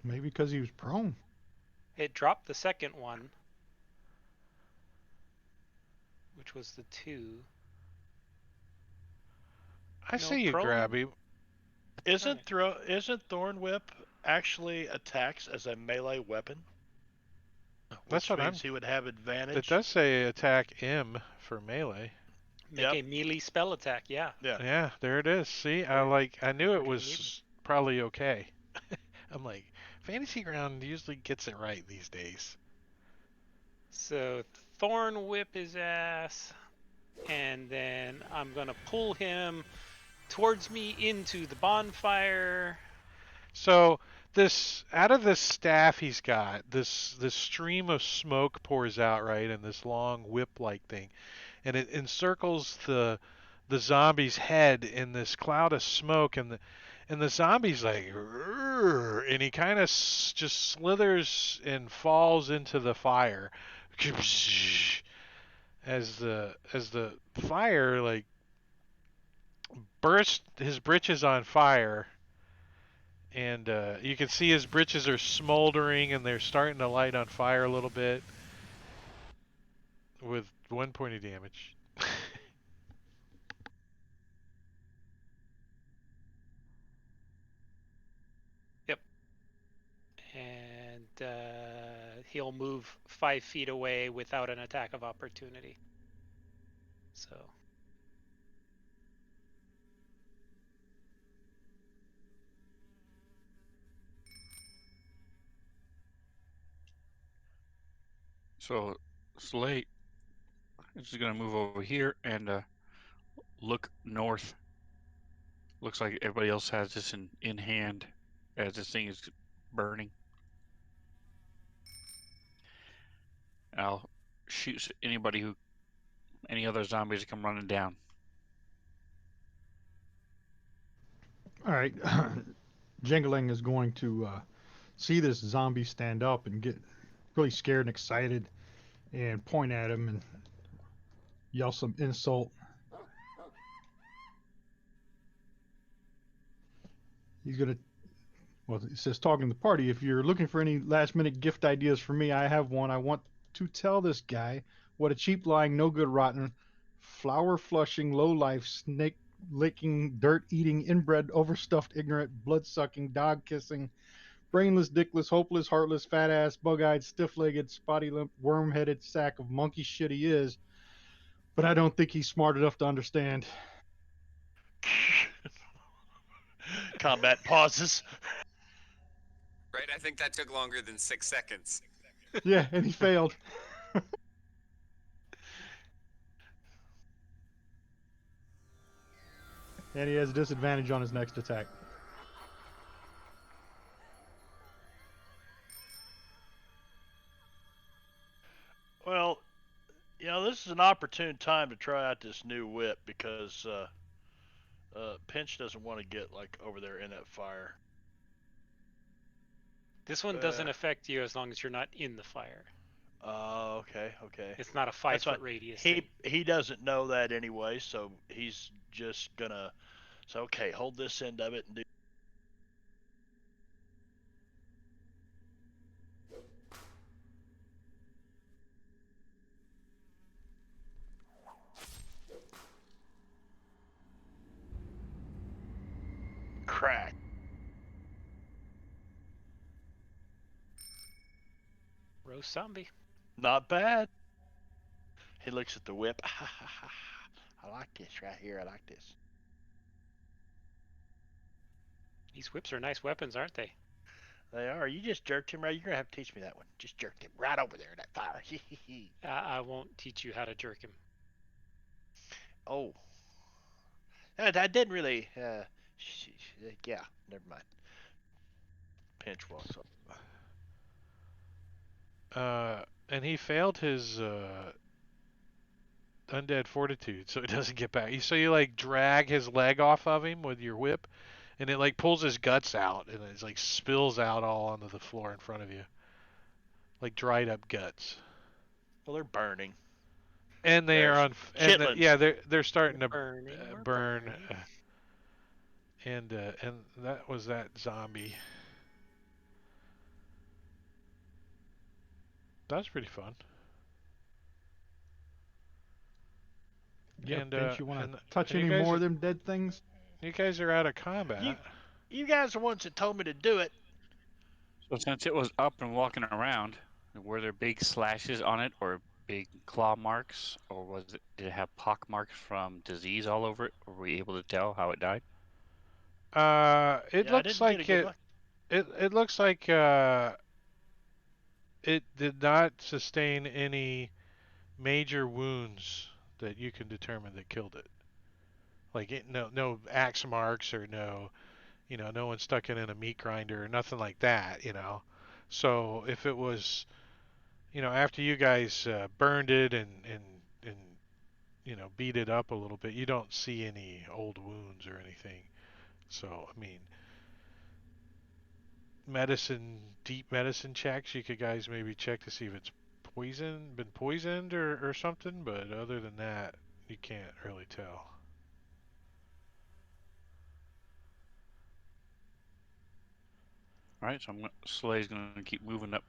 Maybe because he was prone. It dropped the second one, which was the 2. I No, say you grab prone. him. Isn't Alright. Thorn Whip actually attacks as a melee weapon, That's which what I'm. means he would have It advantage? does say attack M for melee. Make Yep. a melee spell attack, yeah. Yeah. Yeah, there it is. See, For I knew it recruiting a mutant. was probably okay. I'm like, Fantasy Ground usually gets it right these days. So Thorn Whip his ass, and then I'm gonna pull him towards me into the bonfire. So this out of this staff he's got, this stream of smoke pours out, right, and this long whip-like thing, and it encircles the zombie's head in this cloud of smoke, and the zombie's like, "Rrr," and he kind of just slithers and falls into the fire as the fire like burst his britches on fire, and you can see his britches are smoldering and they're starting to light on fire a little bit with 1 point of damage. Yep. And he'll move 5 feet away without an attack of opportunity. So So Slate is just gonna move over here and look north. Looks like everybody else has this in hand as this thing is burning. I'll shoot any other zombies that come running down. All right. Jingling is going to see this zombie stand up and get really scared and excited and point at him and yell some insult. He's going to, well, it says talking to the party. If you're looking for any last minute gift ideas for me, I have one. I want to tell this guy what a cheap, lying, no good, rotten, flower flushing, low life, snake licking, dirt eating, inbred, overstuffed, ignorant, blood sucking, dog kissing, brainless, dickless, hopeless, heartless, fat ass, bug eyed, stiff legged, spotty limp, worm headed sack of monkey shit he is, but I don't think he's smart enough to understand. Combat pauses. Right? I think that took longer than 6 seconds. Yeah, and he failed. And he has a disadvantage on his next attack. Well, this is an opportune time to try out this new whip because Pinch doesn't want to get like over there in that fire. this one Uh, doesn't affect you as long as you're not in the fire. okay. It's not a That's 5 foot fine. radius thing. He doesn't know that anyway, so he's just gonna say, okay, hold this end of it and do. crack. Roast zombie. Not bad. He looks at the whip. I like this right here. I like this. These whips are nice weapons, aren't they? They are. You just jerked him right. You're gonna have to teach me that one. Just jerked him right over there in that fire. I won't teach you how to jerk him. Oh, I didn't really. Yeah, never mind. Pinch walks up. And he failed his undead fortitude, so he doesn't get back. So you like drag his leg off of him with your whip, and it like pulls his guts out, and it's like spills out all onto the floor in front of you, like dried up guts. Well, they're burning. And they are There's on, chitlins. yeah, they're starting to We're burn, burning. and that was that zombie. That was pretty fun. Yep, And Vince, you want and to touch and any more of them dead things? you guys are out of You, combat. you guys are the ones that told me to do it. So since it was up and walking around, were there big slashes on it or big claw marks, or did it have pock marks from disease all over it? Were we able to tell how it died? It Yeah, I looks didn't get a like good look. it looks like it did not sustain any major wounds that you can determine that killed it. Like no axe marks or no one stuck it in a meat grinder or nothing like that. So if it was, after you guys burned it and beat it up a little bit, you don't see any old wounds or anything. So I mean, deep medicine checks, you could guys maybe check to see if it's been poisoned or something, but other than that, you can't really tell. All right, so Slay's gonna keep moving up.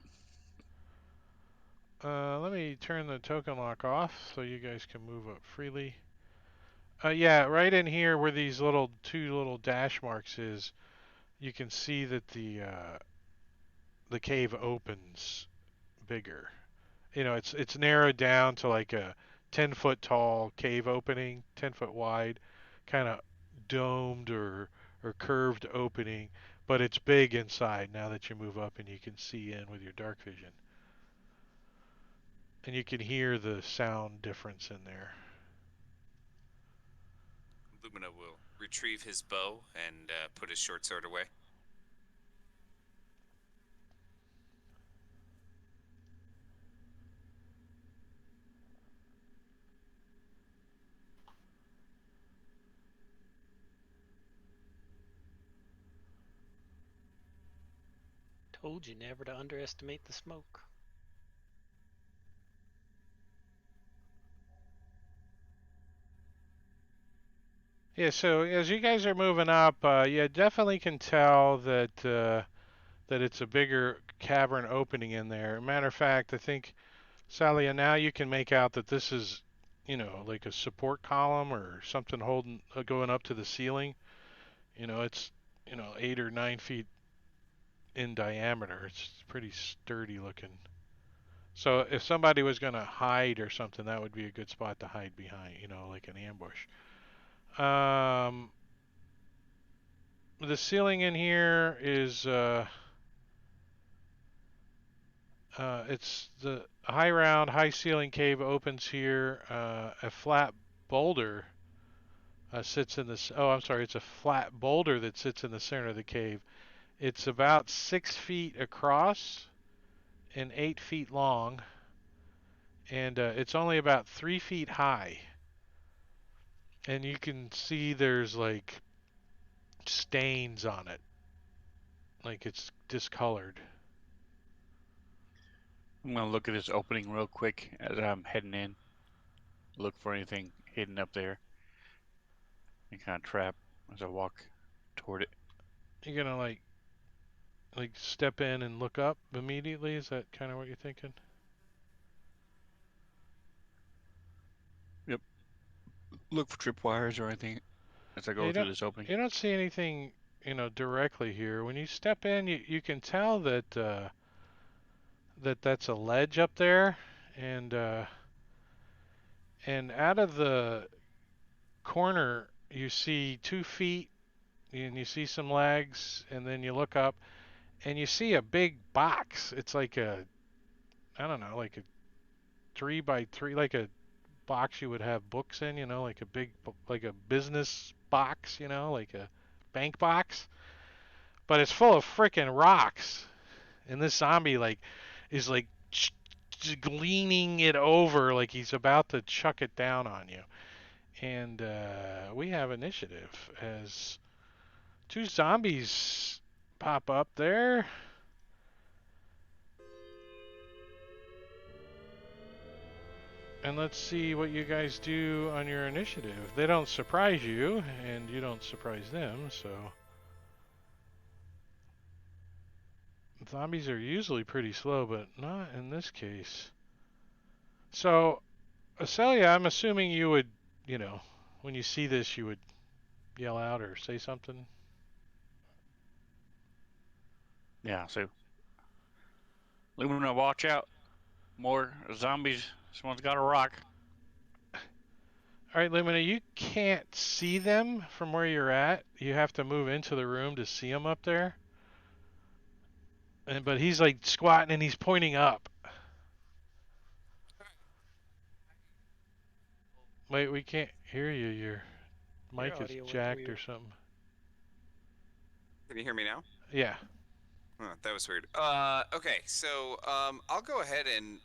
Let me turn the token lock off so you guys can move up freely. Yeah, right in here where these two little dash marks is, you can see that the cave opens bigger. It's narrowed down to like a 10-foot tall cave opening, 10-foot wide, kind of domed or curved opening, but it's big inside now that you move up and you can see in with your dark vision. And you can hear the sound difference in there. Lumina will retrieve his bow and put his short sword away. Told you never to underestimate the smoke. Yeah, so as you guys are moving up, you definitely can tell that it's a bigger cavern opening in there. Matter of fact, I think Salia, now you can make out that this is, like a support column or something holding going up to the ceiling. It's 8 or 9 feet in diameter. It's pretty sturdy looking. So if somebody was going to hide or something, that would be a good spot to hide behind. Like an ambush. The ceiling in here is it's the high ceiling cave opens here. A flat boulder sits in this. Oh, I'm sorry. It's a flat boulder that sits in the center of the cave. It's about 6 feet across and 8 feet long, and it's only about 3 feet high. And you can see there's like stains on it, like it's discolored. I'm gonna look at this opening real quick as I'm heading in. Look for anything hidden up there and kind of trap as I walk toward it. You're gonna like step in and look up immediately. Is that kind of what you're thinking? Yep. Look for tripwires or anything as I Yeah, go through this opening. you don't see anything directly here. When you step in, you can tell that that's a ledge up there, and out of the corner you see 2 feet, and you see some legs, and then you look up and you see a big box. It's like I don't know, like a 3 by 3, like a box you would have books in, like a like a business box, like a bank box. But it's full of freaking rocks, and this zombie like is like leaning it over like he's about to chuck it down on you. And we have initiative as two zombies pop up there. And let's see what you guys do on your initiative. They don't surprise you, and you don't surprise them, so. Zombies are usually pretty slow, but not in this case. So, Celia, I'm assuming you would, when you see this, you would yell out or say something. Yeah, so Lumina, watch out. More zombies. Someone's got a rock. All right, Lumina, you can't see them from where you're at. You have to move into the room to see them up there. But he's like squatting and he's pointing up. Wait, we can't hear you. Your Your mic is audio went jacked or weird. something. Can you hear me now? Yeah. Huh, that was weird. Okay, so I'll go ahead and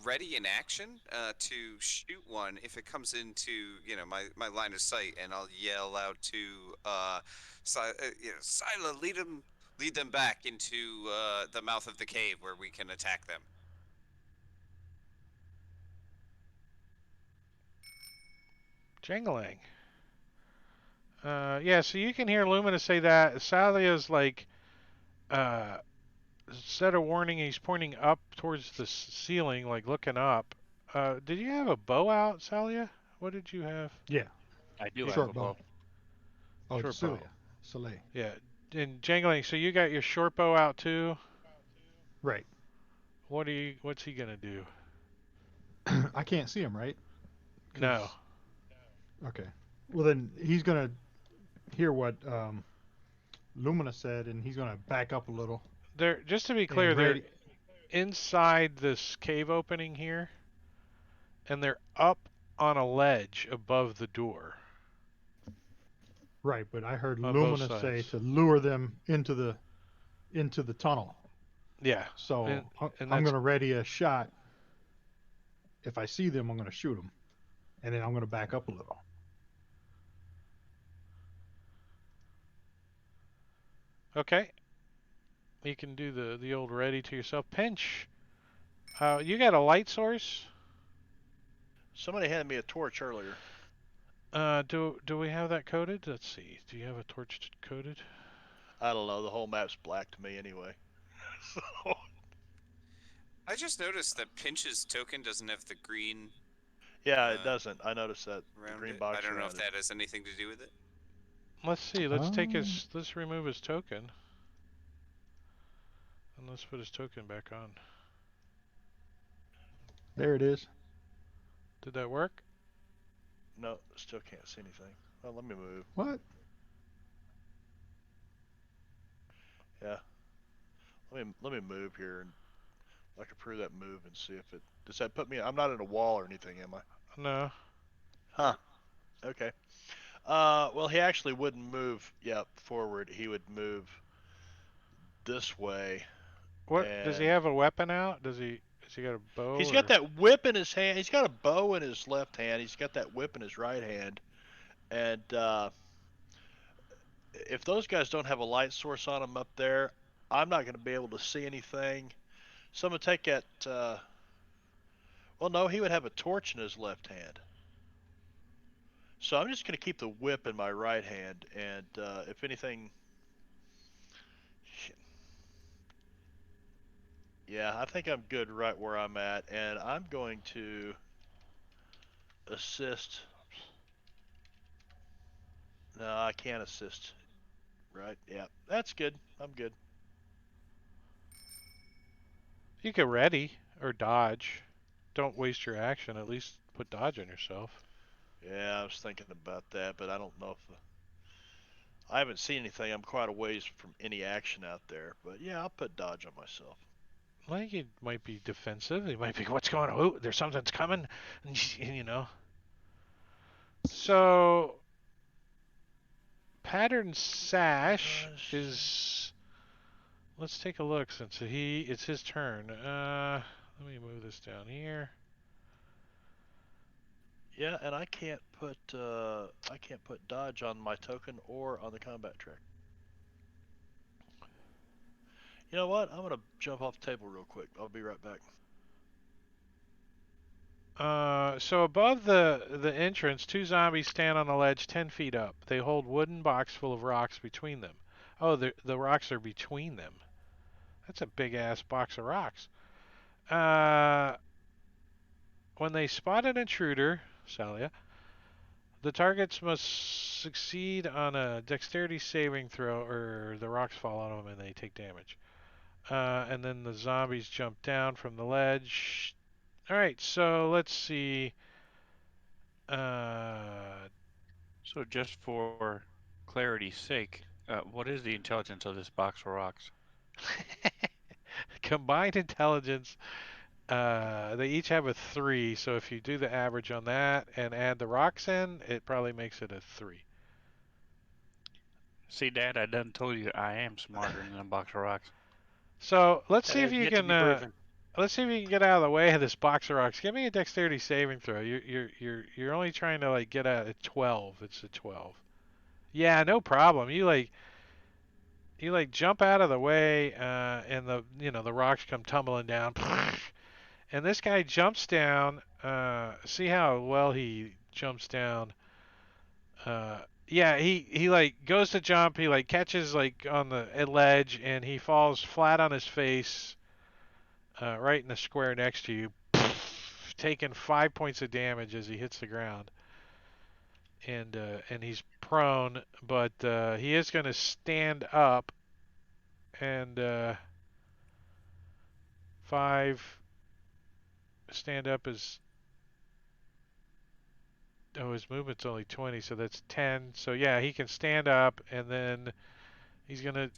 ready in action to shoot one if it comes into my line of sight, and I'll yell out to Sila, lead them back into the mouth of the cave where we can attack them. Jangling. Yeah, so you can hear Lumina say that. Salia's like, uh, instead of warning, he's pointing up towards the ceiling, like looking up. Did you have a bow out, Salia? What did you have? Yeah, I do Yeah. have short a bow. bow. Oh, Short bow. Soleil. Yeah. And Jangling, so you got your short bow out too? Right. What's he gonna do? I can't see him, right? No. Okay. Well, then he's gonna hear what Lumina said, and he's gonna back up a little Just to be clear, and they're ready. inside this cave opening here, and they're up on a ledge above the door Right, but I heard on both Lumina say sides. to lure them into the tunnel. Yeah. So And, and I'm that's gonna ready a shot. If I see them, I'm gonna shoot them, and then I'm gonna back up a little. okay. You can do the old ready to yourself. Pinch. You got a light source? Somebody handed me a torch earlier. Do we have that coded? Let's see. Do you have a torch coded? I don't know. The whole map's black to me anyway. So, I just noticed that Pinch's token doesn't have the green yeah, it doesn't. I noticed that the around green it. I box don't know around if it. that has anything to do with it. Let's see. Let's take Um, his. Let's remove his token, and let's put his token back on. there it is. Did that work? No, still can't see anything. Well, let me move. What? Yeah, let me move here and I can prove that move and see if it does that put me. I'm not in a wall or anything, am I? No. Huh. Okay. Well, he actually wouldn't move. Yep, forward. He would move this way, What does he and have a weapon out? Does he? Has he got a bow he's got or? that whip in his hand. He's got a bow in his left hand. He's got that whip in his right hand, and if those guys don't have a light source on them up there, I'm not going to be able to see anything. So I'm going to take that. Well, no, he would have a torch in his left hand. So I'm just going to keep the whip in my right hand, and if anything, yeah, I think I'm good right where I'm at, and I'm going to assist. No, I can't assist right? Yeah, that's good. I'm good. You can ready or dodge. Don't waste your action. At least put dodge on yourself. Yeah, I was thinking about that, but I don't know if I haven't seen anything. I'm quite a ways from any action out there, but yeah, I'll put dodge on myself. Like you might be defensive. You might be, what's going on? Oh, there's something's coming. You know. So pattern sash is. Let's take a look since it's his turn. Let me move this down here. Yeah, and I can't put dodge on my token or on the combat track. You know what? I'm gonna jump off the table real quick. I'll be right back. So above the entrance, two zombies stand on a ledge 10 feet up. They hold wooden box full of rocks between them. Oh, the rocks are between them. That's a big ass box of rocks. Uh, when they spot an intruder, Salia, the targets must succeed on a dexterity saving throw, or the rocks fall on them and they take damage. And then the zombies jump down from the ledge. All right, so let's see. Uh, So just for clarity's sake, what is the intelligence of this box of rocks? combined intelligence. They each have a 3, so if you do the average on that and add the rocks in, it probably makes it a 3. See, Dad, I done told you I am smarter than a box of rocks. So let's That see if has you yet to can. be proven. Let's see if you can get out of the way of this box of rocks. Give me a dexterity saving throw. You're only trying to like get out at 12. It's a 12. Yeah, no problem. You like jump out of the way, and the rocks come tumbling down. And this guy jumps down. See how well he jumps down. Yeah, he like goes to jump. He like catches like on the ledge, and he falls flat on his face, right in the square next to you, taking 5 points of damage as he hits the ground. And he's prone, but he is going to stand up, and 5 stand up is. Oh, his movement's only 20, so that's 10. So yeah, he can stand up, and then he's gonna.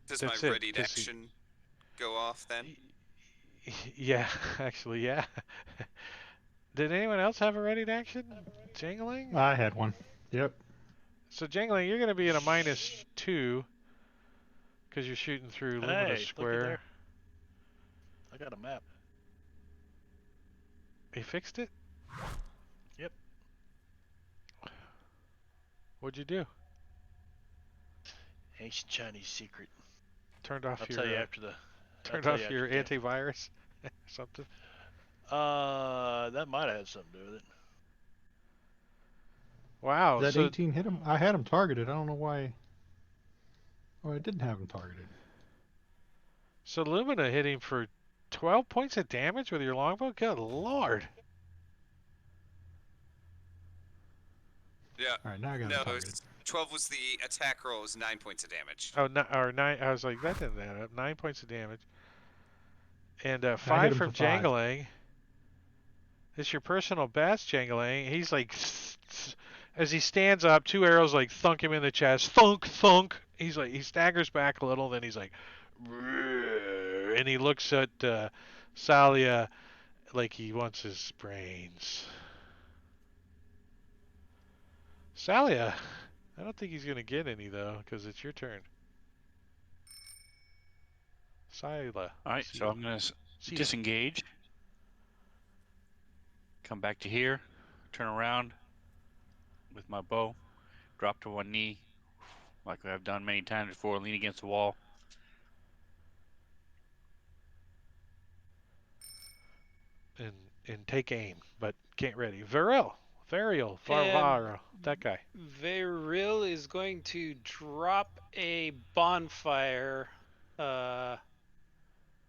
Does my That's it, readied because he. action go off then? Yeah, actually, yeah. Did anyone else have a ready to action? Jangling? I had one. Yep. So Jangling, you're gonna be at a -2 because you're shooting through Luminous Hey, looky Square. there. I got a map. He fixed it? Yep. What'd you do? Ancient Chinese secret. Turned off I'll your tell you after the. I'll turned tell you off after your the game. antivirus or something. That might have had something to do with it. Wow. That So 18 hit him. I had him targeted. I don't know why. Oh, I didn't have him targeted. so Lumina hit him for 12 points of damage with your longbow. Good lord. Yeah. All right, now I got No, him targeted. 12 was the attack roll. It was 9 points of damage. Oh, no, or 9. I was like, that didn't add up. 9 points of damage. And I hit 5 him for from 5. Jangling. It's your personal best, Jangling. He's like, as he stands up, 2 arrows like thunk him in the chest. Thunk, thunk. He's like, he staggers back a little, then he's like, and he looks at Salia like he wants his brains. Salia, I don't think he's gonna get any though, because it's your turn. Salia. All right, so I'm going to Sila. disengage, come back to here, turn around with my bow, drop to one knee, like I've done many times before, lean against the wall. and take aim, but can't ready. Varill, Varvaro, that guy. Veril is going to drop a bonfire uh,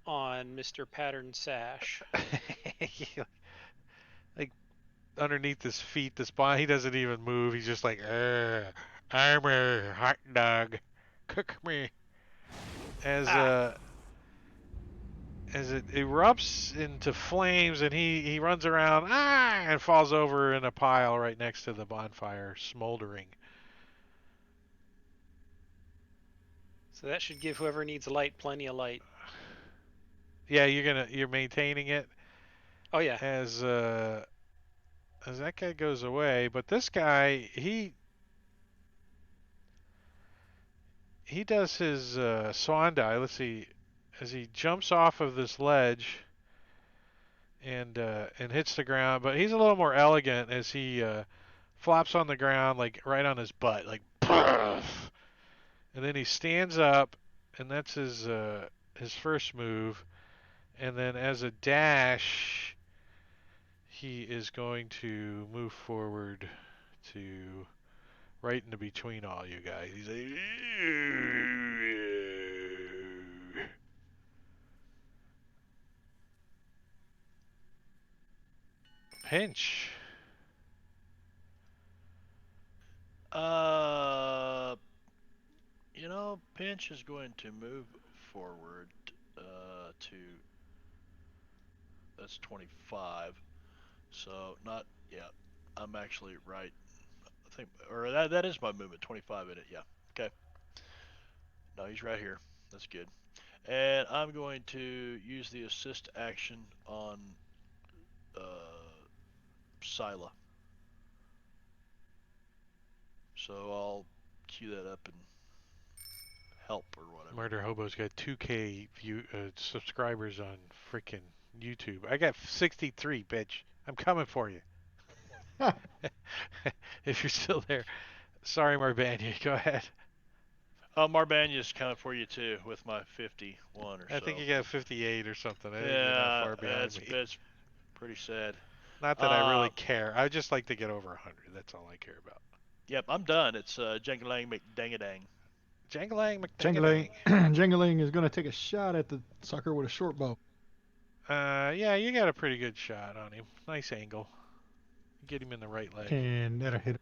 on Mr. Pattern Sash. Like underneath his feet, the spine, he doesn't even move. He's just like, I'm a hot dog. cook me. As Ah, uh, as it erupts into flames, and he runs around and falls over in a pile right next to the bonfire, smoldering. so that should give whoever needs light plenty of light. Yeah, you're maintaining it Oh yeah. as that guy goes away, but this guy he does his swan dive. Let's see, as he jumps off of this ledge and hits the ground, but he's a little more elegant as he flops on the ground like right on his butt, like and then he stands up, and that's his first move, and then as a dash, he is going to move forward to right into between all you guys. He's like, pinch. Uh, Pinch is going to move forward to that's 25. So not yeah. I'm actually right. I think or that is my movement. 25 in it. Yeah. Okay. No, he's right here. That's good. And I'm going to use the assist action on Scylla. So I'll cue that up and help or whatever. Murder Hobo's got 2K subscribers on freaking YouTube. I got 63, bitch. I'm coming for you. If you're still there. Sorry, Marbania. Go ahead. Marbania's coming for you too with my 51 or I so. think you got 58 or something. I think you're not Yeah, far behind me. that's pretty sad. Not that I really care. I just like to get over 100. That's all I care about. Yep, I'm done. It's Jangalang McDangadang. Jangalang Jangling, McDangadang. Jangling is going to take a shot at the sucker with a short bow. Yeah, you got a pretty good shot on him. Nice angle. Get him in the right leg. And that'll hit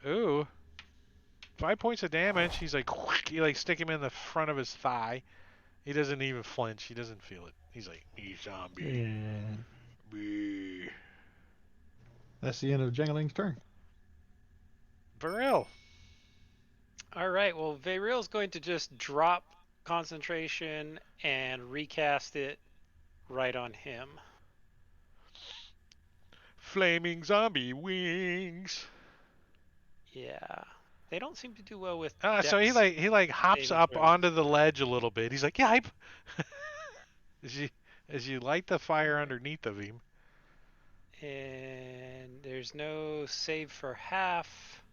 him. Ooh. 5 points of damage. He's like, you like stick him in the front of his thigh. He doesn't even flinch. He doesn't feel it. He's like, me zombie. And Me. that's the end of Jangling's turn. Burrell. All right. Well, Vayril's going to just drop concentration and recast it right on him. Flaming zombie wings. Yeah. They don't seem to do well with So he dex like hops saving up throws. onto the ledge a little bit. He's like, yipe. as you light the fire underneath of him. And there's no save for half.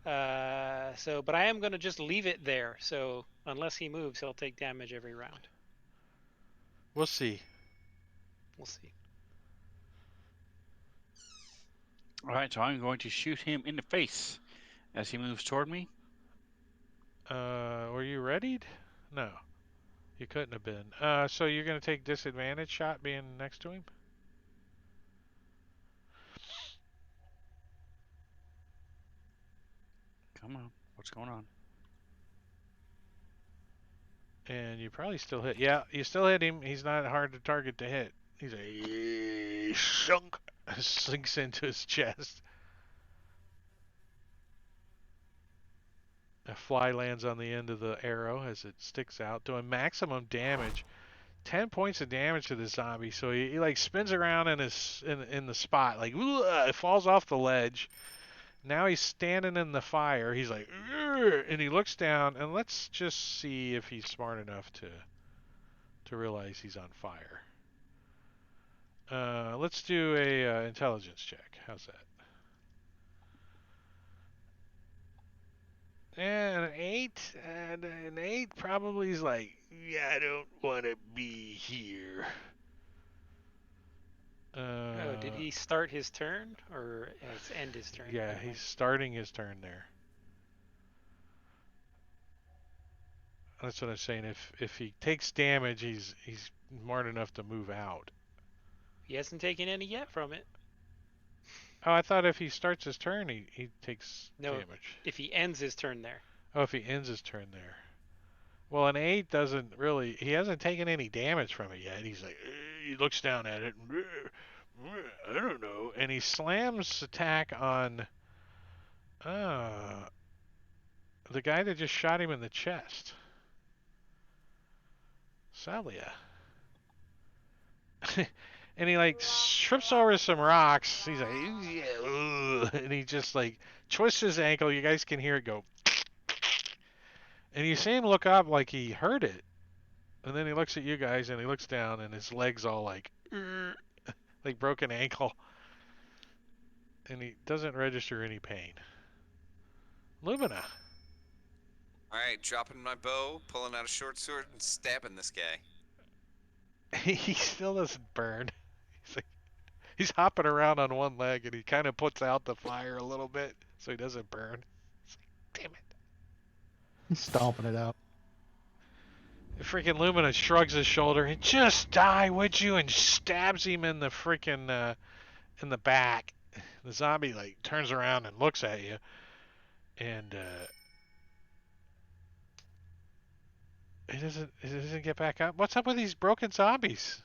But I am going to just leave it there. So unless he moves, he'll take damage every round. We'll see. We'll see. All right, so I'm going to shoot him in the face as he moves toward me. Were you readied? No, you couldn't have been. So you're gonna take disadvantage shot being next to him? Come on, what's going on? And you probably still hit. Yeah, you still hit him. He's not hard to target to hit. He's a shunk. Sinks into his chest. A fly lands on the end of the arrow as it sticks out, doing maximum damage. 10 points of damage to the zombie. So he like spins around in the spot, like it falls off the ledge. Now he's standing in the fire. He's like, and he looks down, and let's just see if he's smart enough to realize he's on fire. Let's do a intelligence check. How's that? And an 8 probably is like, yeah, I don't want to be here. Oh, did he start his turn or end his turn? Yeah, he's starting his turn there. That's what I'm saying. If he takes damage, he's smart enough to move out. He hasn't taken any yet from it. Oh, I thought if he starts his turn, he takes No, damage. if he ends his turn there. Oh, if he ends his turn there. Well, an 8 doesn't really. He hasn't taken any damage from it yet. He's like, he looks down at it. I don't know. And he slams attack on uh, the guy that just shot him in the chest. Salia. And he like trips over some rocks. He's like, "Ugh," and he just like twists his ankle. You guys can hear it go. And you see him look up like he heard it. And then he looks at you guys and he looks down and his legs all like, "Ugh," like broken ankle. And he doesn't register any pain. Lumina. All right, dropping my bow, pulling out a short sword, and stabbing this guy. He still doesn't burn. He's like, he's hopping around on one leg and he kind of puts out the fire a little bit so he doesn't burn. It's like, damn it. He's stomping it out. Freaking Lumina shrugs his shoulder and just die, would you? And stabs him in the freaking in the back. The zombie like turns around and looks at you, and it doesn't get back up. What's up with these broken zombies?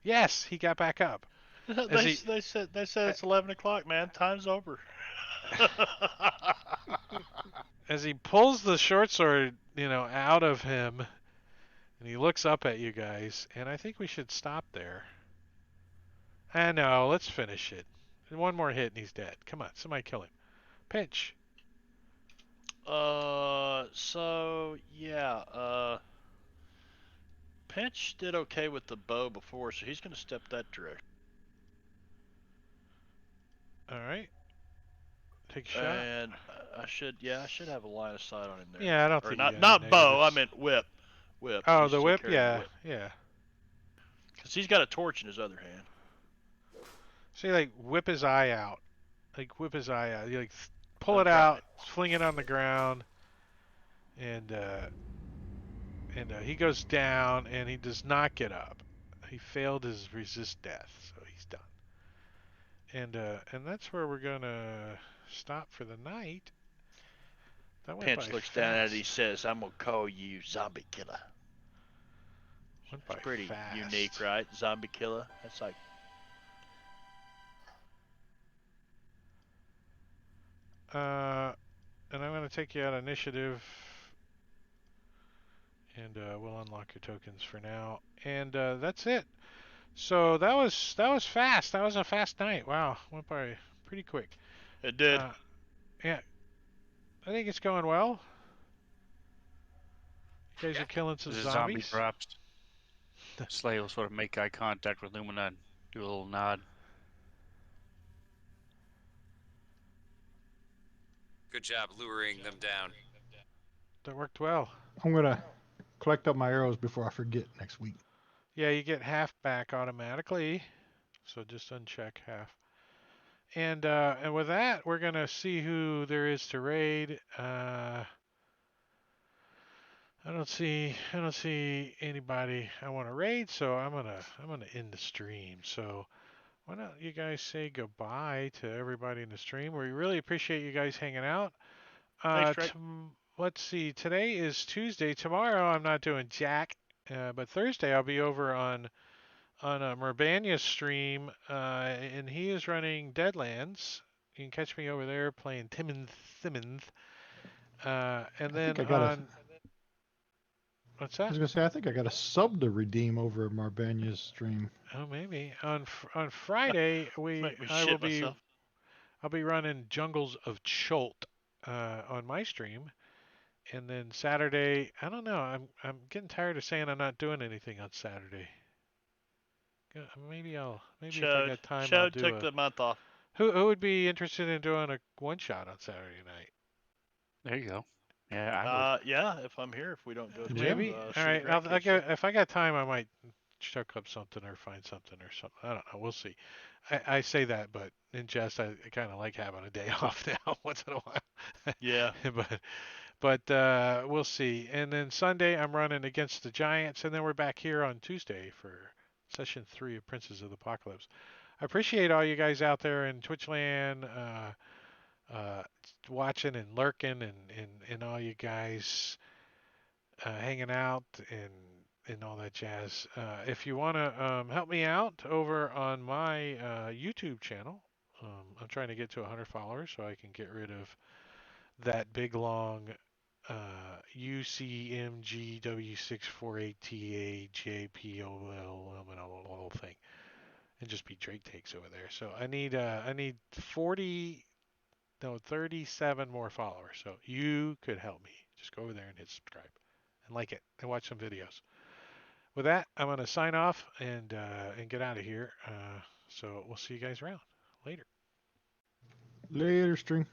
Yes, he got back up. They said it's 11 o'clock, man. Time's over. As he pulls the short sword, out of him, and he looks up at you guys, and I think we should stop there. I know, let's finish it. One more hit and he's dead. Come on, somebody kill him. Pinch. So yeah, Pinch did okay with the bow before, so he's gonna step that direction. All right. Take a shot. And I should have a line of sight on him there. Yeah, I don't Or think not bow. I meant whip. Whip. Oh, He's the take whip. care of Yeah, the whip. yeah. Because he's got a torch in his other hand. So you like whip his eye out, like whip his eye out. You like pull I'm it out, trying. fling it on the ground, and he goes down and he does not get up. He failed his resist death, so he's done. And that's where we're gonna stop for the night. That went Pinch by looks fast. down at it. He says, "I'm gonna call you Zombie Killer." Went by It's pretty fast. unique, right? Zombie Killer. That's like. And I'm gonna take you out initiative, and we'll unlock your tokens for now. And that's it. So that was fast. That was a fast night. Wow, went by pretty quick. It did. Yeah, I think it's going well. You guys are killing some As a zombie zombies. drops, Slay will sort of make eye contact with Lumina and do a little nod. Good job luring them down. That worked well. I'm gonna collect up my arrows before I forget next week. Yeah, you get half back automatically, so just uncheck half. And with that, we're gonna see who there is to raid. I don't see anybody I want to raid, so I'm gonna end the stream. So why don't you guys say goodbye to everybody in the stream? We really appreciate you guys hanging out. Thanks, Drake. Let's see. Today is Tuesday. Tomorrow I'm not doing jack, but Thursday I'll be over on Murbania's stream, and he is running Deadlands. You can catch me over there playing Timmons. And then on. What's I that? was gonna say I think I got a sub to redeem over at Marbania's stream. Oh, maybe on Friday Make me I will shit be myself. I'll be running Jungles of Cholt on my stream, and then Saturday I don't know. I'm getting tired of saying I'm not doing anything on Saturday. Maybe if I got time I'll Chode do took the month off. Who would be interested in doing a one shot on Saturday night? There you go. Yeah, I would. Yeah, if I'm here, if we don't go to Maybe. All Cedar right. Rapids, I'll go, if I got time, I might chuck up something or find something or something. I don't know. We'll see. I say that, but in jest, I kind of like having a day off now once in a while. Yeah. but we'll see. And then Sunday, I'm running against the Giants, and then we're back here on Tuesday for session 3 of Princes of the Apocalypse. I appreciate all you guys out there in Twitchland. watching and lurking and all you guys hanging out and all that jazz. If you want to help me out over on my YouTube channel, I'm trying to get to 100 followers so I can get rid of that big long UCMGW648TAJPOL thing and just be Drake takes over there. So I need 40 no 37 more followers. So you could help me. Just go over there and hit subscribe and like it and watch some videos. With that, I'm gonna sign off and get out of here. So we'll see you guys around later. Later, string.